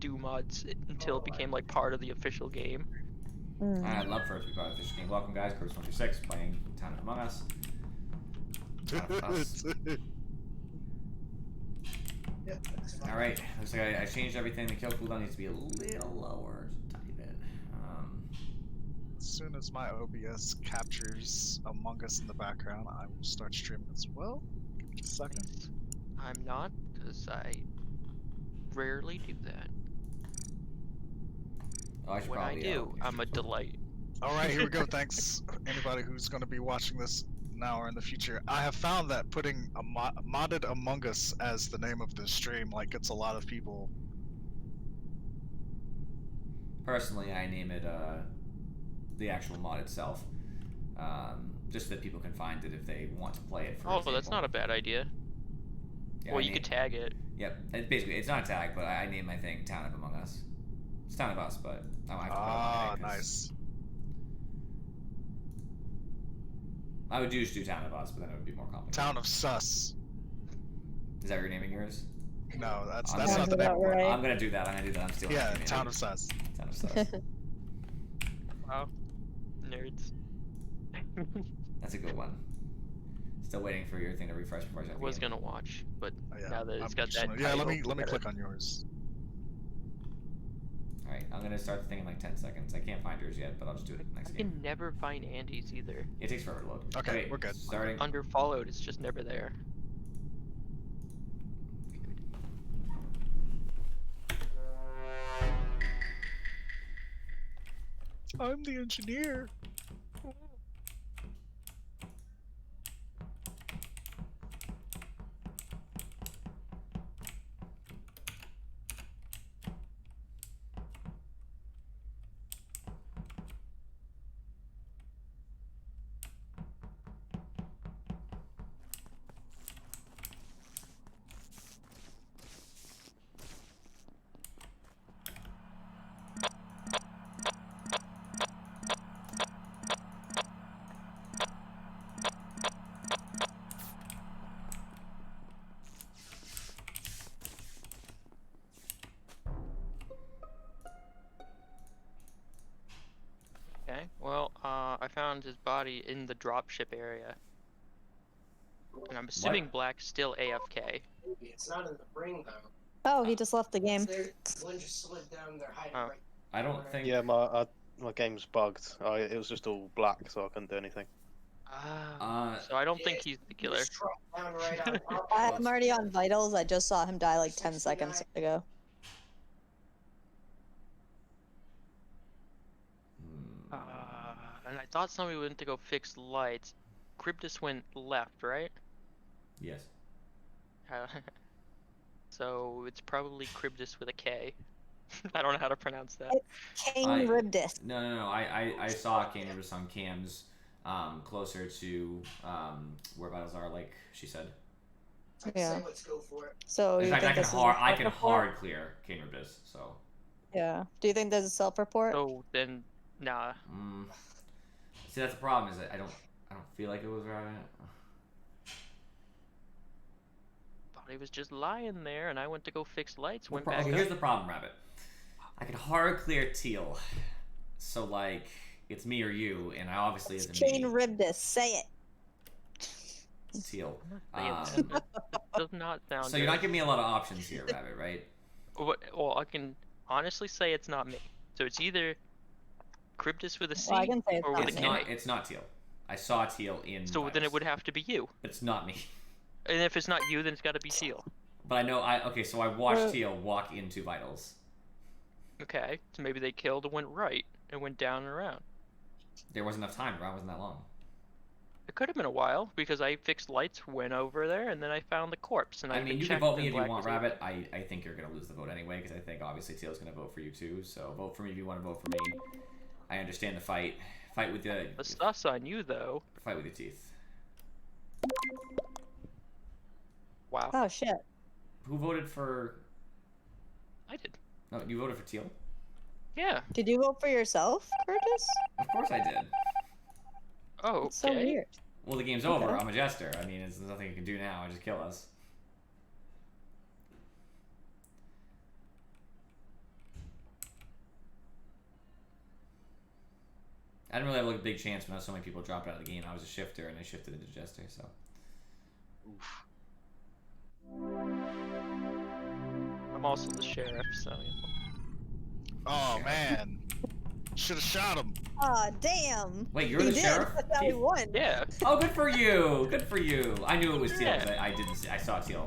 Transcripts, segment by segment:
do mods until it became like part of the official game. I'd love for it to be part of the official game. Welcome, guys. Curse126 playing Town of Among Us. Town of Us. Alright, looks like I changed everything. The kill cooldown needs to be a little lower, just a tiny bit. As soon as my OBS captures Among Us in the background, I will start streaming as well. Give me just a second. I'm not, because I rarely do that. Oh, I should When I probably, do, I'm a delight. Alright, here we go. Thanks, anybody who's going to be watching this now or in the future. I have found that putting a modded Among Us as the name of the stream like gets a lot of people. Personally, I name it the actual mod itself, just so that people can find it if they want to play it. For example. That's not a bad idea. Yeah, well, you could tag it. Yep, basically, it's not a tag, but I name my thing Town of Among Us. It's Town of Us, but I have to put it on my name, Nice. I would just do Town of Us, but then it would be more complicated. Town of Sus. Is that your naming yours? No, that's I'm not the name. right. I'm gonna do that. I'm gonna do that. I'm stealing. Yeah, Town of Sus. Town of Sus. Wow. Nerds. That's a good one. Still waiting for your thing to refresh before I start I the was game. gonna watch, but Oh, yeah. now that it's I'm got just that gonna- yeah, let me title, click on yours. Alright, I'm gonna start the thing in like 10 seconds. I can't find yours yet, but I'll just do it I next game. can never find Andy's either. It takes forever to load. Okay, Wait, we're good. Starting. Under followed, it's just never there. I'm the engineer. Okay, well, I found his body in the dropship area. And I'm assuming Black's still AFK. It's not in the ring though. Oh, he just left the game. One just slid down there hiding Oh. right. I don't think. Yeah, my game's bugged. It was just all black, so I couldn't do anything. So I don't think he's the killer. Just dropped down right on top. I'm already on vitals. I just saw him die like 10 seconds ago. And I thought somebody went to go fix lights. Cryptus went left, right? Yes. So it's probably Cryptus with a K. I don't know how to pronounce that. King Ribdis. No. I saw Canvas on cams closer to where vitals are, like she said. Yeah. So let's go for it. So In you fact, think I can this is a hard self-report? hard clear Canvas, so. Yeah. Do you think there's a self-report? So then, nah. See, that's the problem. Is that I don't feel like it was Rabbit. Thought he was just lying there, and I went to go fix lights. Went back Okay, up. here's the problem, Rabbit. I can hard clear Teal, so like it's me or you, and I obviously It's isn't King me. Ribdis. Say it. Teal. That does not sound. So you're not giving me a lot of options here, Rabbit, right? Well, I can honestly say it's not me. So it's either Cryptus with a C Well, I can say it's or with not a me. It's not Teal. I saw Teal in. So then vitals. it would have to be you. It's not me. And if it's not you, then it's got to be Teal. But I know okay, so I watched Teal walk into vitals. Okay, so maybe they killed and went right and went down and around. There wasn't enough time. Around wasn't that long. It could have been a while because I fixed lights, went over there, and then I found the corpse. And I mean, you can checked vote me and if you Black want, was over. Rabbit. I think you're gonna lose the vote anyway because I think obviously Teal's gonna vote for you too. So vote for me if you want to vote for me. I understand the fight. Fight with the. The sus on you though. Fight with your teeth. Wow. Oh shit. Who voted for? I did. No, you voted for Teal. Yeah. Did you vote for yourself, Curtis? Of course I did. Oh, okay. It's so weird. Well, the game's over. I'm a jester. I mean, there's nothing you can do now. Just kill us. I didn't really have like a big chance when so many people dropped out of the game. I was a shifter, and I shifted into Jester, so. Oof. I'm also the sheriff, so. Oh Sheriff. man, should have shot him. Aw, damn. Wait, you're He the did. sheriff? That's how he Keith? won. Yeah. Oh, good for you! Good for you! I knew it was Teal. Yeah. 'Cause I didn't see. I saw Teal.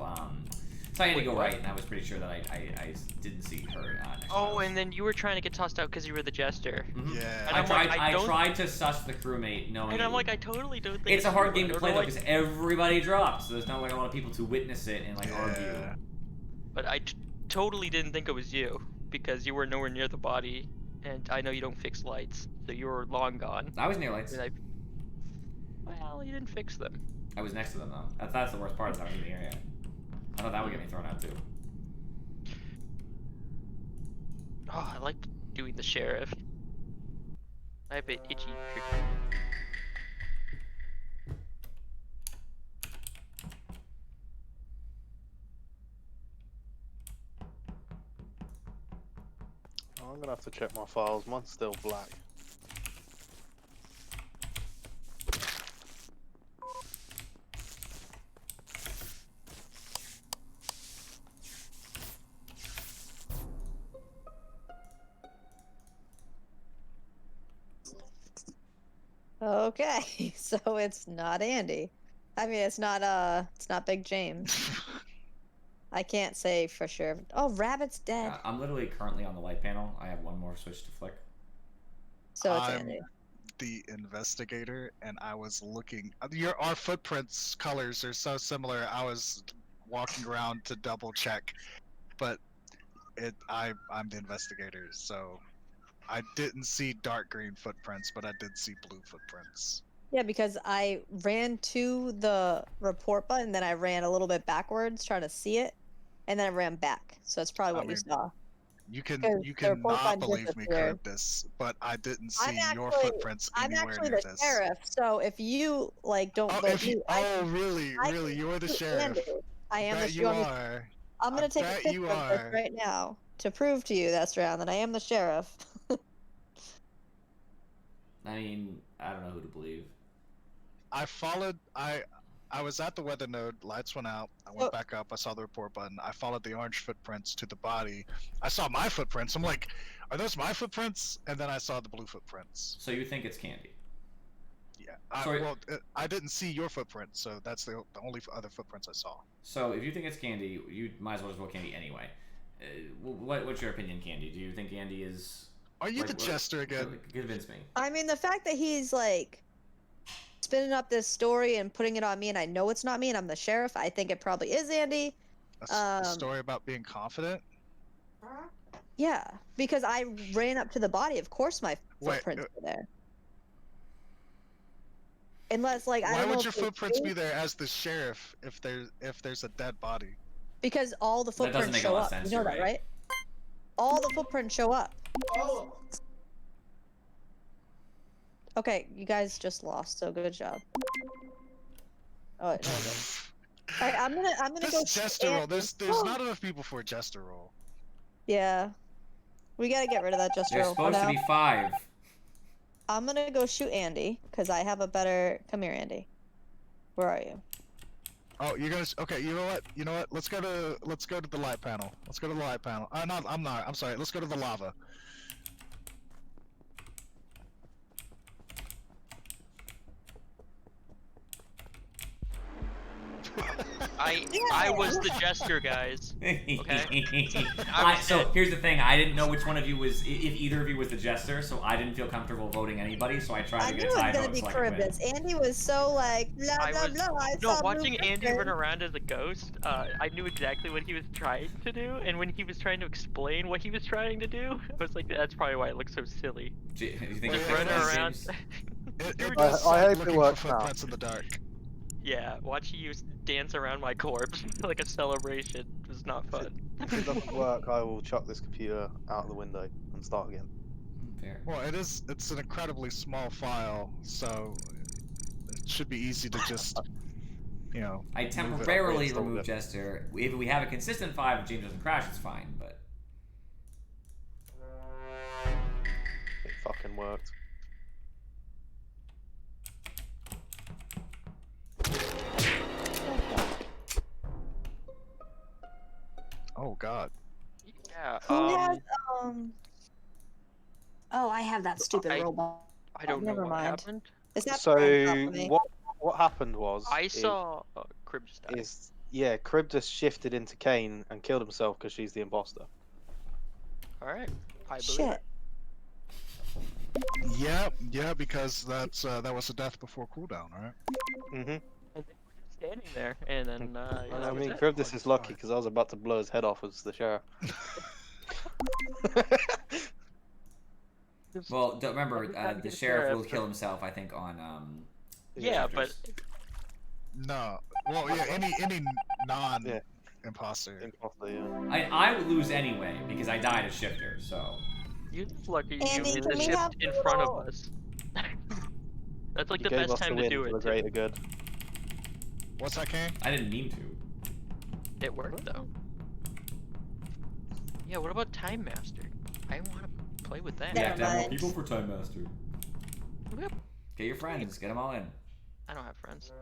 So I had to Wait, go what? right, and I was pretty sure that I didn't see her. Next to Oh, us. and then you were trying to get tossed out because you were the jester. Mhm. Yeah. And I I'm like, tried. I I don't- tried to suss the crewmate, knowing. And it I'm like, would- I totally don't think It's a hard you. game I to don't play know though, why- because everybody drops. So there's not like a lot of people to witness it and like Yeah. argue. But I totally didn't think it was you because you were nowhere near the body, and I know you don't fix lights, so you were long gone. I was near lights. And well, you didn't fix them. I was next to them though. That's the worst part. Is I was in the area. I thought that would get me thrown out too. Oh, I like doing the sheriff. I have an itchy. Oh, I'm gonna have to check my files. Mine's still black. Okay, so it's not Andy. I mean, it's not Big James. I can't say for sure. Oh, Rabbit's dead. I'm literally currently on the light panel. I have one more switch to flick. So it's I'm Andy. the investigator, and I was looking. Our footprints colors are so similar. I was walking around to double check, but I'm the investigator, so I didn't see dark green footprints, but I did see blue footprints. Yeah, because I ran to the report button, then I ran a little bit backwards trying to see it, and then I ran back. So it's probably I what you mean, saw. You can Because you the report cannot button believe me, disappeared. Curtis, but I didn't see I'm your actually- footprints I'm anywhere actually near the this. sheriff, so if you don't Oh, vote if you, me, really, I really, can you're the shoot sheriff. Andy. I am the Bet you sheriff. are. I'm I gonna take a bet picture you of this are. right now to prove to you, that's round, that I am the sheriff. I mean, I don't know who to believe. I was at the weather node, lights went out, I went back up, I saw the report button, I followed the orange footprints to the body. I saw my footprints, I'm like, are those my footprints? And then I saw the blue footprints. So you think it's Candy? Yeah. Sorry. I didn't see your footprints, so that's the only other footprints I saw. So if you think it's Candy, you might as well just vote Candy anyway. What's your opinion, Candy? Do you think Andy is? Are you like, the Jester again? Convince me. I mean, the fact that he's like spinning up this story and putting it on me, and I know it's not me, and I'm the sheriff, I think it probably is Andy. A story about being confident? Yeah, because I ran up to the body. Of course, my Wait, footprints were there. Unless, like, I Why don't know would your if they footprints do, be there as the sheriff if there's a dead body? because all the That doesn't footprints make a show lot of up. sense, You know you're that, right. right? All the footprints show up. Oh, Okay, you guys just lost, so good job. Oh, wait, no, no. All right, I'm gonna This go. Jester roll. There's not enough people for a Jester roll. Yeah, we gotta get rid of that Jester There's roll for supposed to now. be 5. I'm gonna go shoot Andy because I have a better. Come here, Andy. Where are you? Oh, you're gonna. Okay, you know what? You know what? Let's go to the light panel. Let's go to the light panel. No, I'm not. I'm sorry. Let's go to the lava. I was the jester, guys. So here's the thing. I didn't know which one of you was, if either of you was the Jester, so I didn't feel comfortable voting anybody. So I tried I to knew get it a was tie gonna vote be so I could win. Caribbean. Andy was so like blah I blah was blah. I no saw watching blue Andy footprints. run around as a ghost. I knew exactly what he was trying to do, and when he was trying to explain what he was trying to do, I was like, "That's probably why it looks so silly." Do you think Wait, it's Running James? around. It were does I suck hope it looking for works now. footprints in the dark. Yeah, watching you dance around my corpse like a celebration was not fun. If it doesn't work, I will chuck this computer out the window and start again. Fair. Well, it's an incredibly small file, so it should be easy to just, you know. I move it. temporarily Installed remove it. Jester. If we have a consistent 5, if James doesn't crash, it's fine. But It fucking worked. Yeah. Who has Oh, I have that stupid I- robot. I don't know Never what mind. happened. Is that So on top of me? what happened was I saw Crib just die. yeah, Crib just shifted into Kane and killed himself because she's the imposter. All right. I believe Shit. it. Yeah, because that was a death before cooldown, right? Mm-hmm. And then we're just standing there, and then yeah, I that was mean, it. Crib this is lucky because I was about to blow his head off as the sheriff. Well, don't remember, Every time you the get a sheriff will sheriff, kill himself, I think, on Yeah, but shifters. No. Well, yeah, any non-imposter. Imposter, yeah. I would lose anyway because I died as shifter. So you're just lucky you Andy, did can the we shift have in front of little- us. That's like You the gave best us the time to win do for it. the Too. greater good. What's that, Kane? I didn't mean to. It worked though. Yeah. What about Time Master? I want to play with that. We have to have more mind. people for Time Master. Yep. Get your friends, get them all in. I don't have friends.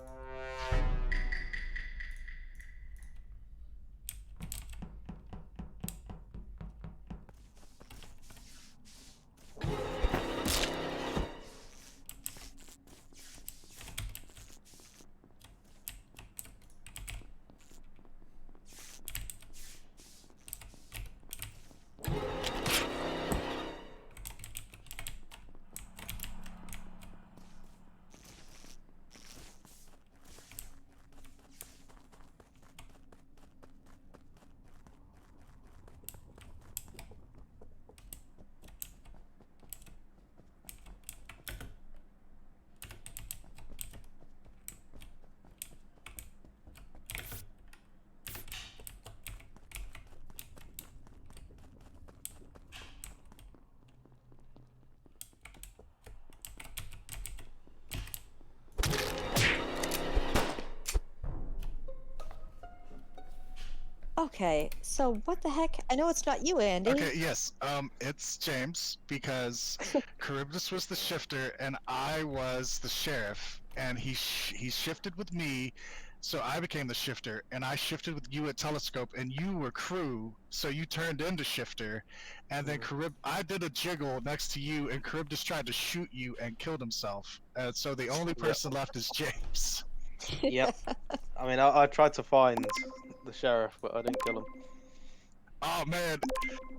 Okay, so what the heck? I know it's not you, Andy. Okay, yes. It's James because Charybdis was the shifter and I was the sheriff, and he shifted with me, so I became the shifter, and I shifted with you at Telescope, and you were crew, so you turned into shifter, and then I did a jiggle next to you, and Charybdis tried to shoot you and killed himself, so the only person left is James. Yep. I mean, I tried to find the sheriff, but I didn't kill him. Oh man,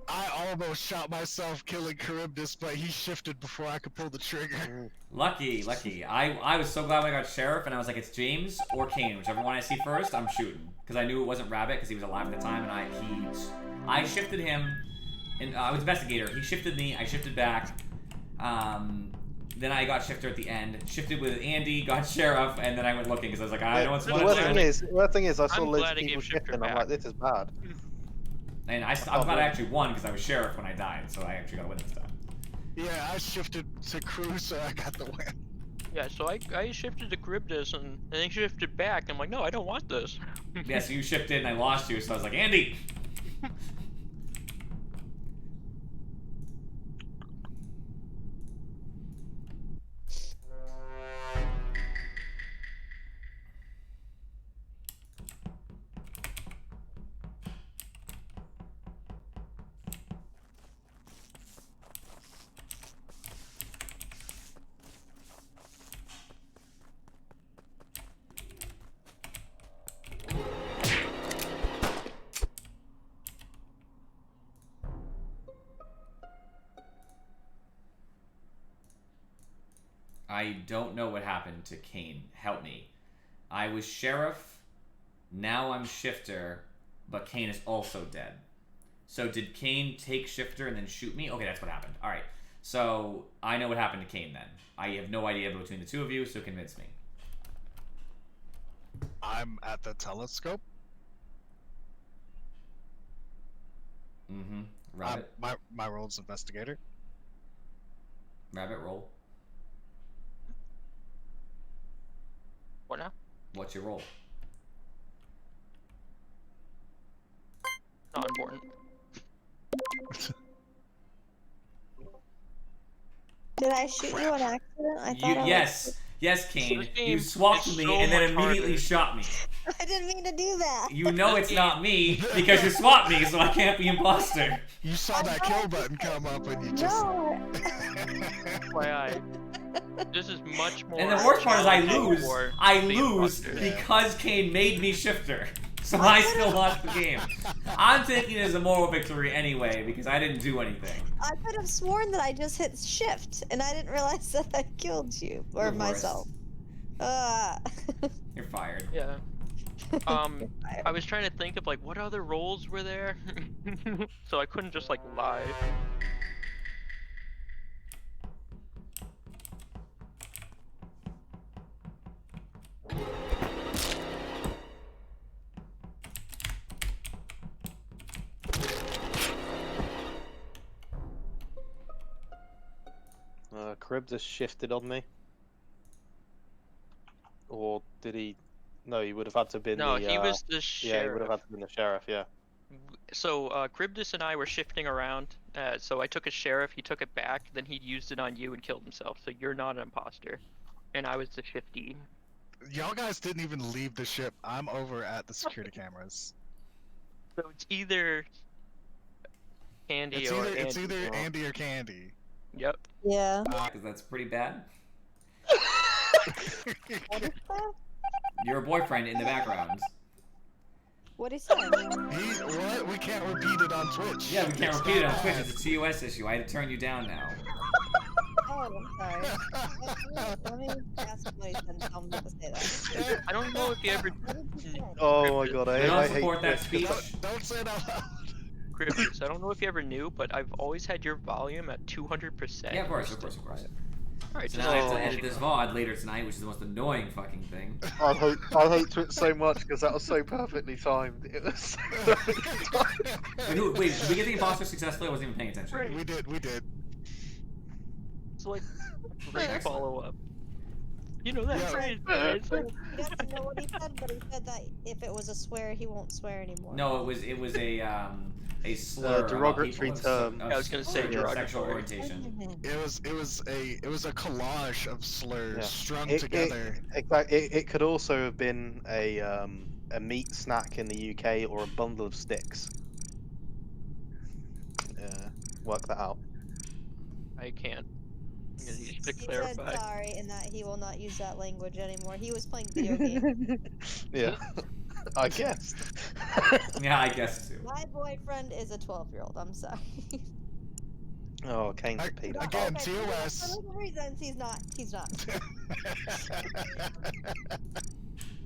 I almost shot myself killing Charybdis, but he shifted before I could pull the trigger. Lucky. I was so glad when I got sheriff, and I was like, it's James or Kane, whichever one I see first, I'm shooting, because I knew it wasn't Rabbit because he was alive at the time, and I shifted him, and I was investigator. He shifted me. I shifted back. Then I got shifter at the end. Shifted with Andy, got sheriff, and then I went looking because I was like, I know what's The what worst it's thing is, I saw I'm loads glad of I gave people Shifter shifting. I'm back. like, this is bad. And I'm glad I actually won because I was sheriff when I died, so I actually got a win this time. Yeah, I shifted to crew, so I got the win. Yeah. So I shifted to Charybdis and then shifted back. I'm like, no, I don't want this. Yeah, so you shifted and I lost you, so I was like, Andy! I don't know what happened to Kane. Help me. I was sheriff, now I'm shifter, but Kane is also dead. So did Kane take shifter and then shoot me? Okay, that's what happened. Alright, so I know what happened to Kane then. I have no idea between the two of you, so convince me. I'm at the Telescope. Mm-hmm. Rabbit. My role is investigator. Rabbit, roll. What now? What's your roll? Not important. Did I shoot you on accident? I thought I was- Yes, Yes, Kane, This you game swapped is me so and then much immediately harder. shot me. I didn't mean to do that. You know This it's game- not me because you swapped me, so I can't be imposter. You saw that kill button come up and you just. No. FYI, this is much more. And the worst part is I challenging lose. for I the lose imposter. because Kane made me shifter. So I still lost the game. I'm taking it as a moral victory anyway because I didn't do anything. I could have sworn that I just hit shift and I didn't realize that I killed you or You're worse. myself. You're fired. Yeah. I was trying to think of like what other roles were there, so I couldn't just like lie. Crib just shifted on me. Or did he? No, he would have had to been No, the. he was the Yeah, he would have sheriff. had to been the sheriff. Yeah. So Cribdus and I were shifting around. So I took a sheriff, he took it back, then he used it on you and killed himself. So you're not an imposter, and I was the shifty. Y'all guys didn't even leave the ship. I'm over at the security cameras. So it's either Candy It's or either it's Andy. either Andy or Candy. Yep. Yeah. Because that's pretty bad. What is that? Your boyfriend in the background. What he said? What? We can't repeat it on Twitch. Yeah, we can't It's repeat it on not Twitch. bad. It's a TOS issue. I had to turn you down now. Oh, I'm sorry. Let me ask what he said and tell him not to say that. I don't know if you ever What did he say? Oh my god, We I don't hate support that this. speech. Don't say it out loud. Cribdus, I don't know if you ever knew, but I've always had your volume at 200%. Yeah, of course, of course, of course. Alright, So just now I have to let edit you this know. VOD later tonight, which is the most annoying fucking thing. I hate Twitch so much because that was so perfectly timed. It was. Wait, did we get the imposter successfully? I wasn't even paying attention. We did. It's like great Excellent. follow-up. You know that Yeah. phrase, right? He doesn't know what he said, but he said that if it was a swear, he won't swear anymore. No, it was a slur. about derogatory people of- term. of Yeah, I was gonna say sexual derogatory. orientation. It was a collage of slurs Yeah. strung It- together. It could also have been a meat snack in the UK or a bundle of sticks. Work that out. I can't. I'm gonna need to He said clarify. sorry and that he will not use that language anymore. He was playing video games. Yeah, I guess. Yeah, I guess too. My boyfriend is a 12-year-old. I'm sorry. Oh, Kane's a pedo. Again, Okay, TOS. For those reasons, he's not. He's not.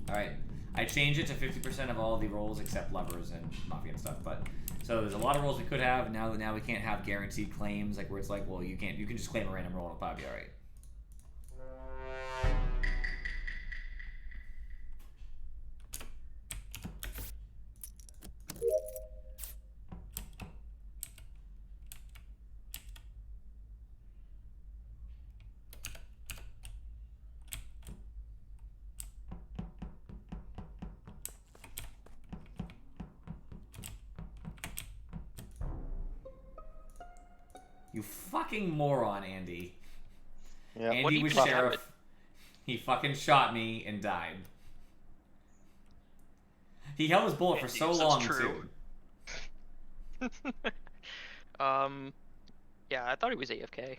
Alright. I changed it to 50% of all the roles except lovers and mafia and stuff, but so there's a lot of roles we could have. Now we can't have guaranteed claims, like where it's like, well, you can just claim a random role and it'll probably be alright. You fucking moron, Andy. Yeah. What Andy was even sheriff. happened? He fucking shot me and died. He held his bullet for Andy, so that's long true. too. Yeah, I thought he was AFK.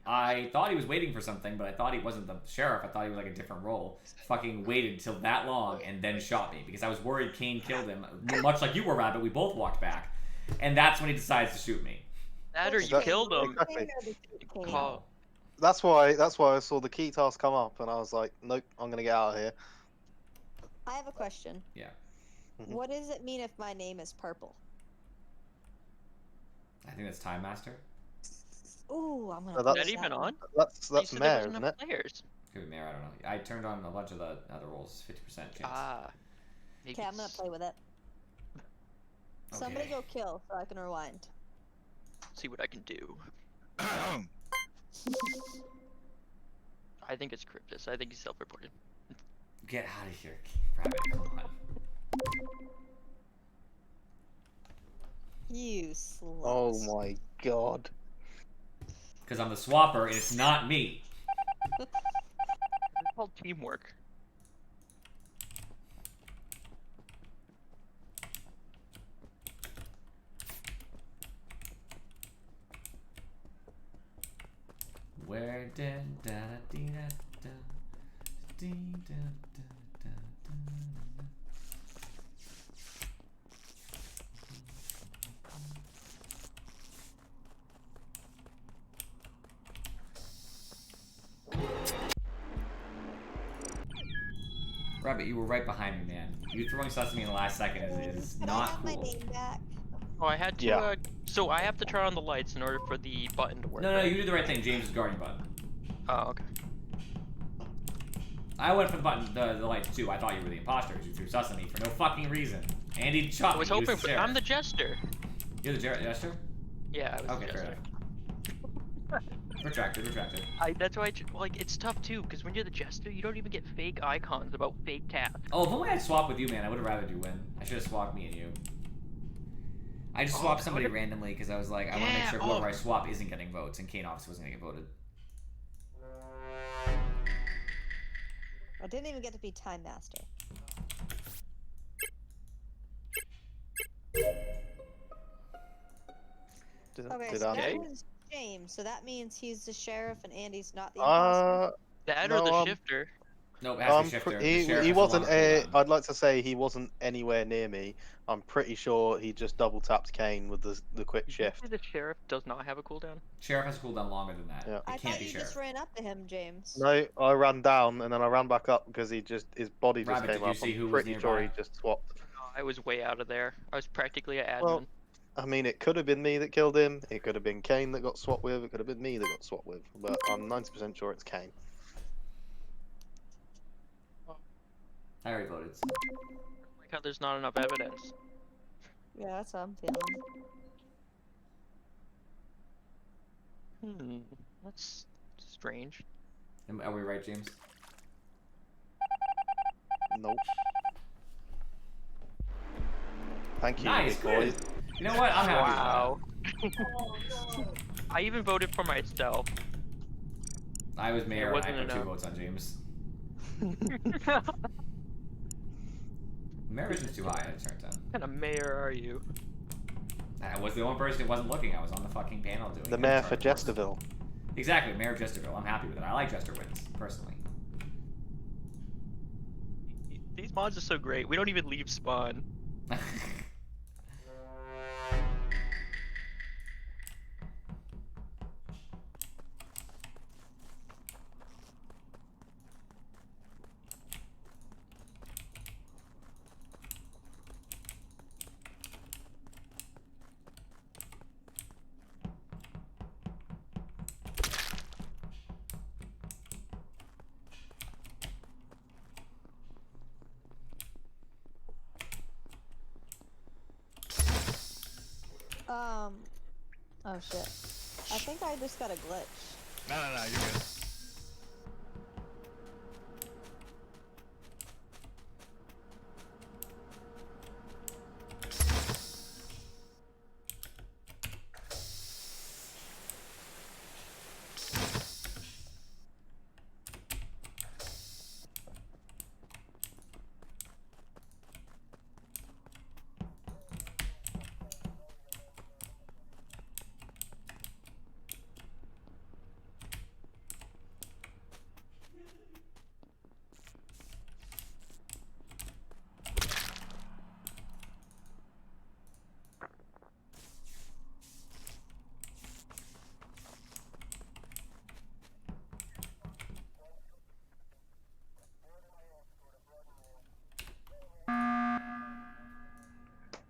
I thought he was waiting for something, but I thought he wasn't the sheriff. I thought he was like a different role. Fucking waited till that long and then shot me because I was worried Kane killed him. Much like you were, Rabbit. We both walked back, and that's when he decides to shoot me. That or you That- killed him. Exactly. Oh, That's why I saw the key task come up and I was like, nope, I'm gonna get out of here. I have a question. Yeah. Mhm. What does it mean if my name is purple? I think that's Time Master. Ooh, I'm gonna. So is that's- that use even one. on? That's You said there Mare, wasn't isn't enough it? players. Could be Mayor, I don't know. I turned on a bunch of the other roles, 50% chance. Ah. Maybe Okay, I'm gonna it's- play with it. Somebody Okay. go kill so I can rewind. see what I can do. I think it's Cryptus. I think he's self-reported. Get out of here, Rabbit. Come on. You sluts. Oh my god. Because I'm the swapper and it's not me. called teamwork. Where did da da dee da da dee da da da da. Rabbit, you were right behind me, man. You throwing sesame in the last second is Can I not have my cool. name back? Oh, I had to. Yeah. So I have to turn on the lights in order for the button to work. No, right? you did the right thing. James is guarding button. Oh, okay. I went for the button, the lights too. I thought you were the imposter. You threw sesame for no fucking reason. Andy shot I me. was He hoping the for. sheriff. I'm the Jester. You're the Jester? Yeah, I was Okay, the fair Jester. enough. Retracted. That's why. Like, it's tough too, because when you're the Jester, you don't even get fake icons about fake tasks. Oh, if only I'd swapped with you, man. I would have rather you win. I should have swapped me and you. I just Oh, swapped that somebody would've- randomly because I was like, I want to make Yeah, sure whoever oh. I swap isn't getting votes, and Kane obviously wasn't going to get voted. I didn't even get to be Time Master. Okay, Did so I? that was James. So that means he's the sheriff and Andy's not the imposter. That No, or the shifter. Nope, it has to be Shifter. The sheriff He has the wasn't. longer cooldown. I'd like to say he wasn't anywhere near me. I'm pretty sure he just double tapped Kane with the quick Did you shift. say the sheriff does not have a cooldown? Sheriff has a cooldown longer than that. Yeah. It I can't thought be you Sheriff. just ran up to him, James. No, I ran down and then I ran back up because his body just Rabbit, came did you up. see I'm who was pretty sure he nearby? just swapped. I was way out of there. I was practically an admin. Well, I mean, it could have been me that killed him. It could have been Kane that got swapped with. It could have been me that got swapped with. But I'm 90% sure it's Kane. I already voted. Like how there's not enough evidence. Yeah, that's how I'm feeling. That's strange. Are we right, James? Nope. Thank you, Nice, big boy. good. You know what? I'm happy Wow. Oh no! I even voted for myself. with that. I was mayor and I wasn't put 2 enough. votes on James. Mayor isn't too high, it turns out. What kind of mayor are you? I was the only person who wasn't looking. I was on the fucking panel doing The it. mayor for Jesterville. Exactly, Mayor of Jesterville. I'm happy with it. I like Jester wins, personally. These mods are so great. We don't even leave spawn. Oh shit. I think I just got a glitch. No, you're good.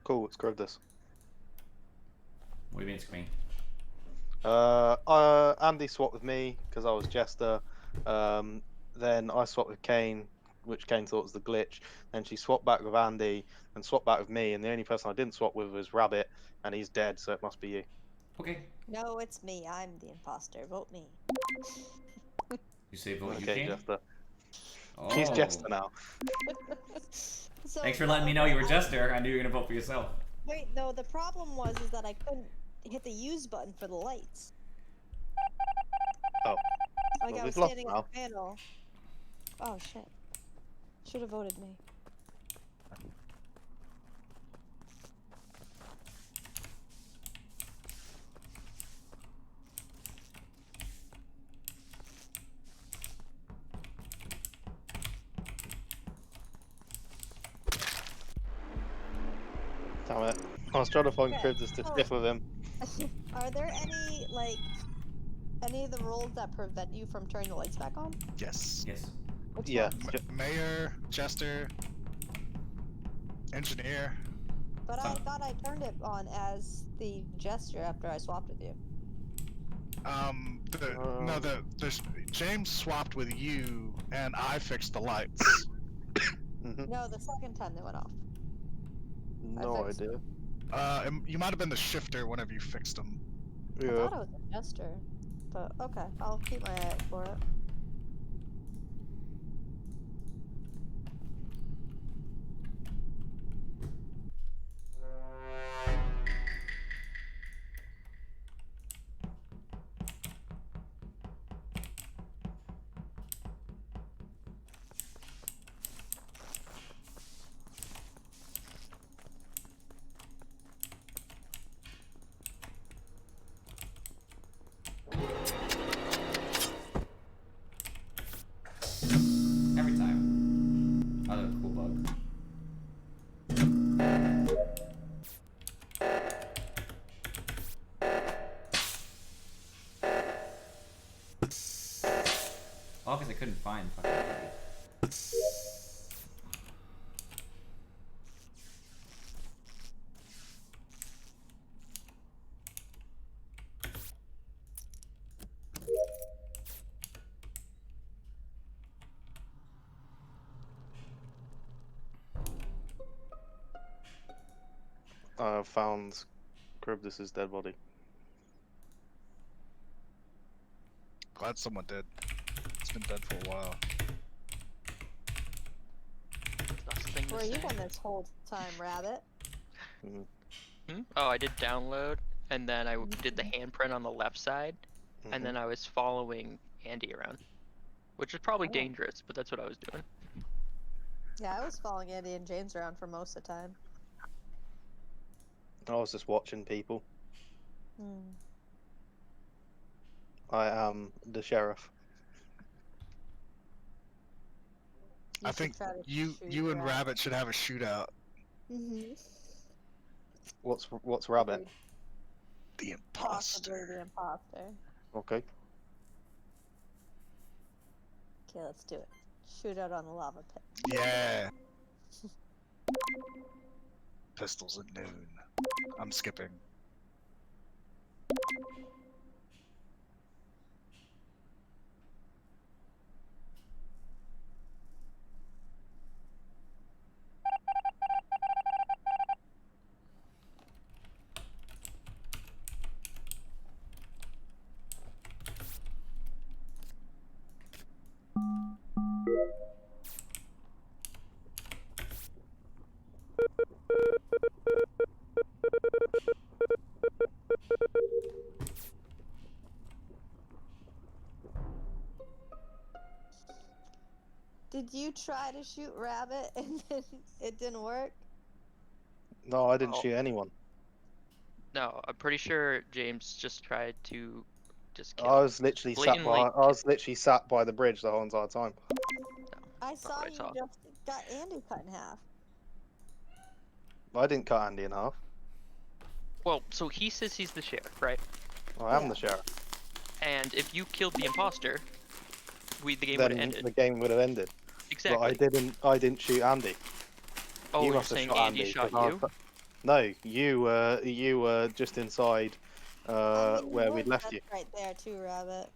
Cool, let's grab this. What do you mean it's me? Andy swapped with me because I was Jester. Then I swapped with Kane, which Kane thought was the glitch. Then she swapped back with Andy and swapped back with me. And the only person I didn't swap with was Rabbit, and he's dead, so it must be you. Okay. No, it's me. I'm the imposter. Vote me. You say vote you Okay, Kane? Jester. Oh. She's Jester now. So, Thanks for letting me know you were Jester. I knew you were gonna vote for yourself. Wait, no. The problem was is that I couldn't hit the use button for the lights. Oh. Like Well, I was we've lost standing now. at the panel. Oh shit. Should have voted me. Damn it. I was trying to find Okay, Cribs just to so- stiff with him. Are there any any of the roles that prevent you from turning the lights back on? Yes. Yes. Which Yeah. ones? Mayor, Jester, engineer. But I Some- thought I turned it on as the Jester after I swapped with you. James swapped with you, and I fixed the lights. No, the second time they went off. No fixed idea. You might have been the shifter whenever you fixed them. I Yeah. thought it was a Jester. But okay, I'll keep my eye out for it. Every time. Other cool bug. Oh, because I couldn't find fucking Andy. I found Cribdus's dead body. Glad someone did. It's been dead for a while. Last thing to Where you say. been this whole time, Rabbit? Oh, I did download, and then I did the handprint on the left side, and then I was following Andy around, which is probably Oh. dangerous, but that's what I was doing. Yeah, I was following Andy and James around for most of the time. I was just watching people. Hmm. I am the sheriff. I think you and Rabbit should have a shootout. Mm-hmm. What's Rabbit? The Possibly imposter. the imposter. Okay. Okay, let's do it. Shootout on the lava pit. Yeah. Pistols at noon. I'm skipping. Did you try to shoot Rabbit and then it didn't work? No, I didn't Oh. shoot anyone. No, I'm pretty sure James just tried to just kill. I was literally Blatantly sat by the bridge the whole entire time. I saw what I you saw. just got Andy cut in half. I didn't cut Andy in half. Well, so he says he's the sheriff, right? I am Yeah. the sheriff. And if you killed the imposter, the game would Then have ended. the game would have ended. Exactly. But I didn't shoot Andy. Oh, you you're must have saying shot Andy Andy. shot 'cause I you? was- No, you were just inside I mean, where you we would- left that's you. right there too, Rabbit.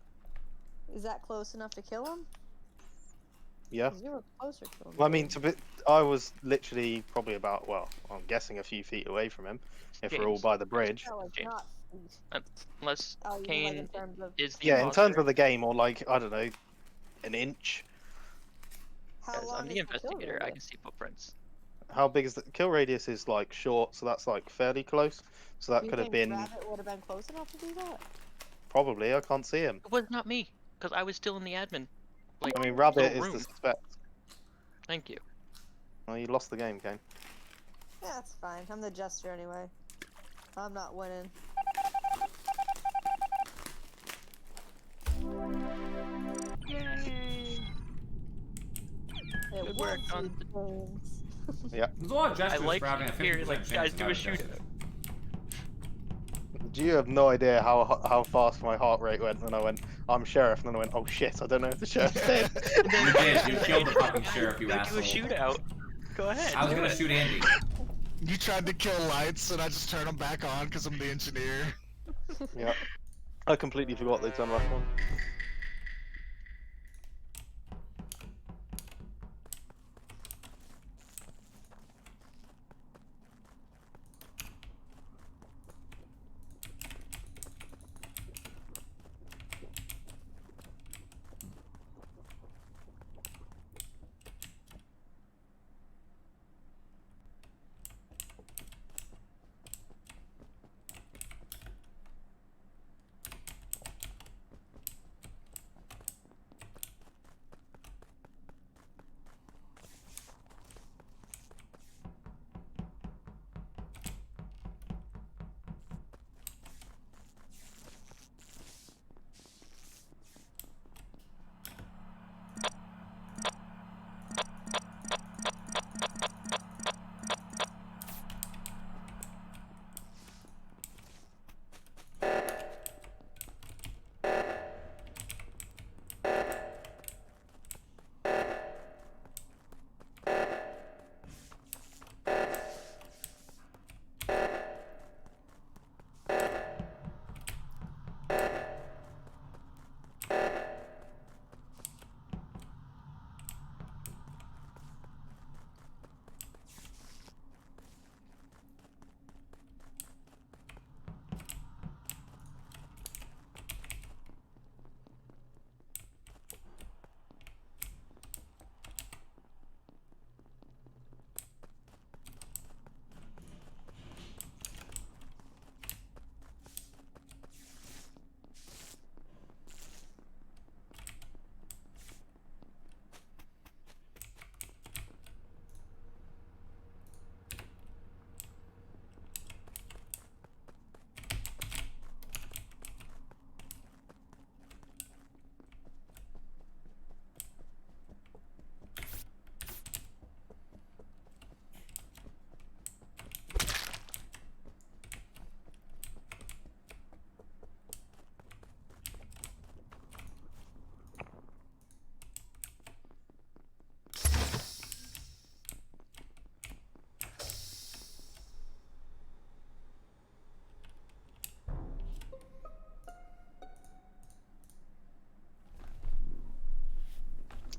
Is that close enough to kill him? Yeah. 'Cause you were closer to him. Well, I mean, than- I was literally probably about, well, I'm guessing a few feet away from him, if we're all James. by the bridge. No, it's James. not. Unless Oh, you mean like Kane in terms of is the Yeah, in imposter. terms of the game, or like, I don't know, an inch. how As long I'm is the kill investigator, I radius? can see footprints. How big is the kill radius? Is like short, so that's like fairly close. So that Do you could have think been Rabbit would have been close enough to do that? probably. I can't see him. It was not me, because I was still in the admin. Like, I mean, no Rabbit is room. the suspect. Thank you. Well, you lost the game, Kane. Yeah, that's fine. I'm the Jester anyway. I'm not winning. Yay! It Good work was on you, James. There's a lot of I gestures like for having a 50% hearing, like, chance guys of do a having shootout. gestures. You have no idea how fast my heart rate went when I went, I'm sheriff, and then I went, oh shit, I don't know if the sheriff's dead. You did. You killed the fucking sheriff, you Do a asshole. shootout. Go ahead. I was do gonna it. shoot Andy. You tried to kill lights, and I just turned them back on because I'm the engineer. Yeah. I completely forgot they turned back on.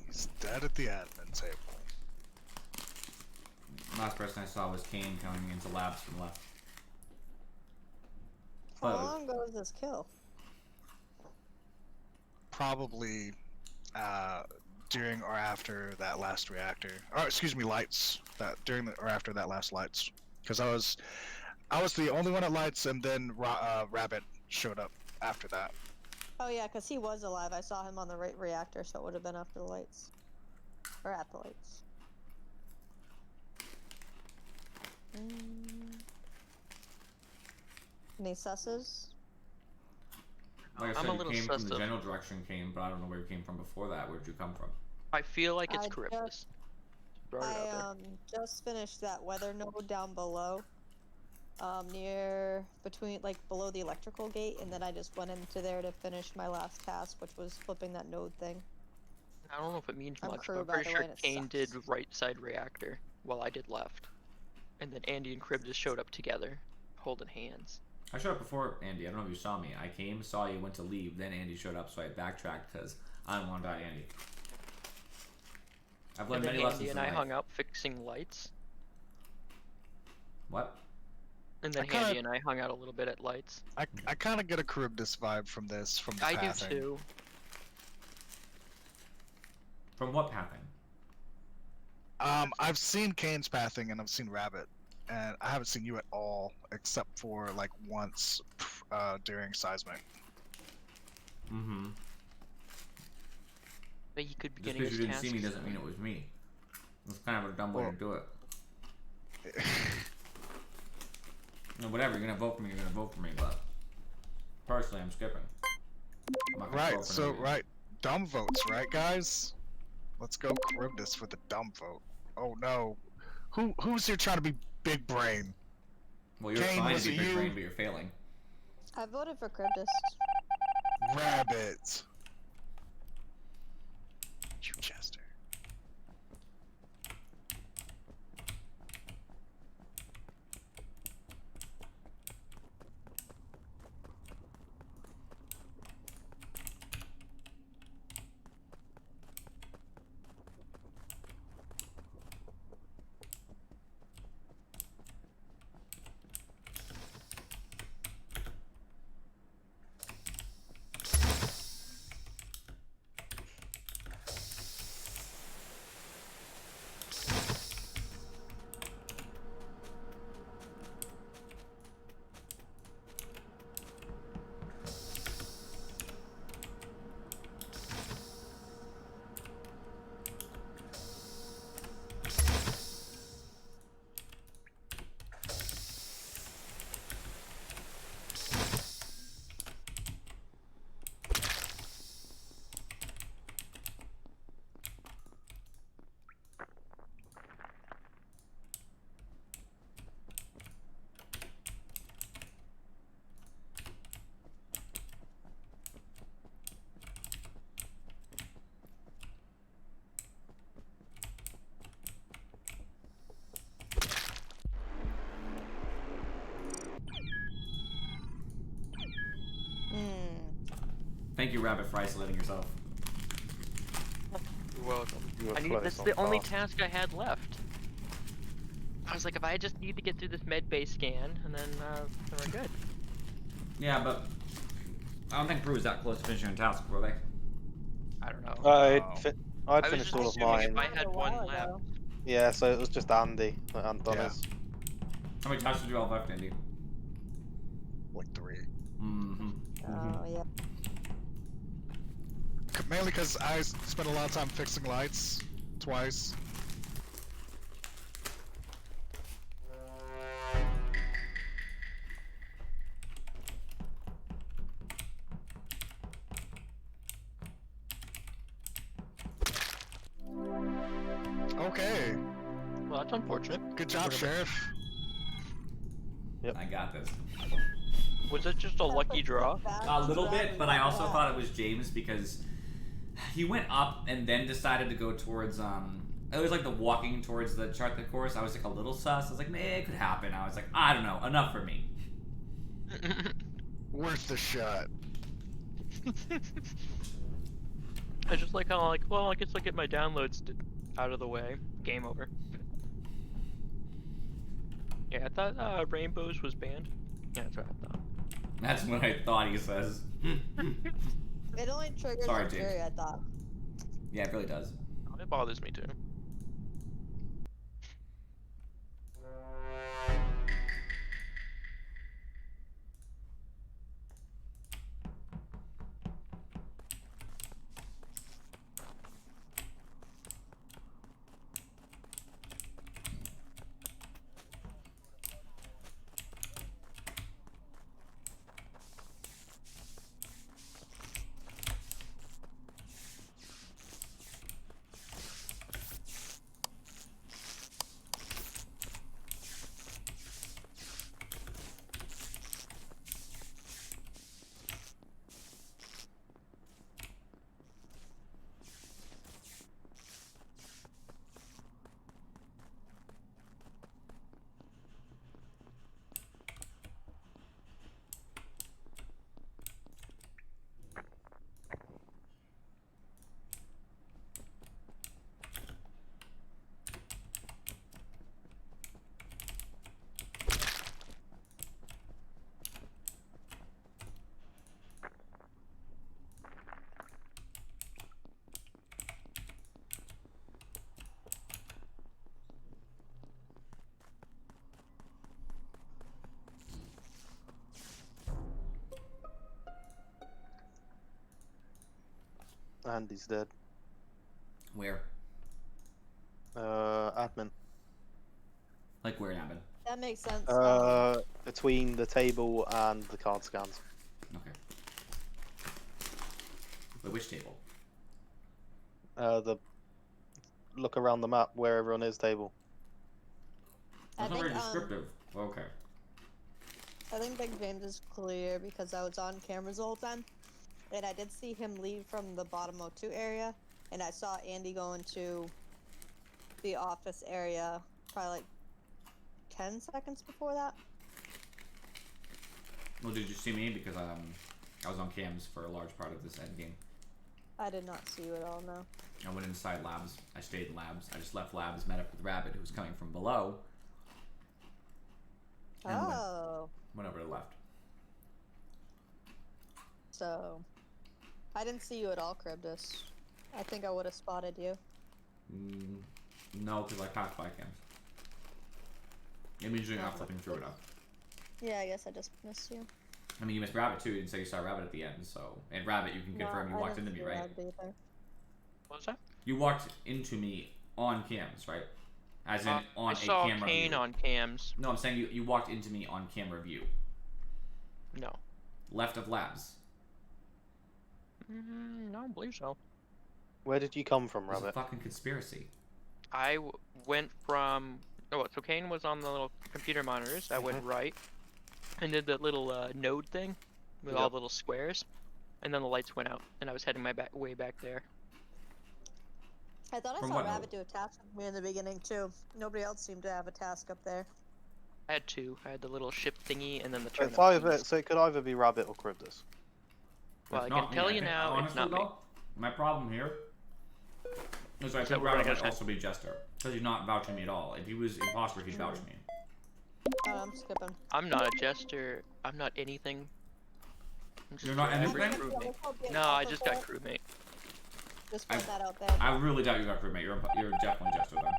He's dead at the admin table. Last person I saw was Kane coming into labs from left. How Oh. long ago was this kill? Probably during or after that last reactor. Or excuse me, lights. That during the, or after that last lights. Because I was the only one at lights, and then Rabbit showed up after that. Oh yeah, because he was alive. I saw him on the right reactor, so it would have been after the lights. Or at the lights. Any susses? Like I I'm said, a you little came from sussed the up. general direction, Kane, but I don't know where you came from before that. Where'd you come from? I feel like it's I Charybdis. Throw it out there. I just finished that weather node down below. Near between like below the electrical gate, and then I just went into there to finish my last task, which was flipping that node thing. I don't know if it means I'm much, crew, but I'm by pretty the sure way, and it Kane did sucks. right side reactor while I did left. And then Andy and Charybdis showed up together, holding hands. I showed up before Andy. I don't know if you saw me. I came, saw you, went to leave, then Andy showed up, so I backtracked because I didn't want to die Andy. I've And learned then many lessons Andy in and I life. hung out fixing lights. What? And then I kinda- Andy and I hung out a little bit at lights. I kind of get a Charybdis vibe from this, from the I do pathing. too. From what pathing? I've seen Kane's pathing and I've seen Rabbit, and I haven't seen you at all, except for like once during seismic. Mm-hmm. But he could be Just getting because his you didn't see me tasks. doesn't mean it was me. It's kind of a dumb way Well- to do it. No, whatever, you're gonna vote for me, you're gonna vote for me, but personally, I'm skipping. I'm not gonna Right, vote for no so reason. right, dumb votes, right, guys? Let's go Charybdis with the dumb vote. Oh no, who's here trying to be big brain? Well, you're Kane, trying was to be it big you? brain, but you're failing. I voted for Charybdis. Rabbit. You Jester. Thank you, Rabbit, for isolating yourself. You're welcome. You were I need. close That's on the only task. task I had left. I was like, if I just need to get through this med bay scan, and then we're good. Yeah, but I don't think Brew was that close to finishing a task, were they? I don't know. I'd, Wow. I'd I was finished just all of assuming mine. if I had A one while left. ago. Yeah, so it was just Andy that hadn't done Yeah. his. How many tasks did you all left, Andy? Like 3. Mm-hmm. Oh yeah. Mainly because I spent a lot of time fixing lights twice. Okay, Well, that's unfortunate. good job, Sheriff. I got this. Was it just a lucky draw? A little bit, but I also thought it was James because he went up and then decided to go towards it was like the walking towards the chart the course. I was like a little sus. I was like, man, it could happen. I was like, I don't know, enough for me. Worth the shot. I just like how like, well, I guess I'll get my downloads out of the way. Game over. Yeah, I thought Rainbows was banned. Yeah, that's what I thought. That's what I thought he says. It only triggers Sorry, on James. Fury, I thought. Yeah, it really does. It bothers me too. Andy's dead. Where? Admin. Like where in admin? That makes sense. Between the table and the card scans. Okay. Wait, which table? The look around the map where everyone is table. I That's not think, very descriptive. Okay. I think Big James is clear because I was on cameras the whole time, and I did see him leave from the bottom O2 area, and I saw Andy go into the office area probably like 10 seconds before that. Well, did you see me? Because I was on cams for a large part of this end game. I did not see you at all, no. I went inside labs. I stayed in labs. I just left labs, met up with Rabbit, who was coming from below. And went over to the left. So, I didn't see you at all, Cribdus. I think I would have spotted you. No, because I passed by cams. It means you're not flipping through enough. Yeah, I guess I just missed you. I mean, you missed Rabbit too. You didn't say you saw Rabbit at the end, so. And Rabbit, you can confirm you walked into me, right? What was that? You walked into me on cams, right? As in on I saw a camera Kane view. on cams. No, I'm saying you walked into me on camera view. No. Left of labs. No, I don't believe so. Where did you come from, It's a Rabbit? fucking conspiracy. I went from. Oh, so Kane was on the little computer monitors. I went right, and did the little node thing with all the little squares, and then the lights went out, and I was heading my way back there. I thought I From saw what Rabbit do a task with me in the beginning too. Nobody else seemed to have a task up there. I had two. I had the little ship thingy, and then the So turnip. so it could either be Rabbit or Cribdus. Well, It's I not can me. tell you think, now, it's honestly, not me. though, my problem here is I Is that think we're Rabbit gonna might go also be Jester. Because he's not vouching me at all. If he was Impostor, he'd vouch me. I'm skipping. I'm not a jester. I'm not anything. I'm just You're not every anything? crewmate. No, I just got crewmate. Just put that out there. I really doubt you got crewmate. You're definitely Jester then.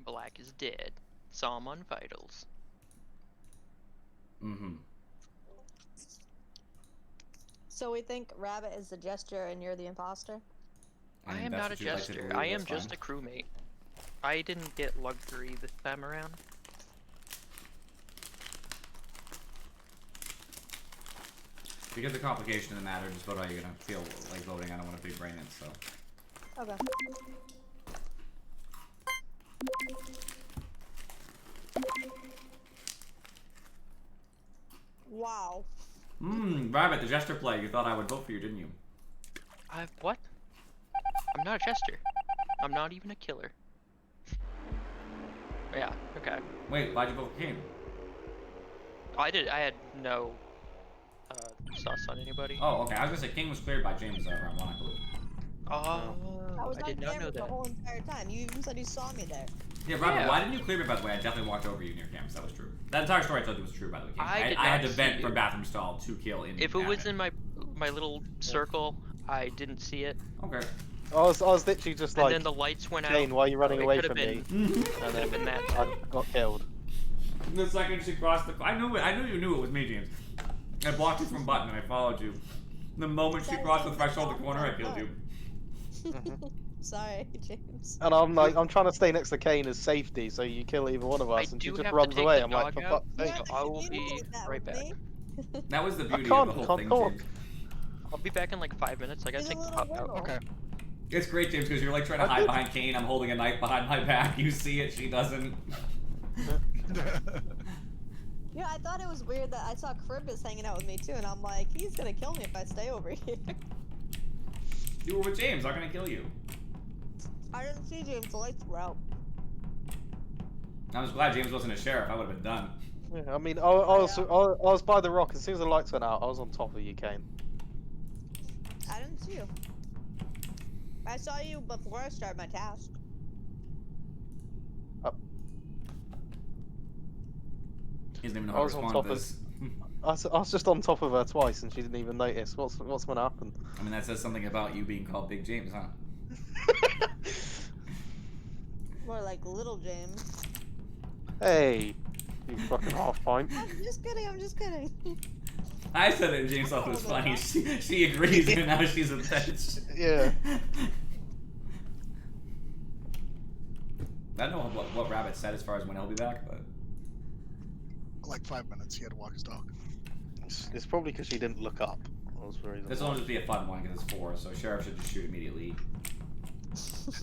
Black is dead. Saw him on vitals. Mm-hmm. So we think Rabbit is the Jester and you're the Imposter? I am that's not a what you'd like to jester. believe, I am that's just fine. a crewmate. I didn't get luxury this time around. Because the complication of the matter, just vote how you're gonna feel like voting. I don't want to big brain it, so. Okay. Wow. Rabbit, the Jester play. You thought I would vote for you, didn't you? What? I'm not a jester. I'm not even a killer. Yeah, okay. Wait, why'd you vote for Kane? I had no sauce on anybody. Oh, okay. I was gonna say King was cleared by James round 1, I believe. I was I on did not camera know the that. whole entire time. You even said you saw me there. Yeah, Rabbit, Yeah. why didn't you clear me, by the way? I definitely walked over you near cams. That was true. That entire story I told you was true, by the way. King. I did I had not to see vent you. from bathroom stall to kill in If it was admin. in my little circle, I didn't see it. Okay. I was literally just And like, then the lights went out. Jane, why are you running It away could've from me? been- And Could've then been that. I got killed. The second she crossed the... I knew you knew it was me, James. I blocked you from button and I followed you. The moment she crossed the threshold of the corner, I killed you. Sorry, James. And I'm like, I'm trying to stay next to Kane as safety, so you kill either one of I us, and she do just have runs to take away. the I'm like, dog for out, fuck's You sake. have so to I will be communicate that right with back. me. That was the I beauty of can't, the I whole can't thing, talk. James. I'll be back in like 5 minutes. I gotta He's a take the little pup out. little. Okay. It's great, James, because you're like trying to I hide did. behind Kane. I'm holding a knife behind my back. You see it, she doesn't. Yeah, I thought it was weird that I saw Cribbus hanging out with me too, and I'm like, he's gonna kill me if I stay over here. You were with James, I'm gonna kill you. I didn't see James, the lights were out. I was glad James wasn't a sheriff. I would have been done. Yeah, I mean, I was by the rock. As soon as the lights went out, I was on top of you, Kane. I didn't see you. I saw you before I started my task. He doesn't even know I how to was on respond top to of- this. I was just on top of her twice, and she didn't even notice. What's gonna happen? I mean, that says something about you being called Big James, huh? More like Little James. Hey, you fucking half pint. I'm just kidding, I'm just kidding. I said it and James thought it was funny. She agrees and now she's a bitch. Yeah. I don't know what Rabbit said as far as when he'll be back, but... Like 5 minutes. He had to walk his dog. It's probably because she didn't look up. That was the reason This why. will just be a fun one because it's 4, so Sheriff should just shoot immediately.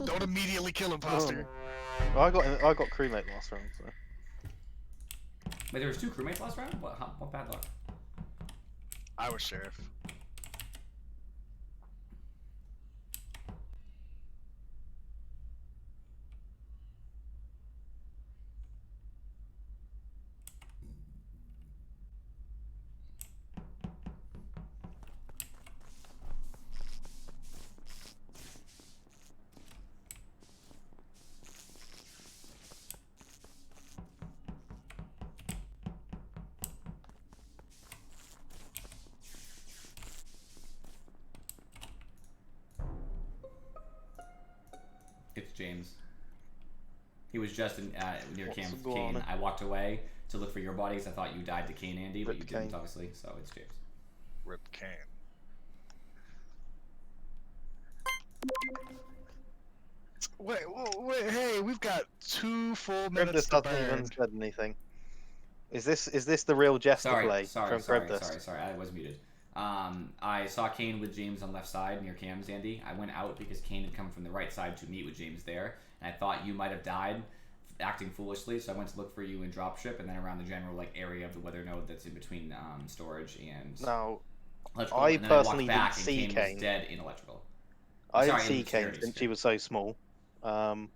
Don't immediately kill imposter. Well, I got crewmate last round, so. Wait, there was 2 crewmates last round? What bad luck? I was sheriff. It's James. He was just near What's Camp going Kane. on? I walked away to look for your bodies. I thought you died to Kane, Andy, but Rip you didn't, Kane. obviously, so it's James. Rip Kane. Wait, hey, we've got 2 full minutes This to hasn't even burn. said anything. Is this the real Jester play Sorry, from Cribdus? sorry, I was muted. I saw Kane with James on left side near Cam's, Andy. I went out because Kane had come from the right side to meet with James there, and I thought you might have died acting foolishly, so I went to look for you in dropship and then around the general area of the weather node that's in between storage and Now, electrical. I and then personally I walked back didn't see and Kane Kane. was dead in electrical. I Sorry, didn't see in Kane security, since she was so small. Yeah, well,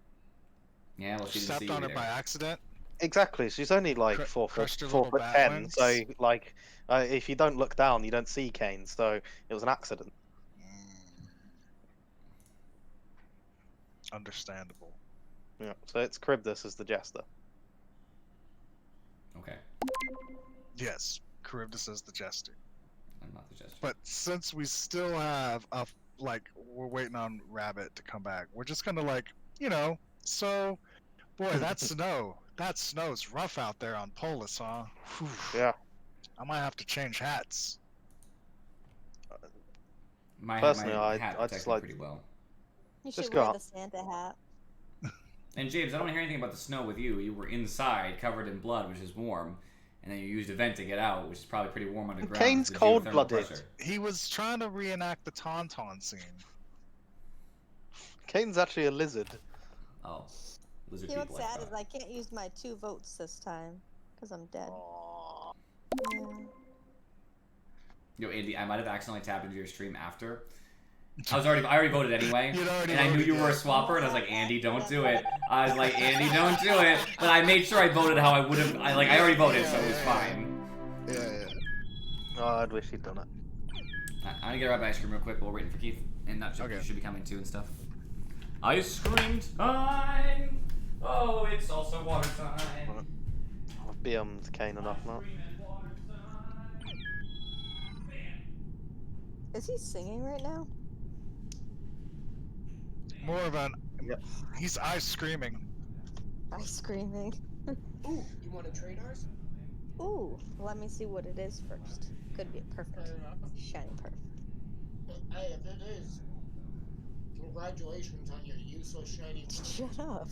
she didn't see Stepped you on her either. by accident. Exactly, she's only like Cru- 4 foot crushed her 4 little foot bat 10. wings. So like, if you don't look down, you don't see Kane. So it was an accident. Understandable. Yeah. So it's Cribdus as the Jester. Okay, Yes, Charybdis is the Jester. I'm not the Jester. But since we still have we're waiting on Rabbit to come back, we're just gonna so, boy, that snow. That snow's rough out there on Polis, huh? Whew. Yeah. I might have to change hats. My Personally, my I hat just protects me like- pretty well. You Just should go wear up. the Santa hat. And James, I don't hear anything about the snow with you. You were inside, covered in blood, which is warm, and then you used a vent to get out, which is probably pretty warm underground. Kane's with the geothermal cold-blooded. pressure. He was trying to reenact the Tauntaun scene. Kane's actually a lizard. Oh, lizard You know people. what's I sad is thought. I can't use my 2 votes this time. Because I'm dead. Aw. Yeah. Yo, Andy, I might have accidentally tapped into your stream after. I already voted anyway, You'd already and I knew voted, you were a yeah. swapper, and I was like, Andy, don't do it. I was like, Andy, don't do it. But I made sure I voted how I would have. I already voted, so it was fine. Yeah. Oh, I'd wish he'd done it. I'm gonna get a rapid ice cream real quick while we're waiting for Keith, and that Okay. should be coming too and stuff. Ice cream time! Oh, it's also water time. I've BM'd Kane enough now. Is he singing right now? More of an. Yep. He's ice screaming. I'm screaming. Ooh, you want to trade ours? Ooh, let me see what it is first. Could be a perfect. Fair enough. Shiny perfect. Hey, if it is, Congratulations on your useless shiny. Shut up.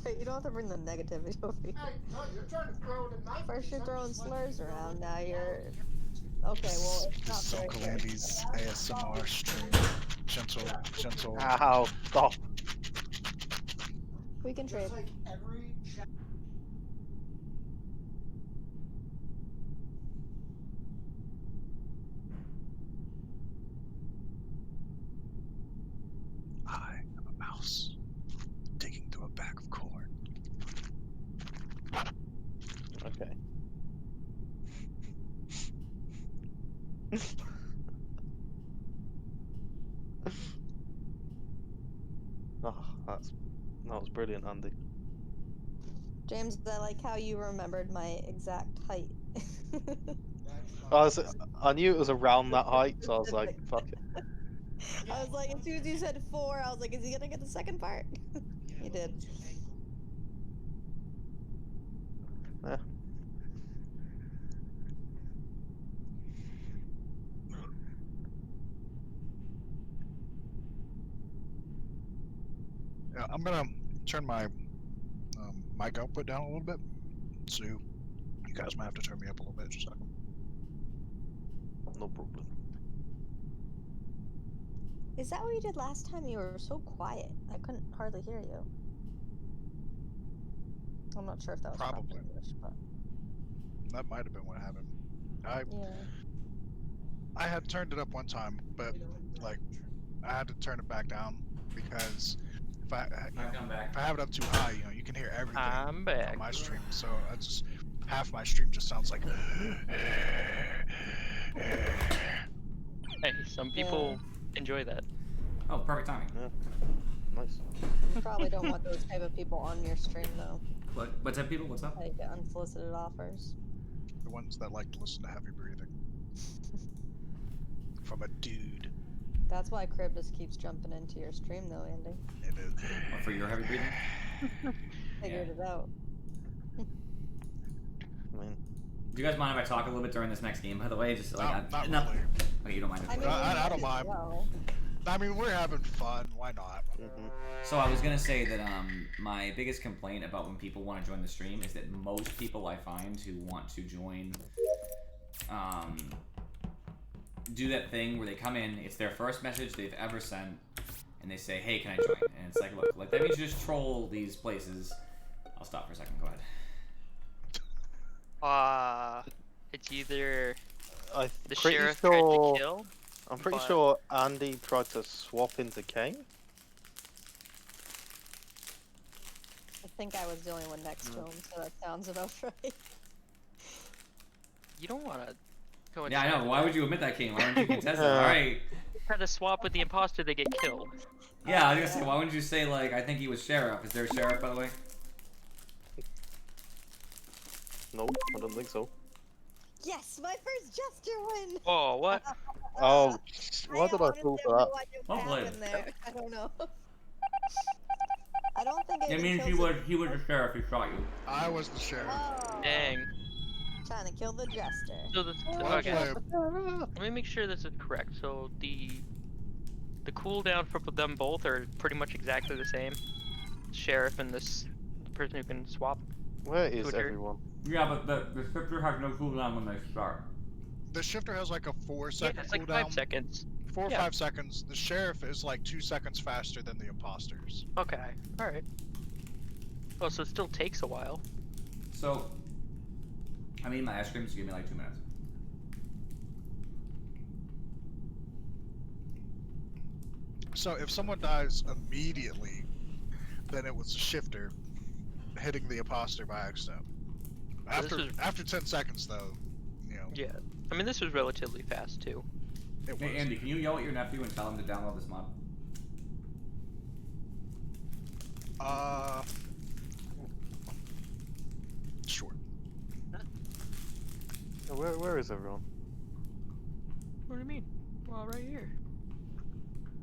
Wait, you don't have to bring the negativity over here. Hey, no, you're trying to throw it in my First face. you're I'm throwing just letting slurs you know around, the now you're... reality. Okay, well, it's This not is very Uncle good. Andy's ASMR stream. Gentle. Ow, stop. We can trade. Just like every I am a mouse digging through a bag of corn. Okay. Oh, that was brilliant, Andy. James, I like how you remembered my exact height. I knew it was around that height, so I was like, fuck it. I was like, as soon as you said 4, I was like, is he gonna get the second part? He did. Yeah. Yeah, I'm gonna turn my mic output down a little bit, so you guys might have to turn me up a little bit. Just a second. No problem. Is that what you did last time? You were so quiet. I couldn't hardly hear you. I'm not sure if that was proper Probably. English, but That might have been what happened. yeah. I had turned it up one time, but like I had to turn it back down because if I I've come back. if I have it up too high, you can hear everything I'm back. on my stream. So I just half my stream just sounds like. Hey, some people enjoy that. Oh, perfect timing. Nice. You probably don't want those type of people on your stream though. What's up, people? What's up? Like unsolicited offers. The ones that like to listen to heavy breathing from a dude. That's why Crib just keeps jumping into your stream though, Andy. It is. What, for your heavy breathing? Figured it out. I mean, Do you guys mind if I talk a little bit during this next game? By the way, just like Not no- really. Okay, you don't mind. I mean, I don't you mind. well. I mean, we're having fun. Why not? So I was gonna say that my biggest complaint about when people want to join the stream is that most people I find who want to join do that thing where they come in, it's their first message they've ever sent, and they say, "Hey, can I join?" And it's like, look, like that means you just troll these places. I'll stop for a second. Go ahead. It's either I'm the pretty sheriff sure. tried to kill. I'm pretty but- sure Andy tried to swap into Kane. I think I was the only one next to him, so that sounds about right. You don't want to go. Yeah, I know. Why would you admit that, King? Why wouldn't you contest it? Yeah. All right. try to swap with the imposter? They get killed. Yeah, I was gonna say, why wouldn't you say like I think he was sheriff? Is there a sheriff, by the way? No, I don't think so. Yes, my first Jester win! Oh, what? Oh, why did I honestly fall have for that? no idea Well what played. happened there. I don't know. I don't think It means he was the sheriff who shot you. I was the sheriff. Oh, Dang. trying to kill the Jester. So the Well okay. played. Let me make sure this is correct. So the cooldown for them both are pretty much exactly the same. Sheriff and this person who can swap. Where is Twitter. everyone? Yeah, but the scripture has no cooldown when they start. The shifter has like a 4-second Yeah, it's like cooldown. 5 seconds. 4 or Yeah. 5 seconds. The sheriff is like 2 seconds faster than the imposters. Okay. All right. Oh, so it still takes a while. So, I'm eating my ice cream, so give me like 2 minutes. So if someone dies immediately, then it was the shifter hitting the imposter by accident. This After 10 seconds, though, Yeah. I mean, this was relatively fast too. it was. Hey, Andy, can you yell at your nephew and tell him to download this mod? Sure. Where is everyone? What do you mean? Well, right here.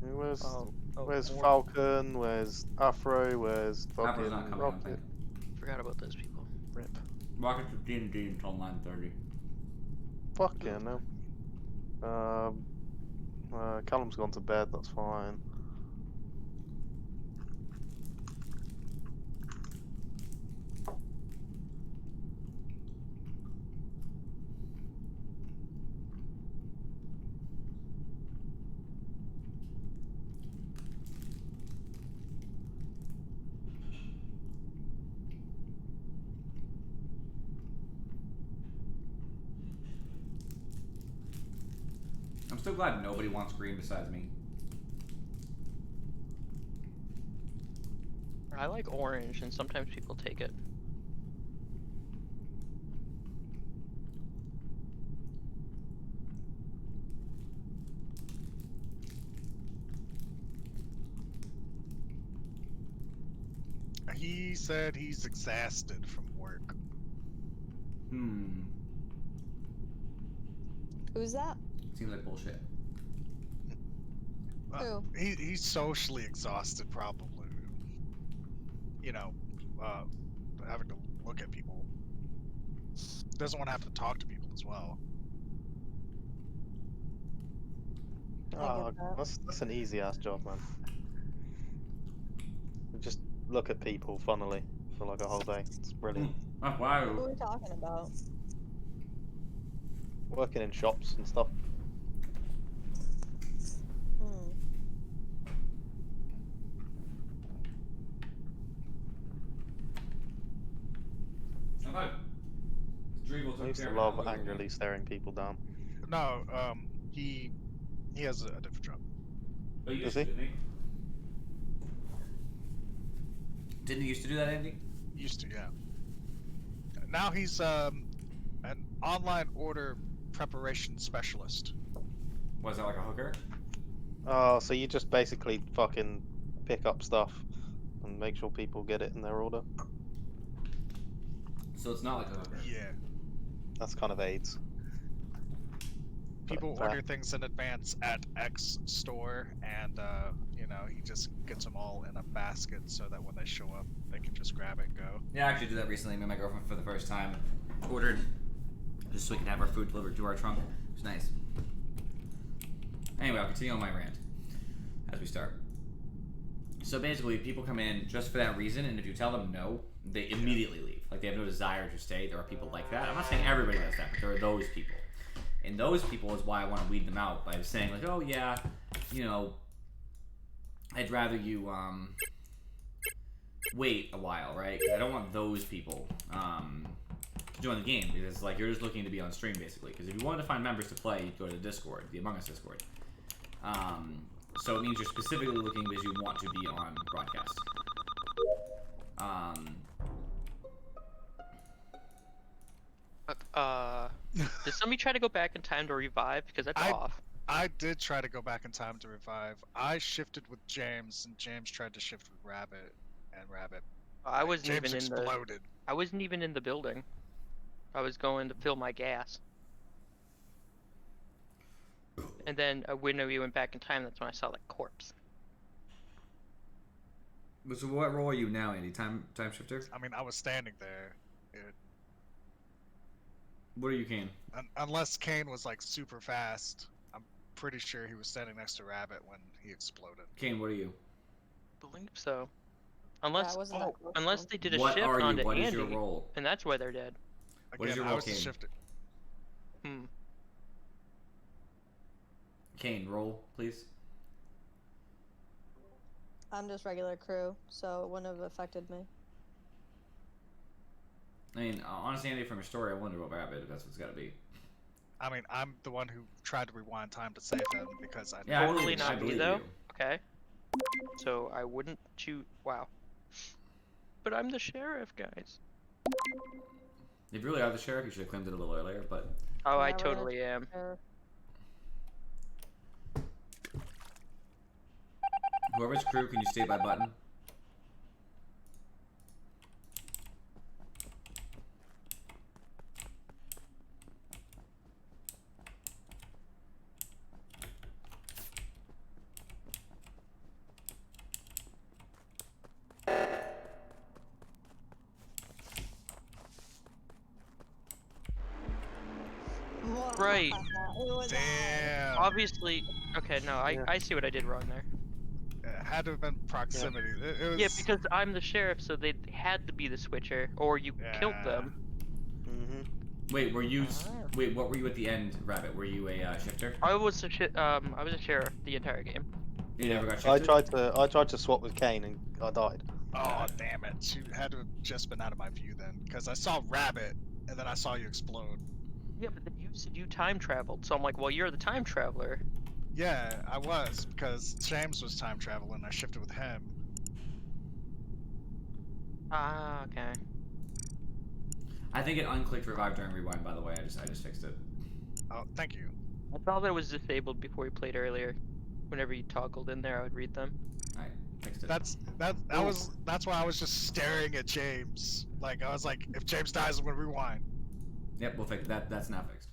I mean, Where's Oh, more- Falcon? Where's Afro? Where's Afro's fucking not coming, I don't Rocket? think. Forgot about those people. Rip. Rockets with D&D until 9:30. Fuck yeah, no. Callum's gone to bed. That's fine. still glad nobody wants green besides me. I like orange, and sometimes people take it. He said he's exhausted from work. Who's that? Seems like bullshit. Who? He's socially exhausted, probably. You know, having to look at people. Doesn't want to have to talk to people as well. Oh, that's an easy ass job, man. Just look at people funnily for like a whole day. It's brilliant. Oh, Who wow. are we talking about? Working in shops and stuff. Hmm. Okay. Dreeble I took used to care of love that. angrily staring people down. No, he has a different job. Oh, you Does used to, he? didn't he? Didn't he used to do that, Andy? Used to, yeah. Now he's an online order preparation specialist. Was that like a hooker? Oh, so you just basically fucking pick up stuff and make sure people get it in their order. So it's not like a hooker. Yeah. That's kind of AIDS. People But, order things in advance at X store, and you know, he just gets them all in a basket so that when they show up, they can just grab it and go. Yeah, I actually did that recently. Me and my girlfriend for the first time ordered just so we can have our food delivered to our trunk. It was nice. Anyway, I'll continue on my rant as we start. So basically, people come in just for that reason, and if you tell them no, they immediately leave. Like, they have no desire to stay. There are people like that. I'm not saying everybody does that, but there are those people. And those people is why I want to weed them out by saying, like, oh, yeah, you know, I'd rather you wait a while, right? Because I don't want those people to join the game, because, like, you're just looking to be on stream, basically. Because if you wanted to find members to play, you'd go to the Discord, the Among Us Discord. So it means you're specifically looking because you want to be on broadcast. Did somebody try to go back in time to revive? Because that's off. I did try to go back in time to revive. I shifted with James, and James tried to shift with Rabbit, and Rabbit. I wasn't James even in the. exploded. I wasn't even in the building. I was going to fill my gas. And then when we went back in time, that's when I saw the corpse. So what role are you now, Andy? Time shifter? I mean, I was standing there. What are you, Kane? Unless Kane was like super fast, I'm pretty sure he was standing next to Rabbit when he exploded. Kane, what are you? Believe so. Unless wasn't that close, unless though. they did a What shift are you? onto What Andy, is your role? and that's why they're dead. What is Again, your I role, was the Kane? shifter. Kane, roll, please. I'm just regular crew, so it wouldn't have affected me. I mean, honestly, Andy, from your story, I wonder about Rabbit, if that's what it's got to be. I mean, I'm the one who tried to rewind time to save him because I. Yeah, Totally I not me, believe though. you. Okay. So I wouldn't choose. Wow. But I'm the sheriff, guys. If you really are the sheriff, you should have claimed it a little earlier, but... Oh, I Yeah, we're gonna totally am. Or- Whoever's crew, can you stay by button? Right. It was Damn. Obviously. Okay, no, Yeah. I see what I did wrong there. It had to have been proximity. It was. Yeah, because I'm the sheriff, so they had to be the switcher, or you killed them. Mm-hmm. Wait, were you... Ah. Wait, what were you at the end, Rabbit? Were you a shifter? I was a sheriff the entire game. You never got I shifted? tried to swap with Kane and I died. Oh damn it! You had to have just been out of my view then, because I saw Rabbit, and then I saw you explode. Yeah, but then you said you time traveled, so I'm like, well, you're the time traveler. Yeah, I was because James was time traveling. I shifted with him. Ah, okay. I think it unclicked revive during rewind. By the way, I just fixed it. Oh, thank you. I thought that was disabled before we played earlier. Whenever you toggled in there, I would read them. I fixed it. That's why I was just staring at James. Like I was like, if James dies, I'm gonna rewind. Yep, we'll fix that. That's now fixed.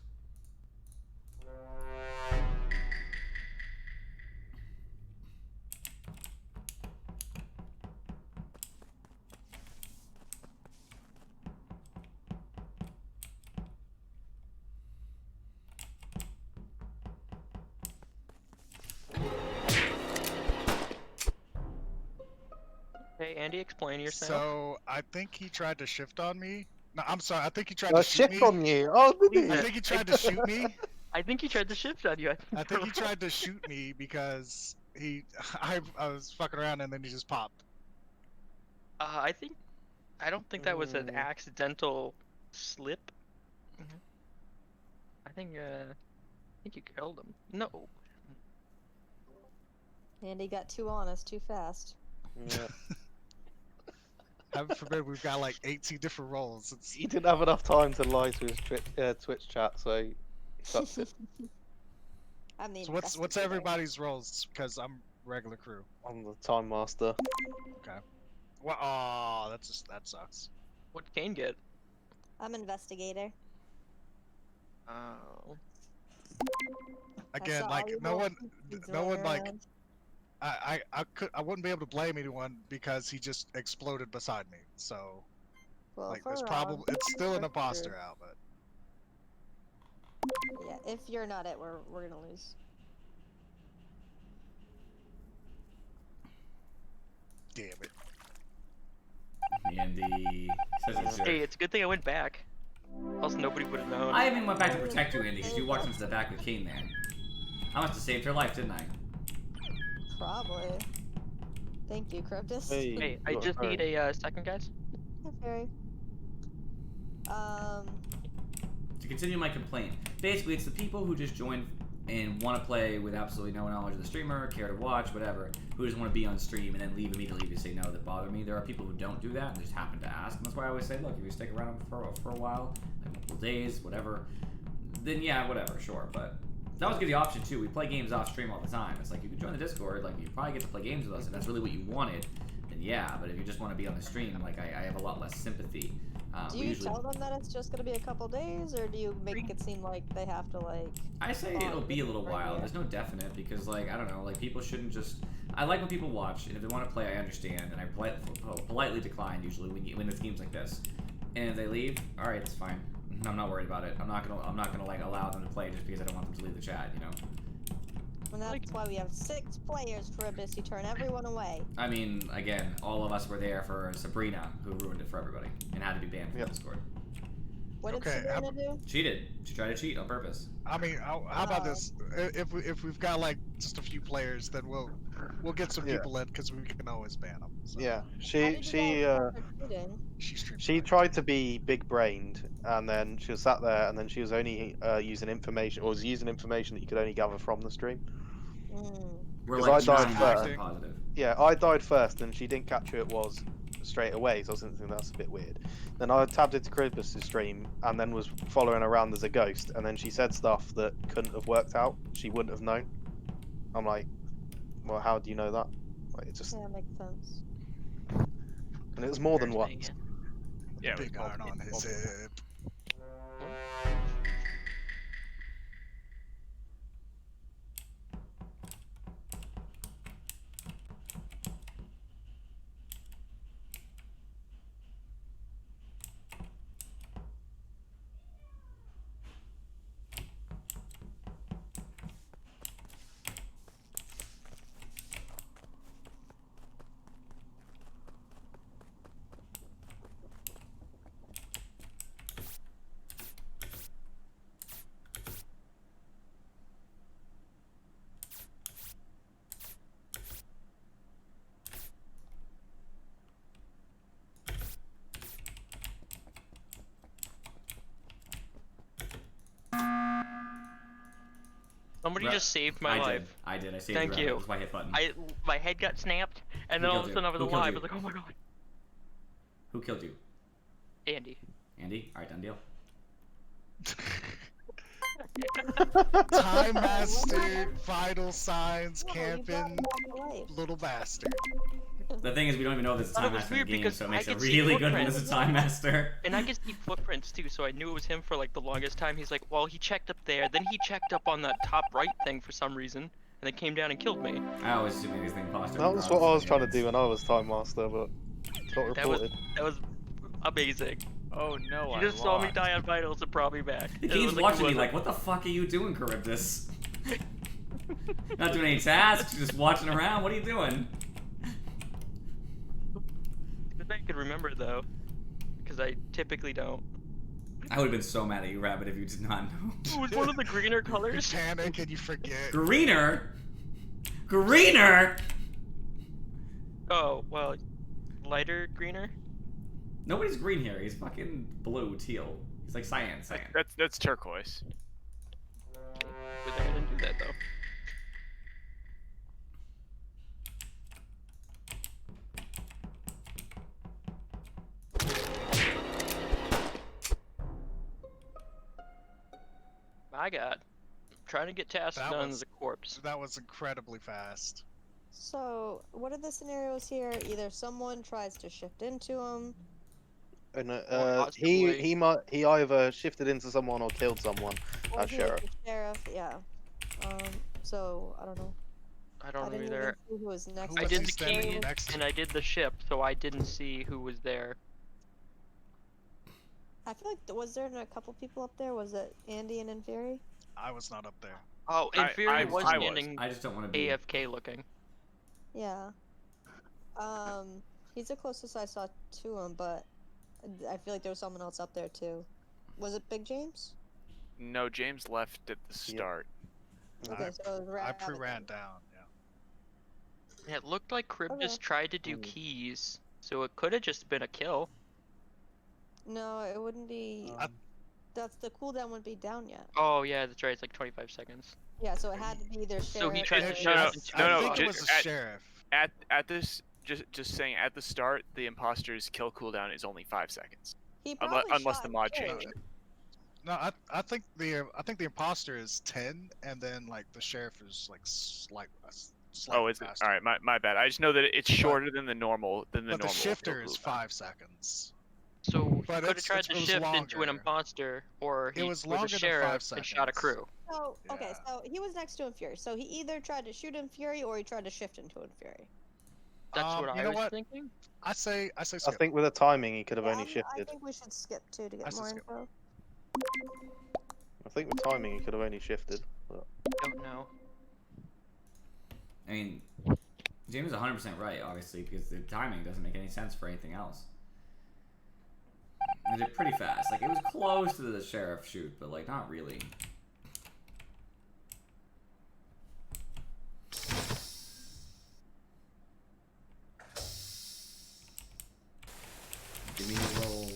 Hey, Andy, explain yourself. So I think he tried to shift on me. No, I'm sorry. I think he tried to shoot Shift me. on you. Oh, did I he? think he tried to shoot me. I think he tried to shift on you. I think he tried to shoot me because I was fucking around and then he just popped. I don't think that was an accidental slip. I think you killed him. No. Andy got too honest too fast. Yeah. Heaven forbid we've got like 18 different roles. He didn't have enough time to lie to his Twitch chat, so he fucked it. I'm the So what's investigator. everybody's roles? Because I'm regular crew. I'm the time master. Well, oh, that sucks. What did Kane get? I'm investigator. Oh. Again, saw like all no the one, pieces no one running like around. I wouldn't be able to blame anyone because he just exploded beside me. So Well, like for it's Rob, probably it's still an for imposter sure. out, but Yeah, if you're not it, we're gonna lose. damn it. Andy says it's Hey, it's a good thing I went back. Else nobody would have known. I even went back to protect you, Andy, because you walked into the back with Kane there. I must have saved your life, didn't I? Probably. Thank you, Cryptus. Hey. Hey, I You got just hurt. need a second, guys. Hey, Fairy. To continue my complaint, basically it's the people who just join and want to play with absolutely no knowledge of the streamer, care to watch, whatever, who just want to be on stream and then leave immediately to say no that bother me. There are people who don't do that and just happen to ask, and that's why I always say, look, if you stick around for a while, like multiple days, whatever, then yeah, whatever, sure. But that always give the option too. We play games off stream all the time. It's like you can join the Discord, like you probably get to play games with us if that's really what you wanted. Then yeah, but if you just want to be on the stream, like I have a lot less sympathy. Do you tell them that it's just gonna be a couple days, or do you make it seem like they have to like? I say it'll be a little while. There's no definite because, like, I don't know, like people shouldn't just. I like when people watch, and if they want to play, I understand, and I politely decline usually when it's games like this. And if they leave, all right, it's fine. I'm not worried about it. I'm not gonna like allow them to play just because I don't want them to leave the chat, you know. And that's why we have 6 players, Cryptus. You turn everyone away. I mean, again, all of us were there for Sabrina, who ruined it for everybody and had to be banned from Discord. What did Okay, Sabrina do? Cheated. She tried to cheat on purpose. I mean, how about this? If we've got like just a few players, then we'll get some people in because we can always ban them. So. Yeah, How did you guys start shooting? she tried to be big-brained, and then she was sat there, and then she was only using information that you could only gather from the stream. We're 'Cause like I died 99% first. positive. Yeah, I died first, and she didn't catch who it was straight away, so I was thinking that's a bit weird. Then I tabbed into Crispus' stream, and then was following around as a ghost, and then she said stuff that couldn't have worked out. She wouldn't have known. I'm like, well, how do you know that? Like, it just, Yeah, that makes sense. and it was more than Here's once. Yeah, big iron on his hip. Somebody Ra- just saved my life. I did. I saved Thank Rabbit. you. It was my hit button. My head got snapped, and then Who all of a killed sudden I you? was Who killed alive. I you? was like, oh my god. Who killed you? Andy. Andy? Alright, done deal. Time master, vital signs, No, you got camping, one life. little bastard. The thing is, we don't even know if there's a Thought it time was master in the weird game, because so it I makes it could see really good when footprints. there's a time master. And I could see footprints too, so I knew it was him for like the longest time. He's like, well, he checked up there, then he checked up on that top right thing for some reason, and then came down and killed me. I always assume he was the imposter. That was what I was trying to do when I was Time Master, but got That was reported. amazing. Oh no, You I just saw me lost. die on vitals and brought me back. The It game's was like, watching who me was it? like, what the fuck are you doing, Charybdis? Not doing any tasks, just watching around. What are you doing? Good thing I could remember though, because I typically don't. I would have been so mad at you, Rabbit, if you did not know. It was one of the greener You colors. panic and you forget. Greener? Greener? Oh, well, lighter greener? Nobody's green here. He's fucking blue, teal. He's like cyan. That's turquoise. Good thing I didn't do that though. My god. Trying to get tasks That done was- as a corpse. That was incredibly fast. So, what are the scenarios here? Either someone tries to shift into him. And possibly- he either shifted into someone or killed someone. Or As he was sheriff. the sheriff, yeah. So, I don't know. I I don't know didn't either. even see who was next. Who I was did he the standing king next to? and I did the ship, so I didn't see who was there. I feel like, was there a couple people up there? Was it Andy and Inferi? I was not up there. Oh, I- Inferi I was was. standing I just don't want to be. AFK looking. Yeah. He's the closest I saw to him, but I feel like there was someone else up there too. Was it Big James? No, James left at the start. Okay, so it was I Rabbit pre-ran then. down. Yeah. Yeah, it looked like Cryptus Okay. tried to do Mm. keys, so it could have just been a kill. No, it wouldn't be. That's the cooldown wouldn't be down yet. Oh yeah, that's right. It's like 25 seconds. Yeah, so it had to be either So he sheriff tried or- to No, no, shift into no, I no, think ju- it was the at- sheriff. At this, just saying, at the start, the imposter's kill cooldown is only 5 seconds. He Unless, probably unless shot the mod sheriff. changed it. No, I think the imposter is 10, and then like the sheriff is like slightly Oh, is it? faster. All right, my bad. I just know that it's shorter than the normal But the normal shifter kill is cooldown. 5 seconds. So he But could have it's- tried it to was shift into an longer. imposter, or he It was was a longer than 5 sheriff and shot a seconds. crew. So okay, Yeah. so he was next to Inferi. So he either tried to shoot Inferi or he tried to shift into Inferi. That's what you I know was what? thinking. I say I skip. think with the timing, he could have Yeah, only I shifted. think we should skip too to I get said more skip. info. I think with timing, he could have only shifted. But... Don't know. I mean, James is 100% right, obviously, because the timing doesn't make any sense for anything else. They did pretty fast. Like, it was close to the sheriff shoot, but, like, not really. Give me a roll.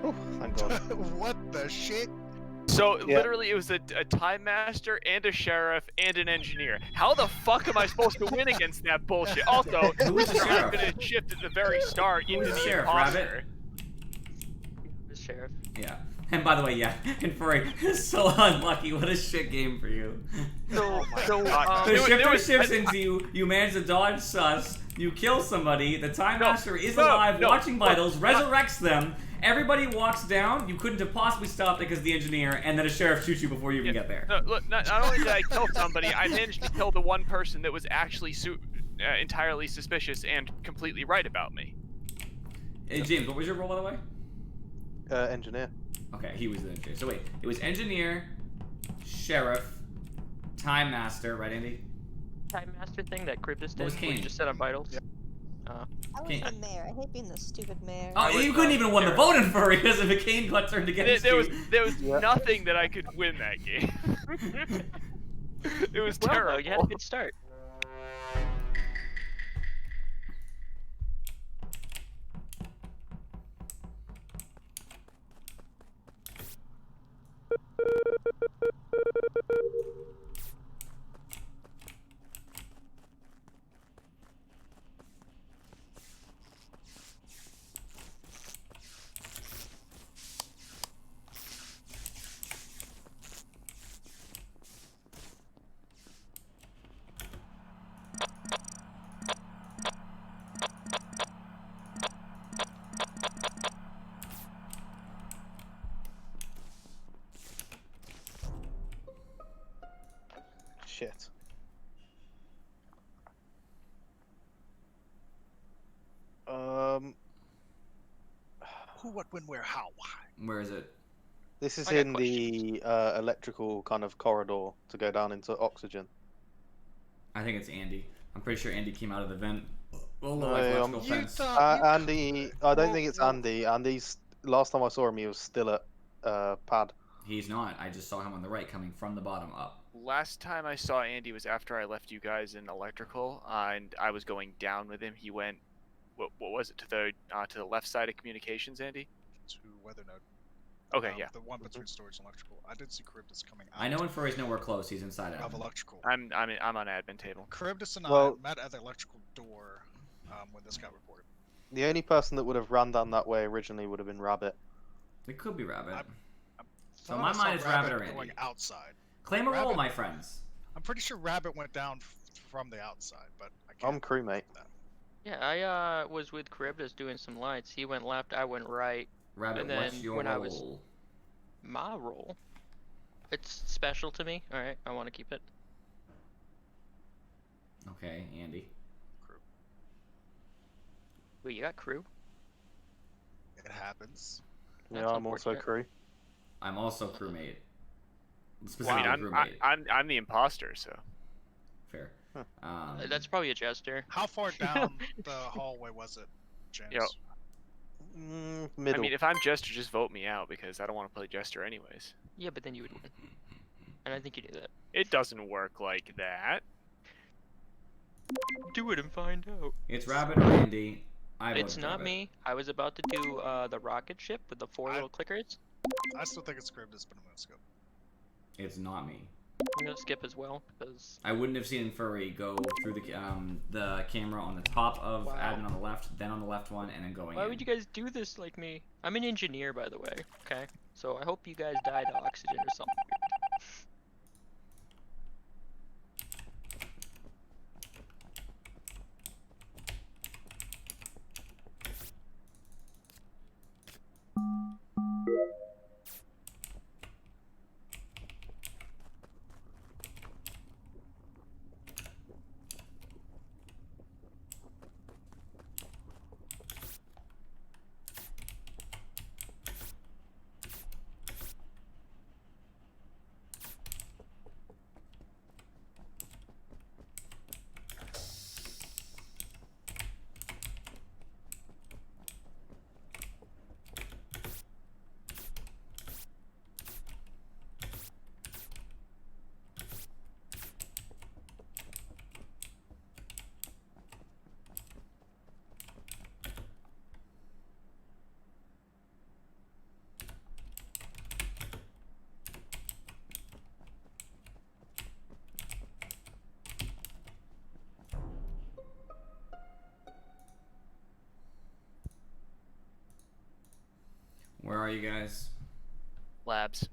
Oh, thank God. What the shit? So Yeah. literally, it was a time master and a sheriff and an engineer. How the fuck am I supposed to win against that bullshit? Also, Who was the I'm sheriff? gonna shift at the very start Who into was the the sheriff, imposter. Rabbit? The sheriff. Yeah. And by the way, yeah, and Furry is so unlucky. What a shit game for you. So, God. The It was- shifter it was- shifts into you, you manage to dodge sus, you kill somebody, the Time No, Master is no, alive, no, watching no, vitals, not- resurrects them, everybody walks down, you couldn't have possibly stopped it because the engineer, and then a sheriff shoots you before you even get there. No, look, not only did I kill somebody, I managed to kill the one person that was actually entirely suspicious and completely right about me. Hey, James, what was your role, by the way? Engineer. Okay, he was the engineer. So wait, it was engineer, sheriff, time master, right, Andy? Time master thing that Cryptus What was did, where you Kane? just set up vitals. Yep. I was Can't- the mayor. I hate being the stupid mayor. Oh, I was, you couldn't even win the sheriff. voting furry because if a Kane got turned against There you. was Yeah. nothing that I could win that game. It was Well, though, terrible. you had a good start. Shit. Who, what, when, where, how? Where is it? This is I got in the electrical kind of corridor to go down into oxygen. I think it's Andy. I'm pretty sure Andy came out of the vent. Oh, No, electrical You fence. thought you Andy, I don't Whoa, think it's whoa. Andy. Andy's last time I saw him, he was still at pad. He's not. I just saw him on the right coming from the bottom up. Last time I saw Andy was after I left you guys in electrical, and I was going down with him. He went, what was it, to the left side of communications, Andy? to weather node. Okay, yeah. The one between storage and electrical. I did see Charybdis coming out I know when furry's nowhere close. He's inside of it. electrical. I'm on admin table. Charybdis and Well- I met at the electrical door when this got reported. The only person that would have ran down that way originally would have been Rabbit. It could be Rabbit. So Thought my I saw mind is Rabbit or going Andy. outside. Claim a roll, Rabbit- my friends. I'm pretty sure Rabbit went down from the outside, but I can't. I'm crewmate. that. Yeah, I was with Charybdis doing some lights. He went left, I went right. Rabbit, And what's then your when I was- roll? My role. It's special to me. All right, I want to keep it. Okay, Andy. Wait, you got crew? It happens. Yeah, That's I'm also unfortunate. crew. I'm also crewmate. Well, Specifically I mean, crewmate. I'm the imposter, so. Fair. Huh. That's probably a Jester. How far down the hallway was it, James? Yo. Middle. I mean, if I'm Jester, just vote me out because I don't want to play Jester anyways. Yeah, but then you would win. And I think you do that. It doesn't work like that. Do it and find out. It's Rabbit or Andy. I It's voted not Rabbit. me. I was about to do the rocket ship with the four I- little clickers. I still think it's Charybdis, but I'm gonna skip. It's not me. I'm gonna skip as well because I wouldn't have seen Furry go through the camera on the top of Wow. admin on the left, then on the left one, and then going why in. would you guys do this like me? I'm an engineer, by the way. Okay, so I hope you guys died of oxygen or something. Where are you guys? Labs.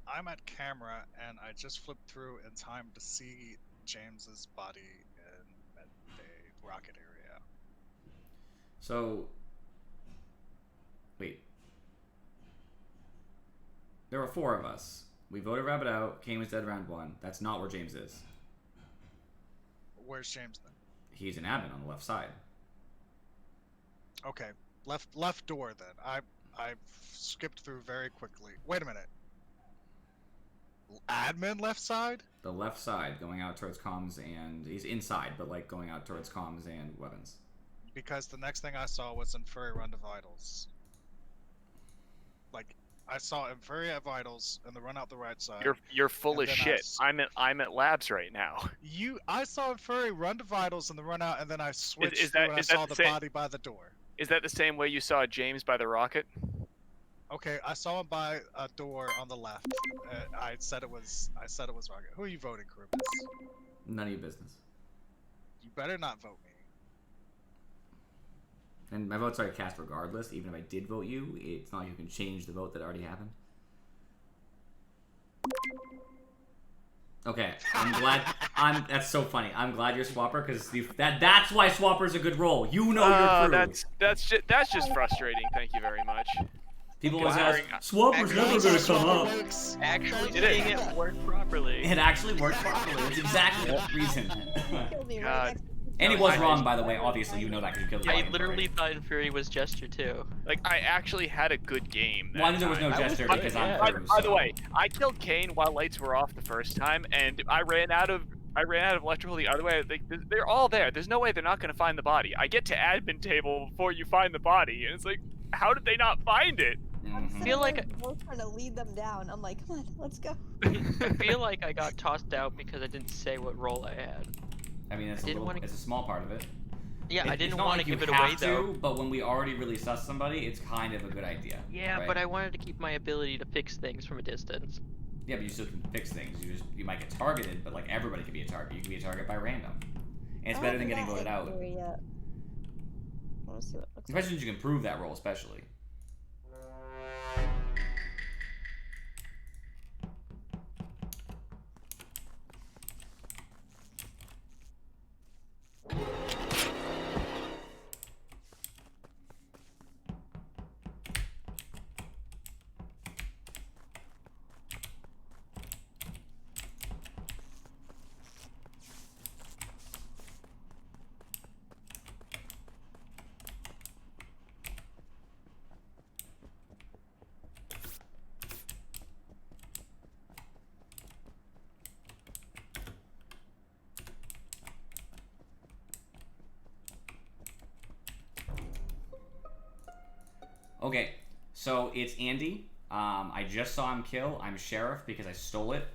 I'm at camera, and I just flipped through in time to see James's body in at the rocket area. So, wait. There were 4 of us. We voted Rabbit out. Kane was dead round 1. That's not where James is. Where's James then? He's an admin on the left side. Okay, left door then. I skipped through very quickly. Wait a minute. Admin left side? The left side, going out towards comms, and he's inside, but like going out towards comms and weapons. Because the next thing I saw was Inferi run to vitals. Like, I saw Inferi at vitals and the run out the right side. You're full And of then shit. I'm at labs right now. I saw Inferi run to vitals and the run out, and then I switched is through that- and I is that saw the the same- body by the door. Is that the same way you saw James by the rocket? Okay, I saw him by a door on the left. I said it was Rocket. Who are you voting, Caribus? None of your business. You better not vote me. And my vote's already cast regardless. Even if I did vote you, it's not like you can change the vote that already happened. Okay, I'm glad. That's so funny. I'm glad you're Swapper because that's why Swapper's a good role. You know you're true. That's just frustrating. Thank you very much. People Okay, always ask, actually- Swapper's never gonna come up. Works. Actually Did it? seeing it work properly. It actually worked properly. It's exactly the reason. Killed me God. right next to And he was I- wrong, by the way. Obviously, you know that because you killed the I fucking literally Furry. thought Inferi was Jester too. Like I actually had a good game. That Well, I knew there was no time. Jester was- because yeah. I'm Furry. By the way, I killed Kane while lights were off the first time, and I ran out of electrical the other way. They're all there. There's no way they're not gonna find the body. I get to admin table before you find the body, and it's like, how did they not find it? Mhm. feel like I was trying to lead them down. I'm like, come on, let's go. I feel like I got tossed out because I didn't say what role I had. I mean, it's I didn't wanna- it's a small part of it. Yeah, I It's didn't not want like to you give it have away to, though. but when we already really suss somebody, it's kind of a good idea. Yeah, right? but I wanted to keep my ability to fix things from a distance. Yeah, but you still can fix things. You might get targeted, but like everybody can be a target. You can be a target by random, and it's I better than haven't getting got voted out. in here yet. I want to see what it looks like. Especially since you can prove that role, especially. Okay, so it's Andy. I just saw him kill. I'm sheriff because I stole it.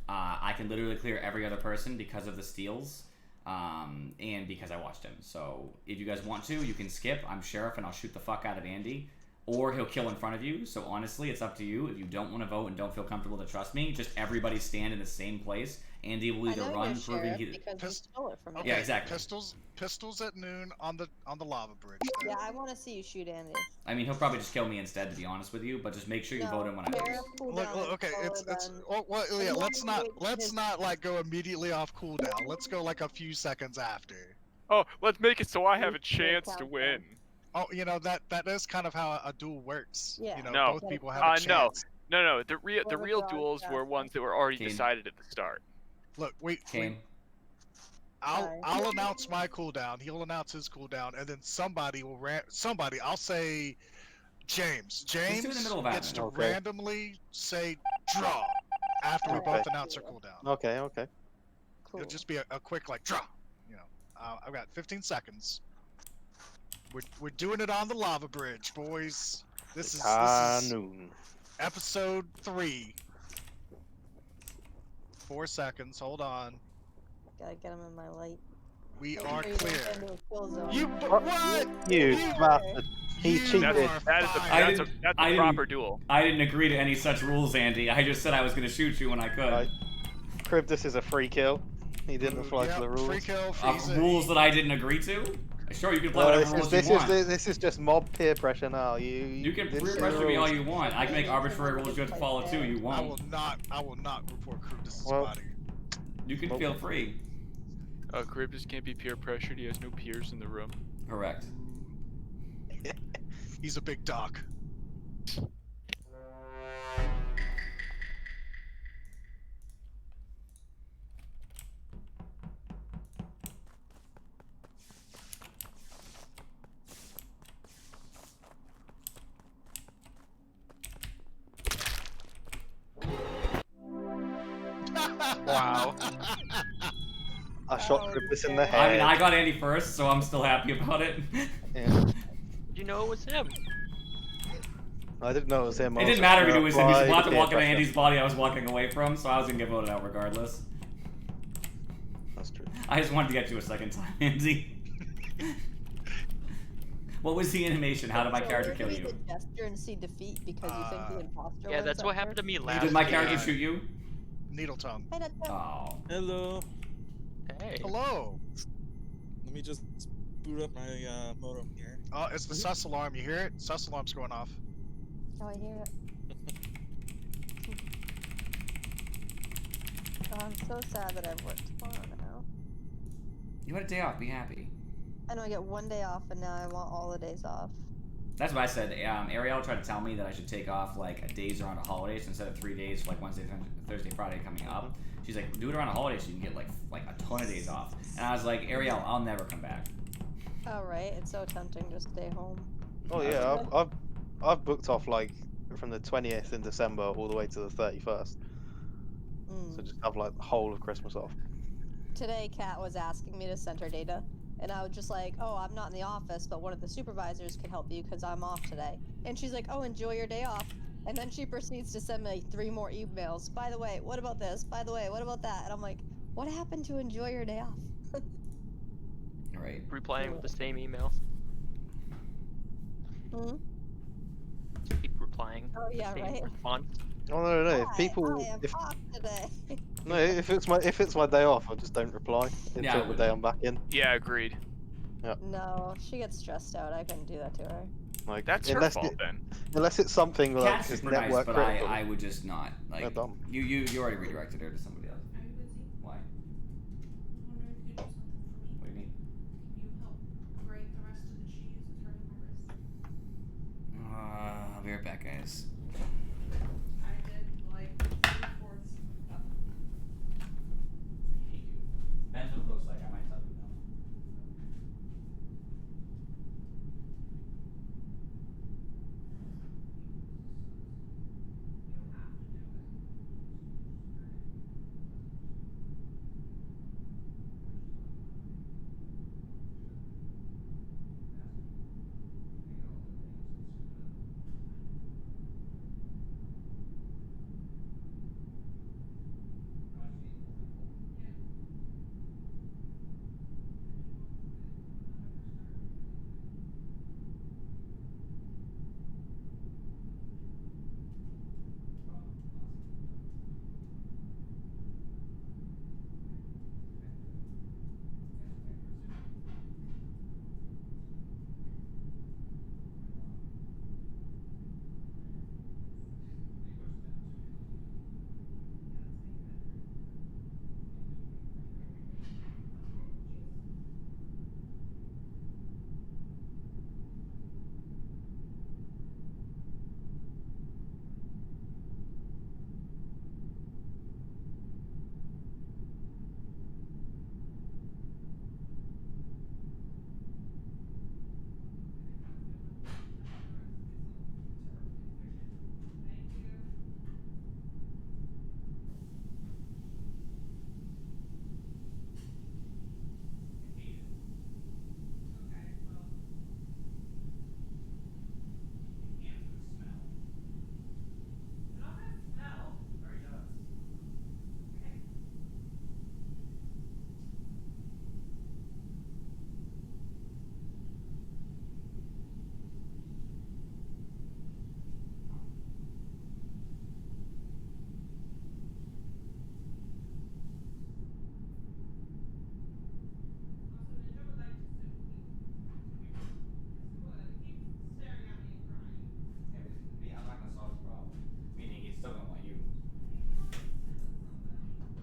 I can literally clear every other person because of the steals, and because I watched him. So if you guys want to, you can skip. I'm sheriff and I'll shoot the fuck out of Andy. Or he'll kill in front of you. So honestly, it's up to you. If you don't want to vote and don't feel comfortable to trust me, just everybody stand in the same place. Andy will either I know run, you're proving sheriff he... because you Pist- stole it from me. Okay, Yeah, exactly. Pistols at noon on the lava bridge. Then. Yeah, I want to see you shoot Andy. I mean, he'll probably just kill me instead, to be honest with you. But just make sure you No, vote him when I sheriff lose. Look, cooldown okay, is it's slower than- well, yeah. and Let's one not is- like go immediately off cooldown. Let's go like a few seconds after. Oh, let's make it so I have a Who's the chance to countdown? win. Oh, you know that is kind of how a duel works. Yeah. You know, No. both people have a No. chance. No, the real Well, real the duels were broadcast. ones that were already Kane. decided at the start. Look, wait. Kane. Sorry. I'll announce my cooldown. He'll announce his cooldown, and then somebody will somebody. I'll say James. do it in the James middle of gets admin. to Okay. randomly say draw after we Okay. both announce our cooldown. Okay, okay. Cool. It'll just be a quick like draw. You know, I've got 15 seconds. We're doing it on the lava bridge, boys. This is Noon. episode 3. 4 seconds. Hold on. Gotta get him in my light. We Make are sure you don't clear. get into a kill zone. You What? what? You bastard. He You cheated. are That is I fired. didn't- that's I a didn't- proper duel. I didn't agree to any such rules, Andy. I just said I was going to shoot you when I could. Right. Crib, this is a free kill. He didn't apply Yep, to the rules. Free kill, freeze it. Rules that I didn't agree to? Sure, you can play No, whatever rules you want. this is just mob peer pressure now. You can didn't peer see the pressure me all rules. you want. I can make arbitrary rules you have to follow too. You I will won't. not report crew to Well- body. You can Well- feel free. Crib just can't be peer pressured. He has no peers in the room. Correct. He's a big doc. Wow. I shot Oh, Trippus in the okay. head. I mean, I got Andy first, so I'm still happy about it. Yeah. You know it was him. I didn't know it was him. It didn't matter if it was him. He was about to walk into pressure. Andy's body I was walking away from, so I was gonna get voted out regardless. That's true. I just wanted to get you a second time, Andy. What was the animation? How did my So character we're kill gonna you? get Jester and see defeat because you think the imposter Yeah, wins that's at what happened to first? me last Did my game. character shoot you? Needle tongue. Hey, that's Oh. Hello. Hey. Hello. Let me just boot up my modem here. Oh, it's the sus alarm. You hear it? Sus alarm's going off. Oh, I hear it. Oh, I'm so sad that I've worked tomorrow now. You had a day off. Be happy. I know I get 1 day off, and now I want all the days off. That's what I said. Ariel tried to tell me that I should take off like days around a holiday, so instead of 3 days, like Wednesday, Thursday, Friday coming up. She's like, do it around a holiday so you can get like a ton of days off. And I was like, Ariel, I'll never come back. Oh, right. It's so tempting to stay home. Oh yeah, I've booked off like from the 20th in December all the way to the 31st. Mm. So just have like the whole of Christmas off. Today, Kat was asking me to send her data, and I was just like, oh, I'm not in the office, but one of the supervisors could help you because I'm off today. And she's like, oh, enjoy your day off. And then she proceeds to send me 3 more emails. By the way, what about this? By the way, what about that? And I'm like, what happened to enjoy your day off? Right. Replying with the same email. Hmm? Keep replying. Oh, with the yeah, same right. response. Oh no, if Hi, people, I am if off today. no, if it's my day off, I just don't reply until Yeah, the day I'm back in. Yeah, agreed. No, she gets stressed out. I couldn't do that to her. Like That's her unless fault it, then. unless it's something like Cat's it's super nice, network but critical. I would just not. They're Like, dumb. you already redirected her to somebody else. Are you busy? Why? Wondering if you could do something for me. What do you mean? Can you help grate the rest of the cheese? It's hurting my wrist. I'll be right back, guys. I did like 3/4 up. I hate you. Depends what it looks like. I might tell you now. You don't have to do it.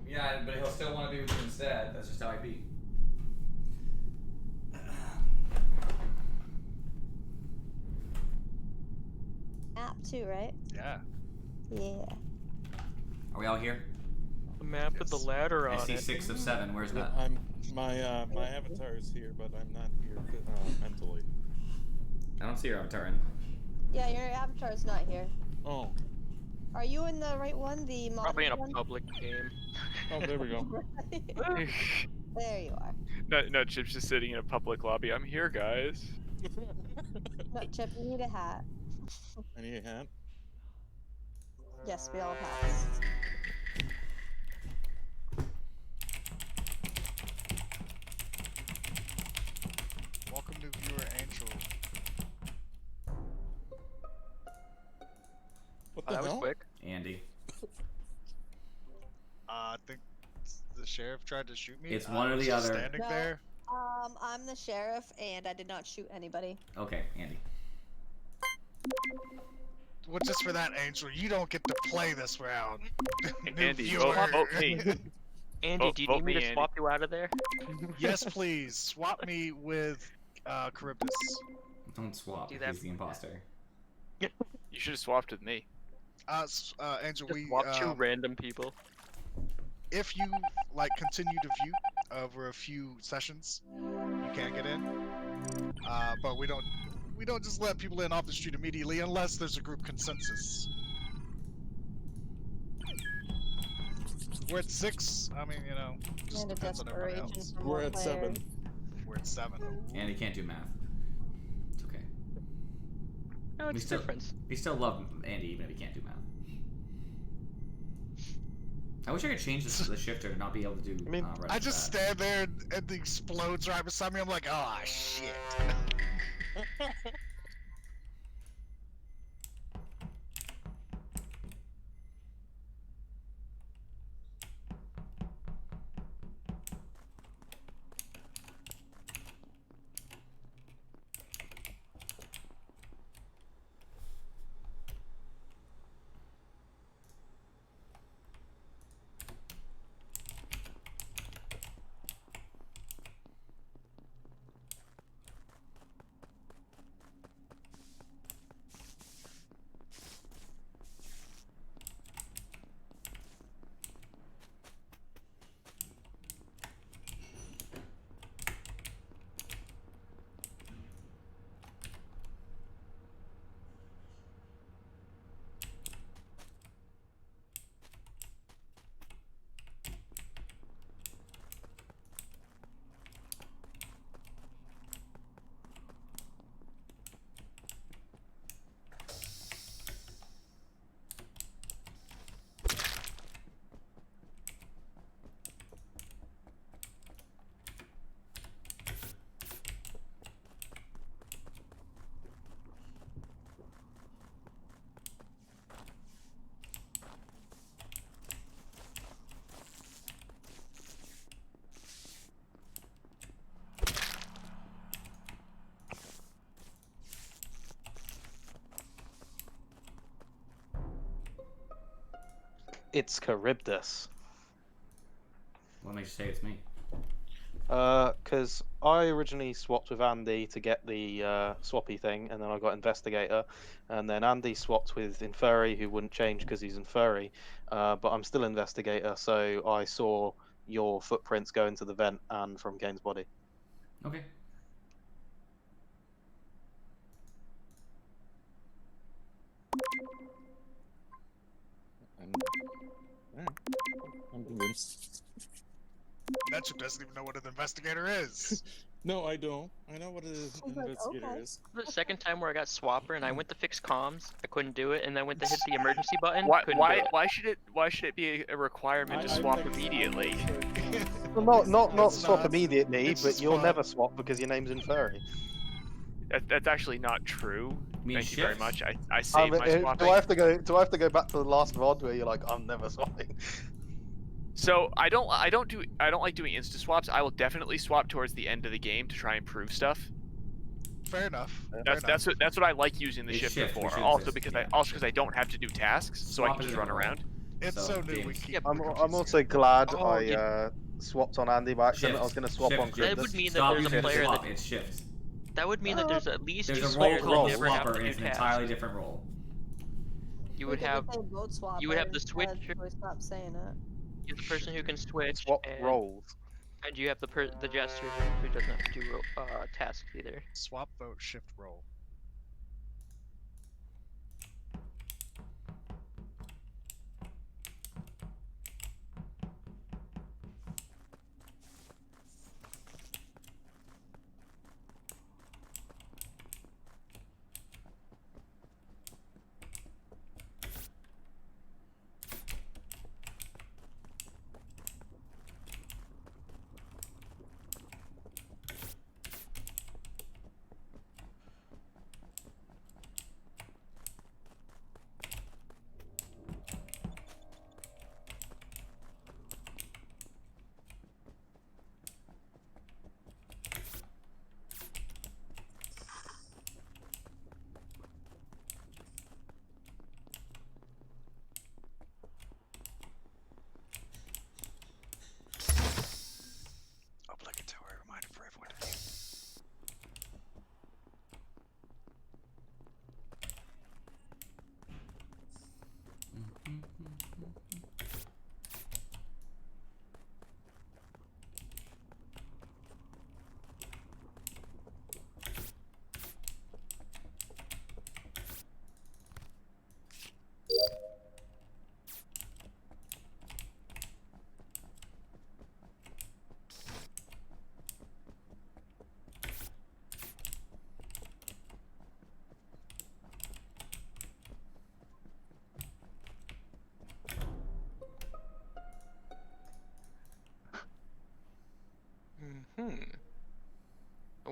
Yeah, but he'll still want to be with you instead. That's just how I be. App too, right? Yeah. Yeah. Are we all here? The map with the ladder I on see it. 6 of 7. Where's that? I'm my avatar is here, but I'm not here mentally. I don't see your avatar in. Yeah, your avatar's not here. Oh. Are you in the right one? The Probably in modded a one? public game. Oh, there we go. There you are. No, Chip's just sitting in a public lobby. I'm here, guys. No, Chip, you need a hat. I need a hat. Yes, we all have hats. Welcome to viewer Angel. What Oh, the that was hell? quick. Andy. I think the sheriff tried to shoot me. It's I one or was the just other. Standing No. there. I'm the sheriff, and I did not shoot anybody. Okay, Andy. Well, just for that, Angel, you don't get to play this round. New Andy, viewer. vote me. Andy, Vote- do you vote need me me, to Andy. swap you out of there? Yes, please. Swap me with Charybdis. Don't swap. Do that. He's the imposter. You should have swapped with me. Angel, Just we swap two random people. if you like continue to view over a few sessions, you can get in. But we don't just let people in off the street immediately unless there's a group consensus. We're at 6. I mean, you know, just And a depends on everybody desperation else. for We're more at players. 7. We're at 7. Andy can't do math. It's okay. No, it's We a still- difference. We still love Andy even if he can't do math. I wish I could change the shifter to not be able to do. I mean, right I to just that. stand there and it explodes right beside me. I'm like, oh shit. It's Charybdis. What makes you say it's me? Because I originally swapped with Andy to get the swappy thing, and then I got Investigator, and then Andy swapped with Inferi, who wouldn't change because he's Inferi, but I'm still Investigator, so I saw your footprints go into the vent and from Kane's body. Okay. I'm convinced. Netchip doesn't even know what an investigator is. No, I don't. I know what an I was like, investigator okay. is. The second time where I got Swapper and I went to fix comms, I couldn't do it, and then went to hit the emergency button, Why couldn't do it. why should it be a requirement to I swap think- immediately? Well, not It's swap not. immediately, It's but just you'll fun. never swap because your name's Inferi. That's actually not true. You mean Thank you very shift? much. I saved my Do swapping. I have to go? Do I have to go back to the last VOD where you're like, I'm never swapping? So I don't like doing insta swaps. I will definitely swap towards the end of the game to try and prove stuff. Fair enough. That's what I like using the It's shifter shift, we for. should Also just- because yeah, I don't have to do tasks, so I Swap can it just in run the around. It's So, so new. We James. keep. Yep. I'm also glad Oh, I you- swapped on Andy by accident. I was going to swap shift, on shift. That Charybdis. would mean that Stop there's a using the player swap. that It's shift. that would mean that there's at least There's two a role players called that never have swapper, to and do it's an tasks. entirely different role. You would have Say vote swap. you would have the switcher. So we stop saying it. you're the person who can switch, Swap and, roles. and you have the Jester who doesn't have to do tasks either. Swap, vote, shift, roll.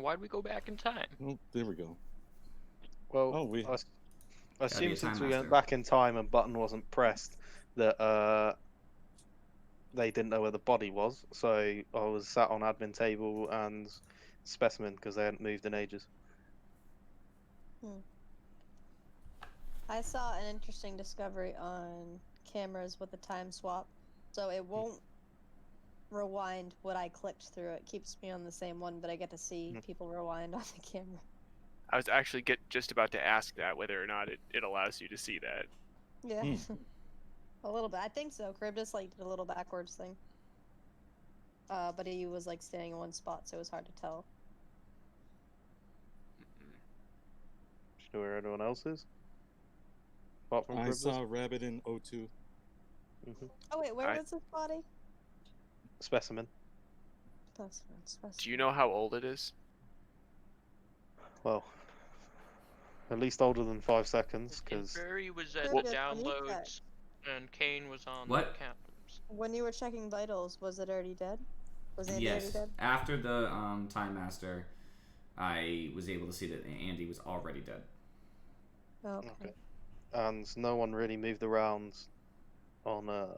why'd we go back in time? Oh, there we go. Well, Oh, we. I Gotta be a assume since time we went master. back in time and button wasn't pressed, that they didn't know where the body was. So I was sat on admin table and specimen because they hadn't moved in ages. I saw an interesting discovery on cameras with the time swap. So it won't rewind what I clicked through. It keeps me on the same one, but I get to see people rewind on the camera. I was actually just about to ask that whether or not it allows you to see that. Yeah. A little bit. I think so. Charybdis like did a little backwards thing. But he was like staying in one spot, so it was hard to tell. Do you know where anyone else is? Apart from I Charybdis? saw a rabbit in O2. Oh wait, where was this body? Specimen. Do you know how old it is? Well, at least older than 5 seconds, because Barry was at Charybdis, downloads, and Kane was on What? the captains. When you were checking vitals, was it already dead? Was Andy already Yes. dead? After the time master, I was able to see that Andy was already dead. Oh, okay. and no one really moved around on a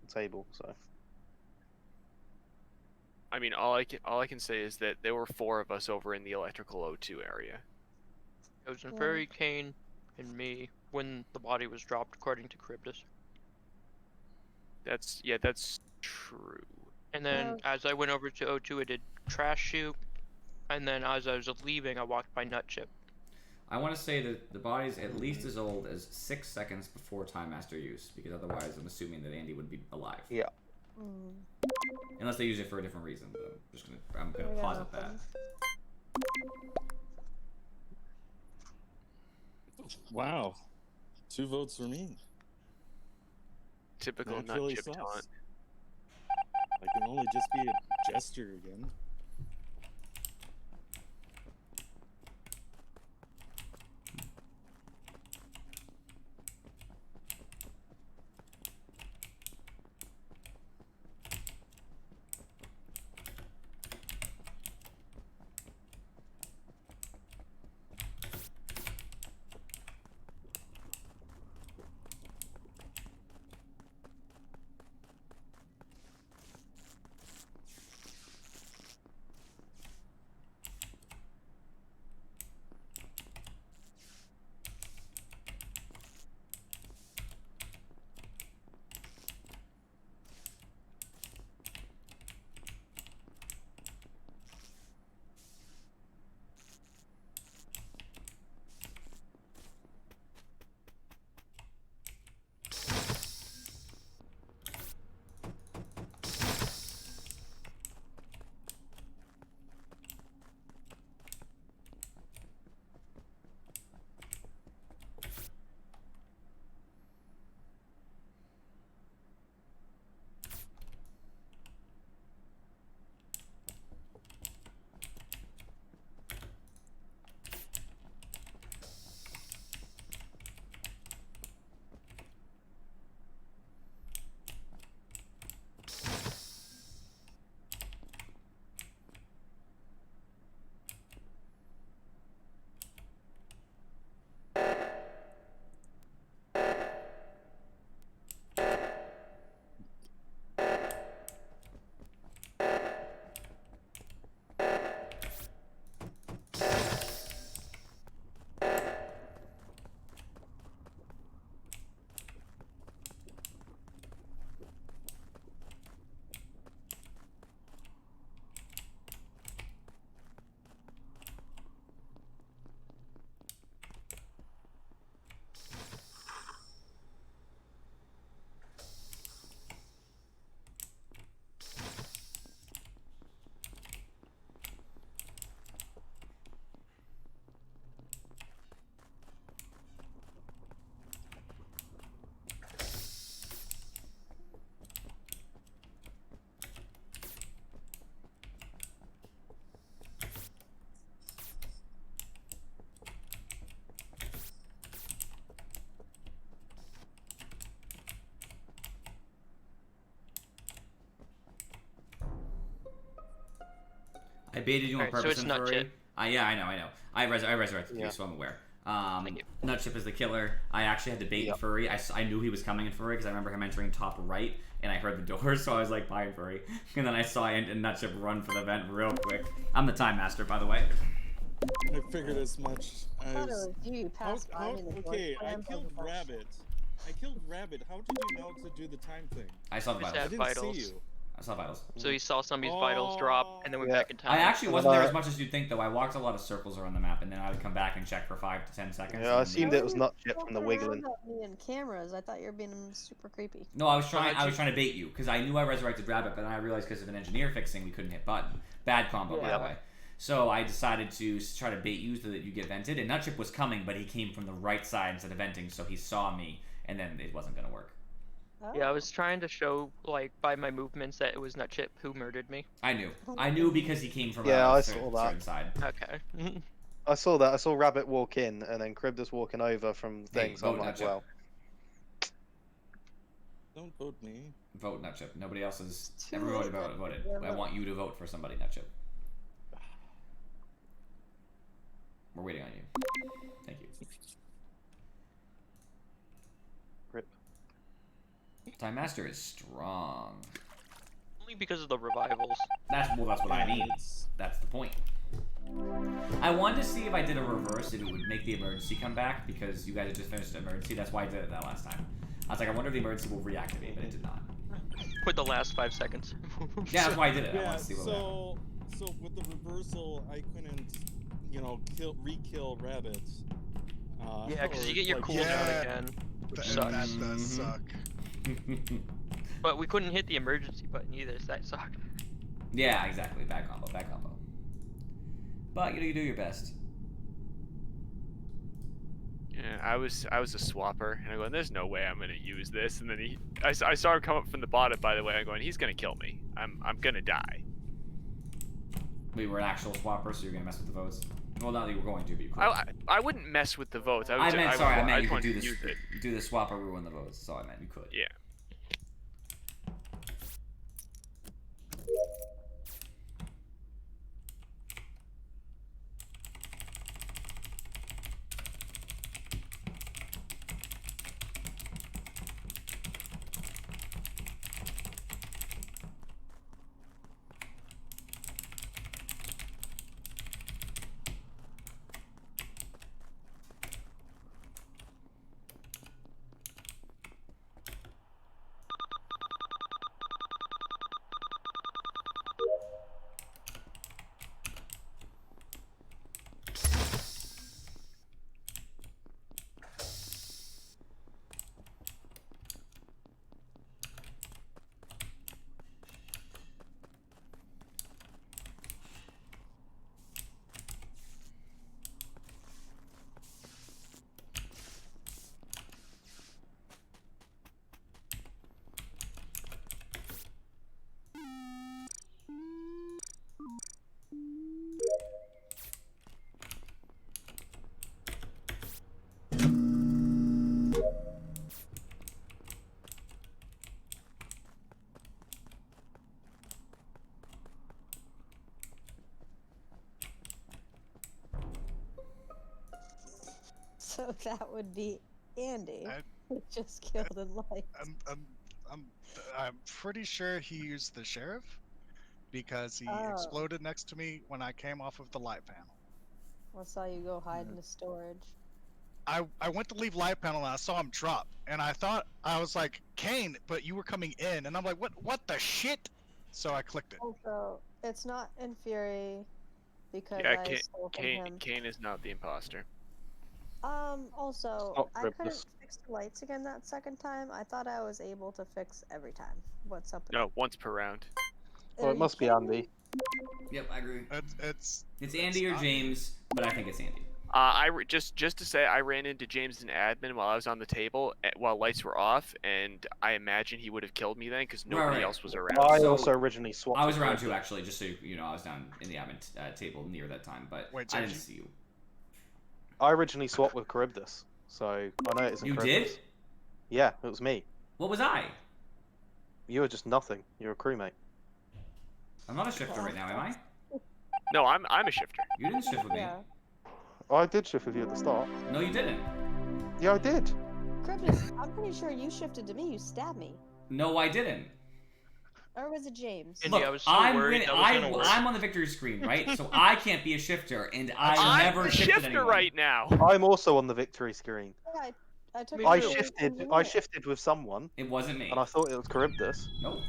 table, so. I mean, all I can say is that there were 4 of us over in the electrical O2 area. It was Barry, Kane, and me when the body was dropped, according to Charybdis. That's true. And then as I went over to O2, I did trash shoot, and then as I was leaving, I walked by Nut Chip. I want to say that the body's at least as old as 6 seconds before time master use, because otherwise I'm assuming that Andy would be alive. Yeah. Unless they use it for a different reason, but I'm gonna pause at that. Wow. 2 votes for me. Typical That's Nut really Chip sus. taunt. I can only just be a Jester again. I baited you on Alright, so purpose it's in not Furry. Chip. Yeah, I know. I resurrected you, Yeah. so I'm aware. Thank you. Nutchip is the killer. I actually had to bait in Yep. Furry. I knew he was coming in Furry because I remember him entering top right, and I heard the door, so I was like, bye, Furry. And then I saw Nutchip run for the vent real quick. I'm the time master, by the way. I figured as much. I thought it was you passed by me. Okay, I killed Rabbit. How did you know to do the time thing? I saw Just vitals. I add didn't vitals. see you. I saw vitals. So he saw somebody's vitals drop, and then went Yeah. back in time. I actually And wasn't there I- as much as you'd think, though. I walked a lot of circles around the map, and then I would come back and check for 5 to 10 seconds. Yeah, I and assumed then- it was not Chip from the wiggling. Me and cameras. I thought you were being super creepy. No, I was trying. how'd I was you- trying to bait you because I knew I resurrected Rabbit, but then I realized because of an engineer fixing, we couldn't hit button. Bad combo, by Yeah. the way. So I decided to try to bait you so that you get vented. And Nutchip was coming, but he came from the right side instead of venting, so he saw me, and then it wasn't gonna work. Oh. Yeah, I was trying to show, like, by my movements that it was not Chip who murdered me. I knew. I knew because he came from Yeah, a I certain, saw that. certain side. Okay. I saw that. I saw Rabbit walk in, and then Cribdus walking over from things. I'm vote like, Nutchip. well, Don't vote me. Vote Nutchip. Nobody else is. Too Everybody late. voted. Yeah, I but- want you to vote for somebody, Nutchip. We're waiting on you. Thank you. Rip. Time Master is strong. Only because of the revivals. That's what I mean. It's- That's the point. I wanted to see if I did a reverse, if it would make the emergency come back, because you guys had just finished the emergency. That's why I did it that last time. I was like, I wonder if the emergency will reactivate, but it did not. With the last 5 seconds. Yeah, that's why I did it. I Yeah, wanted to see what would happen. so with the reversal, I couldn't, re-kill rabbits. Yeah, because you or, get your like, cooldown Yeah. again, which That sucks. does Mhm. suck. But we couldn't hit the emergency button either, so that sucked. Yeah, exactly. Bad combo. But you do your best. Yeah, I was a swapper, and I'm going, there's no way I'm gonna use this. And then I saw him come up from the bottom. By the way, I'm going, he's gonna kill me. I'm gonna die. We were an actual swapper, so you're gonna mess with the votes. Well, not that you were going to, but you could. I wouldn't mess with the votes. I I meant you just could wanted do to this. use it. Do the swapper, we win the votes. That's all I meant. You could. Yeah. So that would be Andy, I- who just killed in light. I'm pretty sure he used the sheriff because he Oh. exploded next to me when I came off of the light panel. I saw you go hide in the storage. I went to leave light panel and I saw him drop, and I thought I was like Kane, but you were coming in, and I'm like, what the shit? So I clicked it. Also, it's not in Fury because Yeah, I stole from him. Kane is not the imposter. Also, Stop, I Rip, couldn't this- fix the lights again that second time. I thought I was able to fix every time. What's up with No, once per round. Well, Are it you must be kidding me? Andy. Yep, I agree. It's It's Andy or not- James, but I think it's Andy. Just to say, I ran into James and admin while I was on the table while lights were off, and I imagine he would have killed me then because nobody Right. else was around. I So- also originally swapped. I was with around Cribdus. too, actually, just so you know, I was down in the admin table near that time, but Wait, I James, didn't see you. I originally swapped with Charybdis, so I know it isn't You Charybdis. did? Yeah, it was me. What was I? You were just nothing. You're a crewmate. I'm not a shifter right now, am I? No, I'm a shifter. You didn't shift with me. Yeah. I did shift with you at the start. No, you didn't. Yeah, I did. Cryptus, I'm pretty sure you shifted to me. You stabbed me. No, I didn't. Or was it James? Andy, Look, I was so I'm worried that was gonna work. I'm on the victory screen, right? So I can't be a shifter, and I I'm never the shifted shifter anyone. right now. I'm also on the victory screen. Yeah, I took Me I too. shifted with someone, It wasn't me. and I thought it was Charybdis. Nope.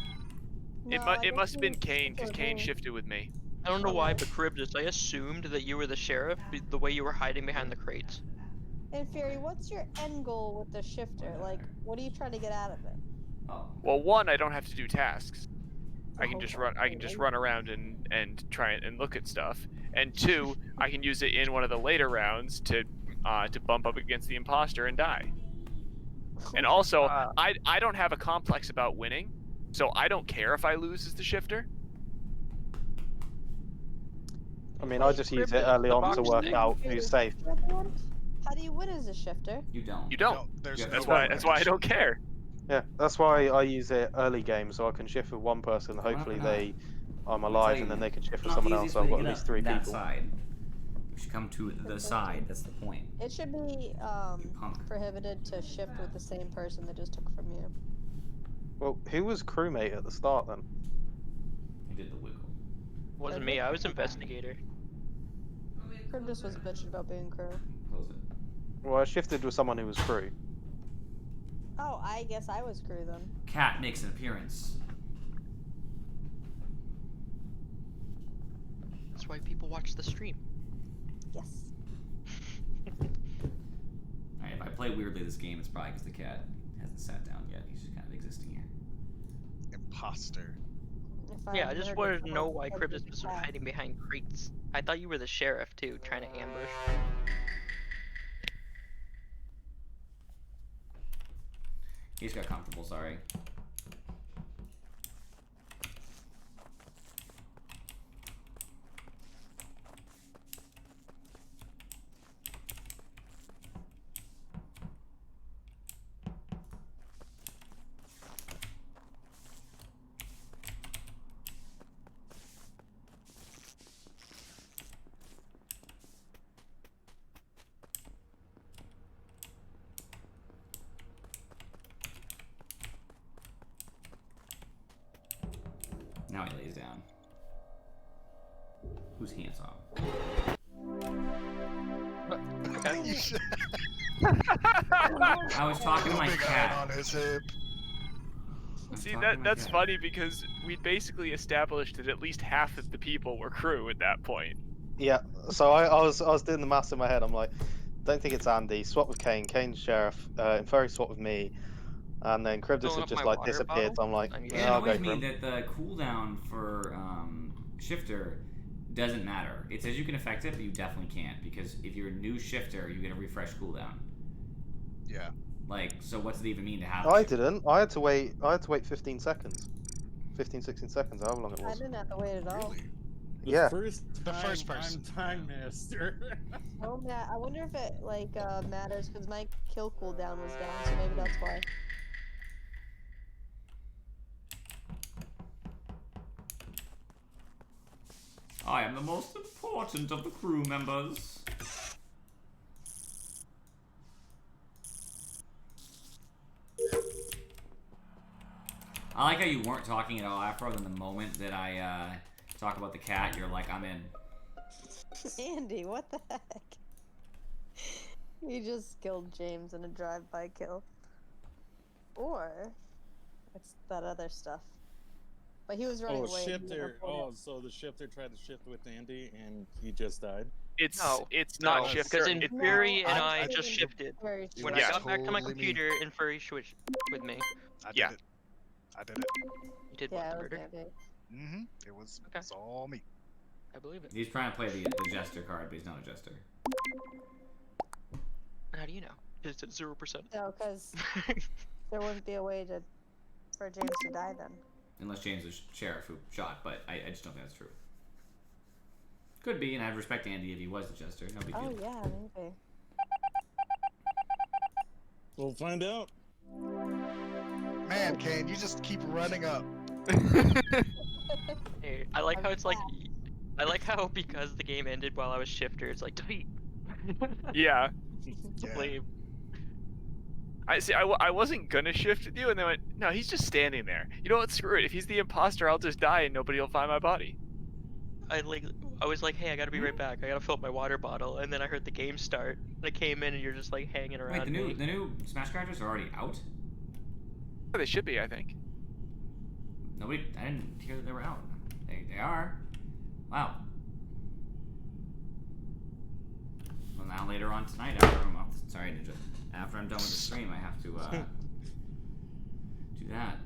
It must have been Kane, because Kane shifted with me. I don't know why, but Charybdis, I assumed that you were the sheriff the way you were hiding behind the crates. And Fury, what's your end goal with the shifter? Like, what are you trying to get out of it? Oh. Well, one, I don't have to do tasks. I can just run around and try and look at stuff. And two, I can use it in one of the later rounds to bump up against the imposter and die. And also, I don't have a complex about winning, so I don't care if I lose as the shifter. I mean, I just use it early on to work out who's safe. How do you win as a shifter? You don't. You don't. No, there's Yeah, no That's way why I to don't shift. care. Yeah, that's why I use it early game, so I can shift with one person. Hopefully I'm alive, and then they can shift with someone else. So I've got at least 3 that people. Side. You should come to the side. That's the point. It should be punk. prohibited to shift with the same person that just took from you. Well, who was crewmate at the start then? You did the wiggle. Wasn't me, I was investigator. Cryptus was bitching about being crew. Close it. Well, I shifted with someone who was crew. Oh, I guess I was crew then. Cat makes an appearance. That's why people watch the stream. Yes. Alright, if I play weirdly this game, it's probably because the cat hasn't sat down yet. He's just kind of existing here. Impostor. Yeah, I just wanted to know why Cryptus was hiding behind crates. I thought you were the sheriff too, trying to ambush. He just got comfortable, sorry. Now he lays down. Who's hands off? I was talking to my Big cat. eye on his hip. I was See, talking to my that's cat. funny because we basically established that at least half of the people were crew at that point. Yeah, so I was doing the maths in my head. I'm like, don't think it's Andy. Swap with Kane. Kane's sheriff. Furry swap with me. And then Cryptus Filling had up just my like water disappeared. So I'm like, bottle? It I'll go annoys for me him. that the cooldown for shifter doesn't matter. It says you can affect it, but you definitely can't, because if you're a new shifter, you get a refresh cooldown. Yeah. Like, so what's it even mean to have? I didn't. I had to wait 15 seconds. 15, 16 seconds, however long it I was. didn't have to wait at all. Really? Yeah. The first person. I'm Time Master. Oh, I wonder if it like matters because my kill cooldown was down, so maybe that's why. I am the most important of the crew members. I like how you weren't talking at all, Afro, then the moment that I talk about the cat, you're like, I'm in. Andy, what the heck? You just killed James in a drive-by kill. Or it's that other stuff. But he was running Oh, away. and he shifter. reported Oh, it. so the shifter tried to shift with Andy and he just died? It's No, not no, shifter. Because in Fury and No, I I just didn't- shifted. Very When sure. I Yeah. got back to my Totally me. computer and Furry switched with me. I Yeah. did it. I did it. You did Yeah, what, it the was murder? Andy. Mm-hmm. It was, Okay. it's all me. I believe it. He's trying to play the Jester card, but he's not a Jester. How do you know? Is it 0%? No, because there wouldn't be a way for James to die then. Unless James was sheriff who shot, but I just don't think that's true. Could be, and I'd respect Andy if he was the Jester. No big Oh deal. yeah, maybe. We'll find out. Man, Kane, you just keep running up. Hey, I like how it's like I like how because the game ended while I was shifter, it's like defeat. Yeah. Yeah. Lame. I see. I wasn't gonna shift with you, and then went, no, he's just standing there. You know what? Screw it. If he's the imposter, I'll just die, and nobody will find my body. I was like, hey, I gotta be right back. I gotta fill up my water bottle, and then I heard the game start. And I came in, and you're just like hanging around. Wait, the new Smash characters are already out? They should be, I think. Nobody, I didn't hear that they were out. They are. Wow. Well, now later on tonight, after I'm off, sorry, Ninja. After I'm done with the stream, I have to do that.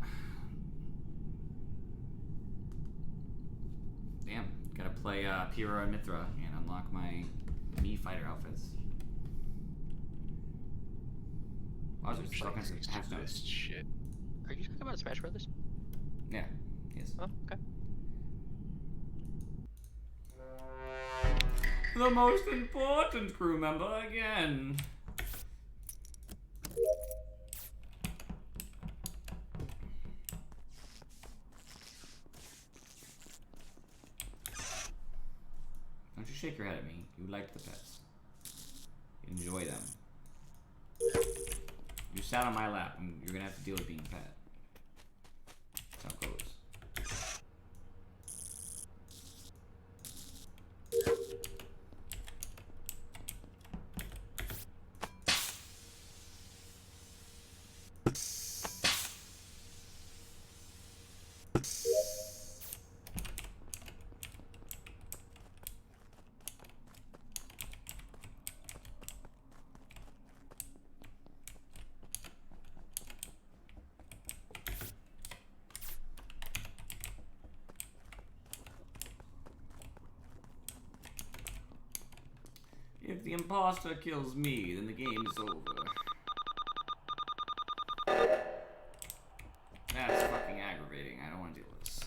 Damn, gotta play Pyrrha and Mithra and unlock my Mii fighter outfits. Wow, there's all kinds of patch notes. Shit. Are you talking about Smash Brothers? Yeah, yes. Oh, okay. The most important crew member again. Don't you shake your head at me. You like the pets. Enjoy them. You sat on my lap, and you're gonna have to deal with being a pet. That's how it goes. If the imposter kills me, then the game is over. That's fucking aggravating. I don't want to deal with this.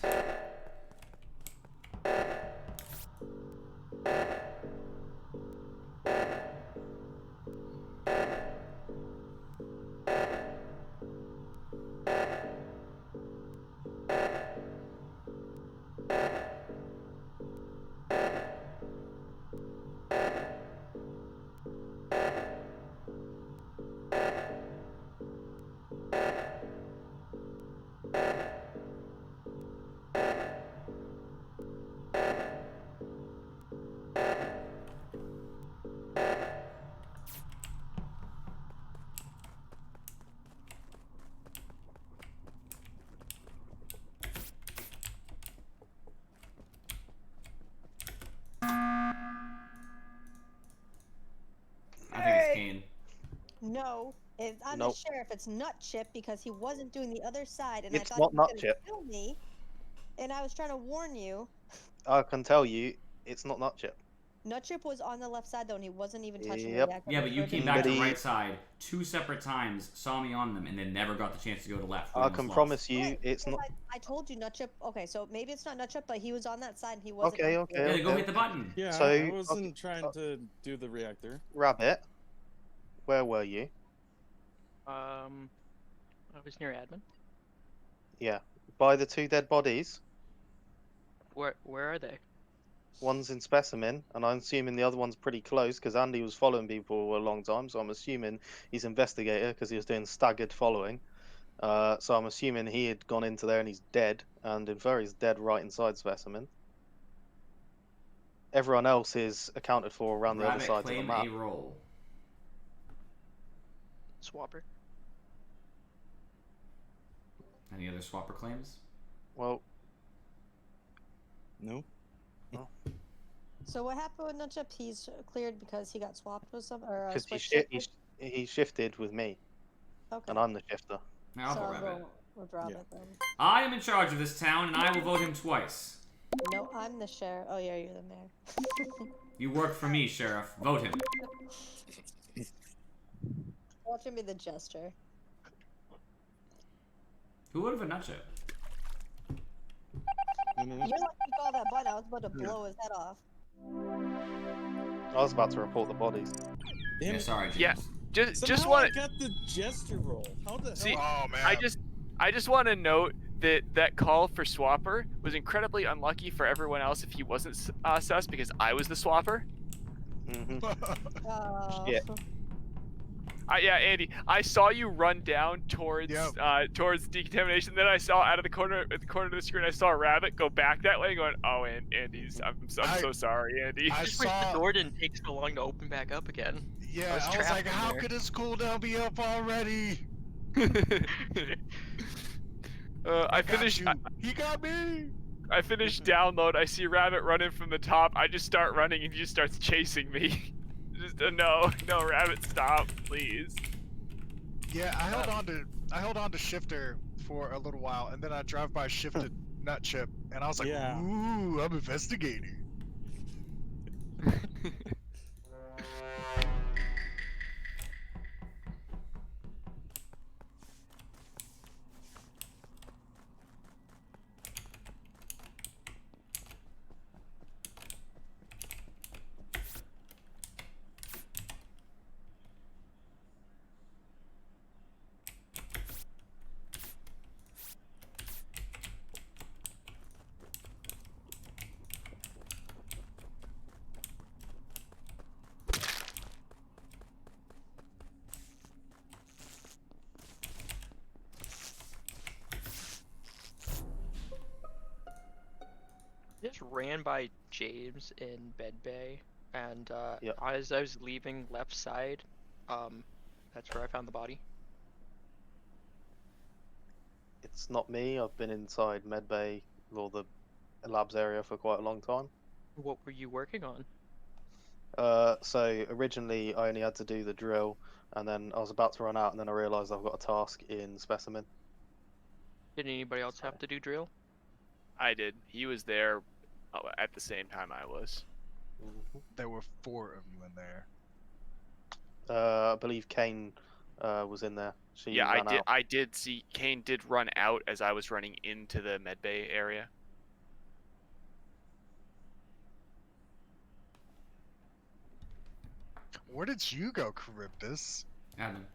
I think it's Kane. No, I'm Nope. the sheriff. It's Nut Chip because he wasn't doing the other side, and It's I not thought Nut he was Chip. gonna kill me. And I was trying to warn you. I can tell you, it's not Nut Chip. Nut Chip was on the left side though, and he wasn't even touching Yep. the reactor. Yeah, but you before came the- back to the But he- right side 2 separate times, saw me on them, and then never got the chance to go to left. We I almost can lost. promise you, Right, it's because not. I told you Nut Chip. Okay, so maybe it's not Nut Chip, but he was on that side, and he wasn't. Okay, on the Yeah, okay. then go hit the button. Yeah, So, I wasn't okay, trying to do the reactor. Rabbit, where were you? I was near admin. Yeah. By the 2 dead bodies, Where are they? one's in specimen, and I'm assuming the other one's pretty close because Andy was following people for a long time, so I'm assuming he's investigator because he was doing staggered following. So I'm assuming he had gone into there and he's dead, and Inferi's dead right inside specimen. Everyone else is accounted for around the other Rabbit, side of the claim map. a roll. Swapper. Any other swapper claims? Well, No. So what happened with Nut Chip? He's cleared because he got swapped with some, or because switched shifted? he shifted with me, Okay. and I'm the shifter. Now I'll so vote I'll Rabbit. go with Rabbit then. I am in charge of this town, and I will vote him twice. No, I'm the sheriff. Oh yeah, you're the mayor. You work for me, Sheriff. Vote him. Watch him be the Jester. Who would have a nut chip? You're lucky you called that button. I was about to blow his head off. I was about to report the bodies. Damn Yeah, it. sorry, James. Yeah, just Somehow want I got the Jester roll. How the See, hell? Oh man. I just want to note that call for swapper was incredibly unlucky for everyone else if he wasn't sus because I was the swapper. Hmm. Oh. Shit. Yeah, Andy, I saw you run down towards Yep. towards decontamination. Then I saw out of the corner of the screen, I saw a rabbit go back that way, going, "Oh, and Andy's, I'm so sorry, Andy." I Just wish the saw. door didn't take so long to open back up again. Yeah, was I was trapped like, in how there. could his cooldown be up already? I got finished. you. He got me. I finished download. I see a rabbit running from the top. I just start running, and he just starts chasing me. Just no, rabbit, stop, please. Yeah, I held on to shifter for a little while, and then I drive by shifted nut chip, and I was like, Yeah. ooh, I'm investigating. Just ran by James in Medbay, and Yep. as I was leaving left side, that's where I found the body. It's not me. I've been inside medbay or the labs area for quite a long time. What were you working on? So originally I only had to do the drill, and then I was about to run out, and then I realised I've got a task in specimen. Did anybody else have to do drill? I did. He was there at the same time I was. There were 4 of you in there. I believe Kane was in there. She Yeah, ran out. I did see Kane did run out as I was running into the medbay area. Where did you go, Charybdis? Adam.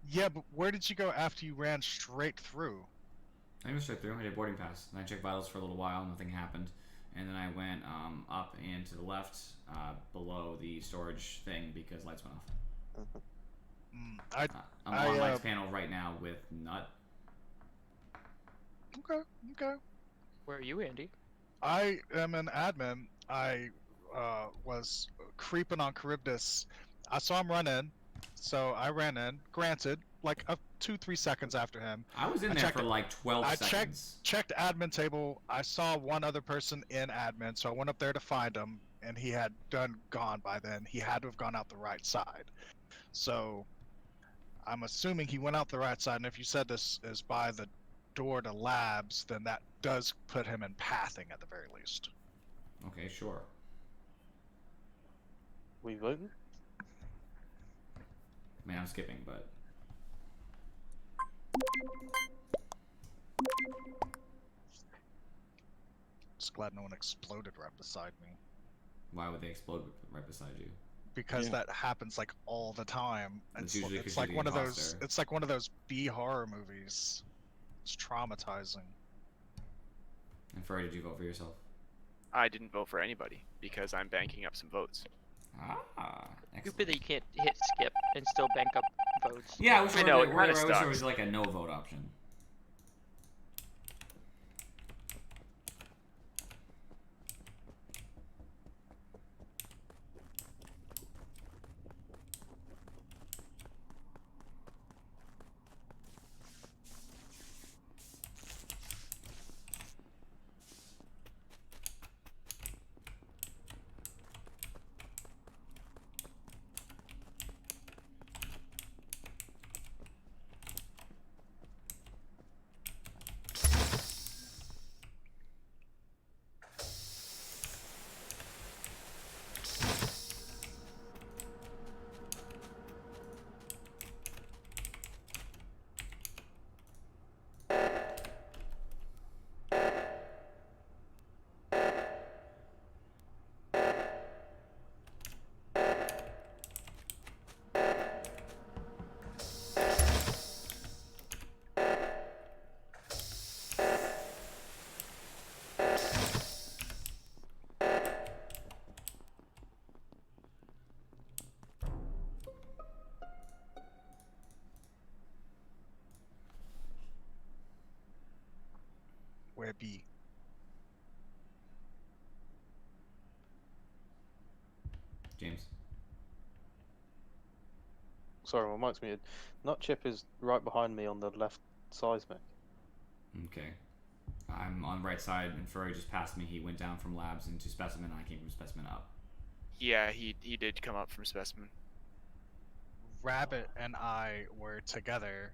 Yeah, but where did you go after you ran straight through? I went straight through. I did boarding pass. And I checked vitals for a little while. Nothing happened. And then I went up and to the left, below the storage thing because lights went off. I'm on lights panel right now with Nut. Okay. Where are you, Andy? I am an admin. I was creeping on Charybdis. I saw him run in, so I ran in. Granted, like 2-3 seconds after him. I was in there for like 12 seconds. Checked admin table. I saw one other person in admin, so I went up there to find him, and he had gone by then. He had to have gone out the right side. So I'm assuming he went out the right side, and if you said this is by the door to labs, then that does put him in pathing at the very least. Okay, sure. We voting? I mean, I'm skipping, but... Just glad no one exploded right beside me. Why would they explode right beside you? Because that happens like all the time. It's usually 'cause It's you're like the one of those. imposter. It's like one of those B horror movies. It's traumatizing. And Furry, did you vote for yourself? I didn't vote for anybody because I'm banking up some votes. Ah, Stupid excellent. that you can't hit skip and still bank up votes. Yeah, I wish I know, it I kinda wish there sucks. was like a no vote option. B. James. Sorry, my mic's muted. Nut chip is right behind me on the left seismic. Okay. I'm on the right side, and Furry just passed me. He went down from labs into specimen, and I came from specimen up. Yeah, he did come up from specimen. Rabbit and I were together.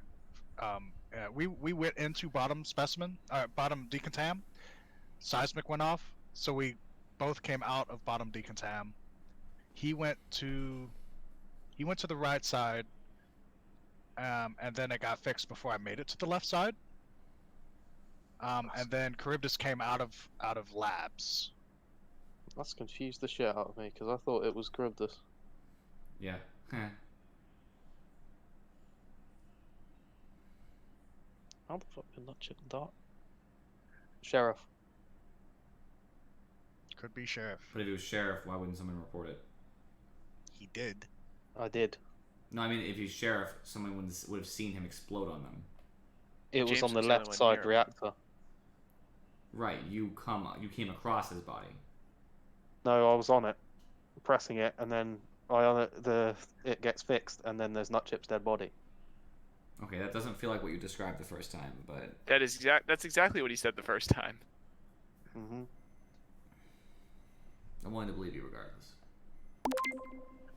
We went into bottom specimen, bottom decontam. Seismic went off, so we both came out of bottom decontam. He went to the right side, and then it got fixed before I made it to the left side. And then Charybdis came out of labs. That's confused the shit out of me because I thought it was Charybdis. Yeah. How the fuck did Nut chip and Dart? Sheriff. Could be Sheriff. But if it was Sheriff, why wouldn't someone report it? He did. I did. No, I mean, if he's Sheriff, someone would have seen him explode on them. It was James on the was the left only one side near him. reactor. Right, you came across his body. No, I was on it, pressing it, and then it gets fixed, and then there's Nut chip's dead body. Okay, that doesn't feel like what you described the first time, but That's exactly what he said the first time. Mm-hmm. I'm willing to believe you regardless.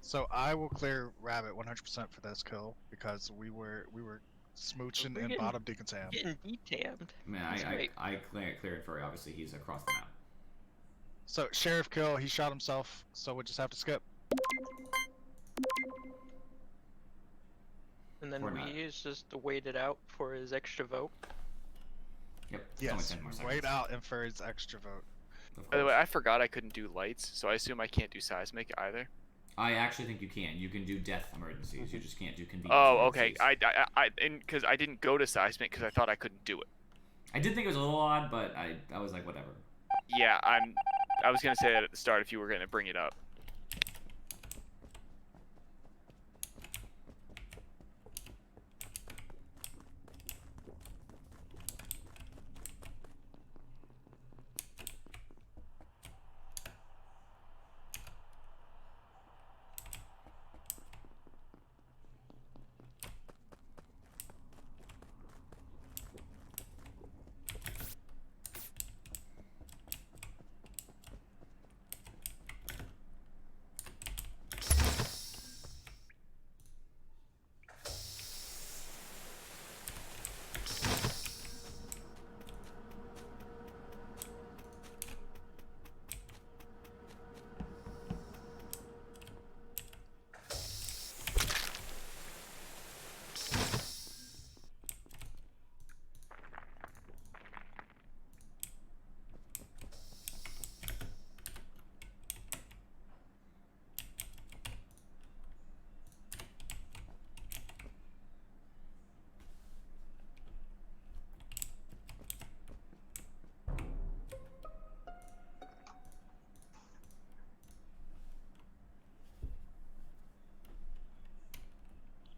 So I will clear Rabbit 100% for this kill because we were smooching We're in getting- bottom decontam. Getting detammed. I mean, That's great. I cleared Furry. Obviously, he's across the map. So Sheriff kill, he shot himself, so we just have to skip. And then Or not. Weez just waited out for his extra vote. Yep. it's only Yes, 10 more we seconds. wait out and for his extra vote. Of By the way, course. I forgot I couldn't do lights, so I assume I can't do seismic either. I actually think you can. You can do death emergencies. You just can't do convenience. Oh, okay. emergencies. Because I didn't go to seismic because I thought I couldn't do it. I did think it was a little odd, but I was like, whatever. Yeah, I was gonna say that at the start if you were gonna bring it up.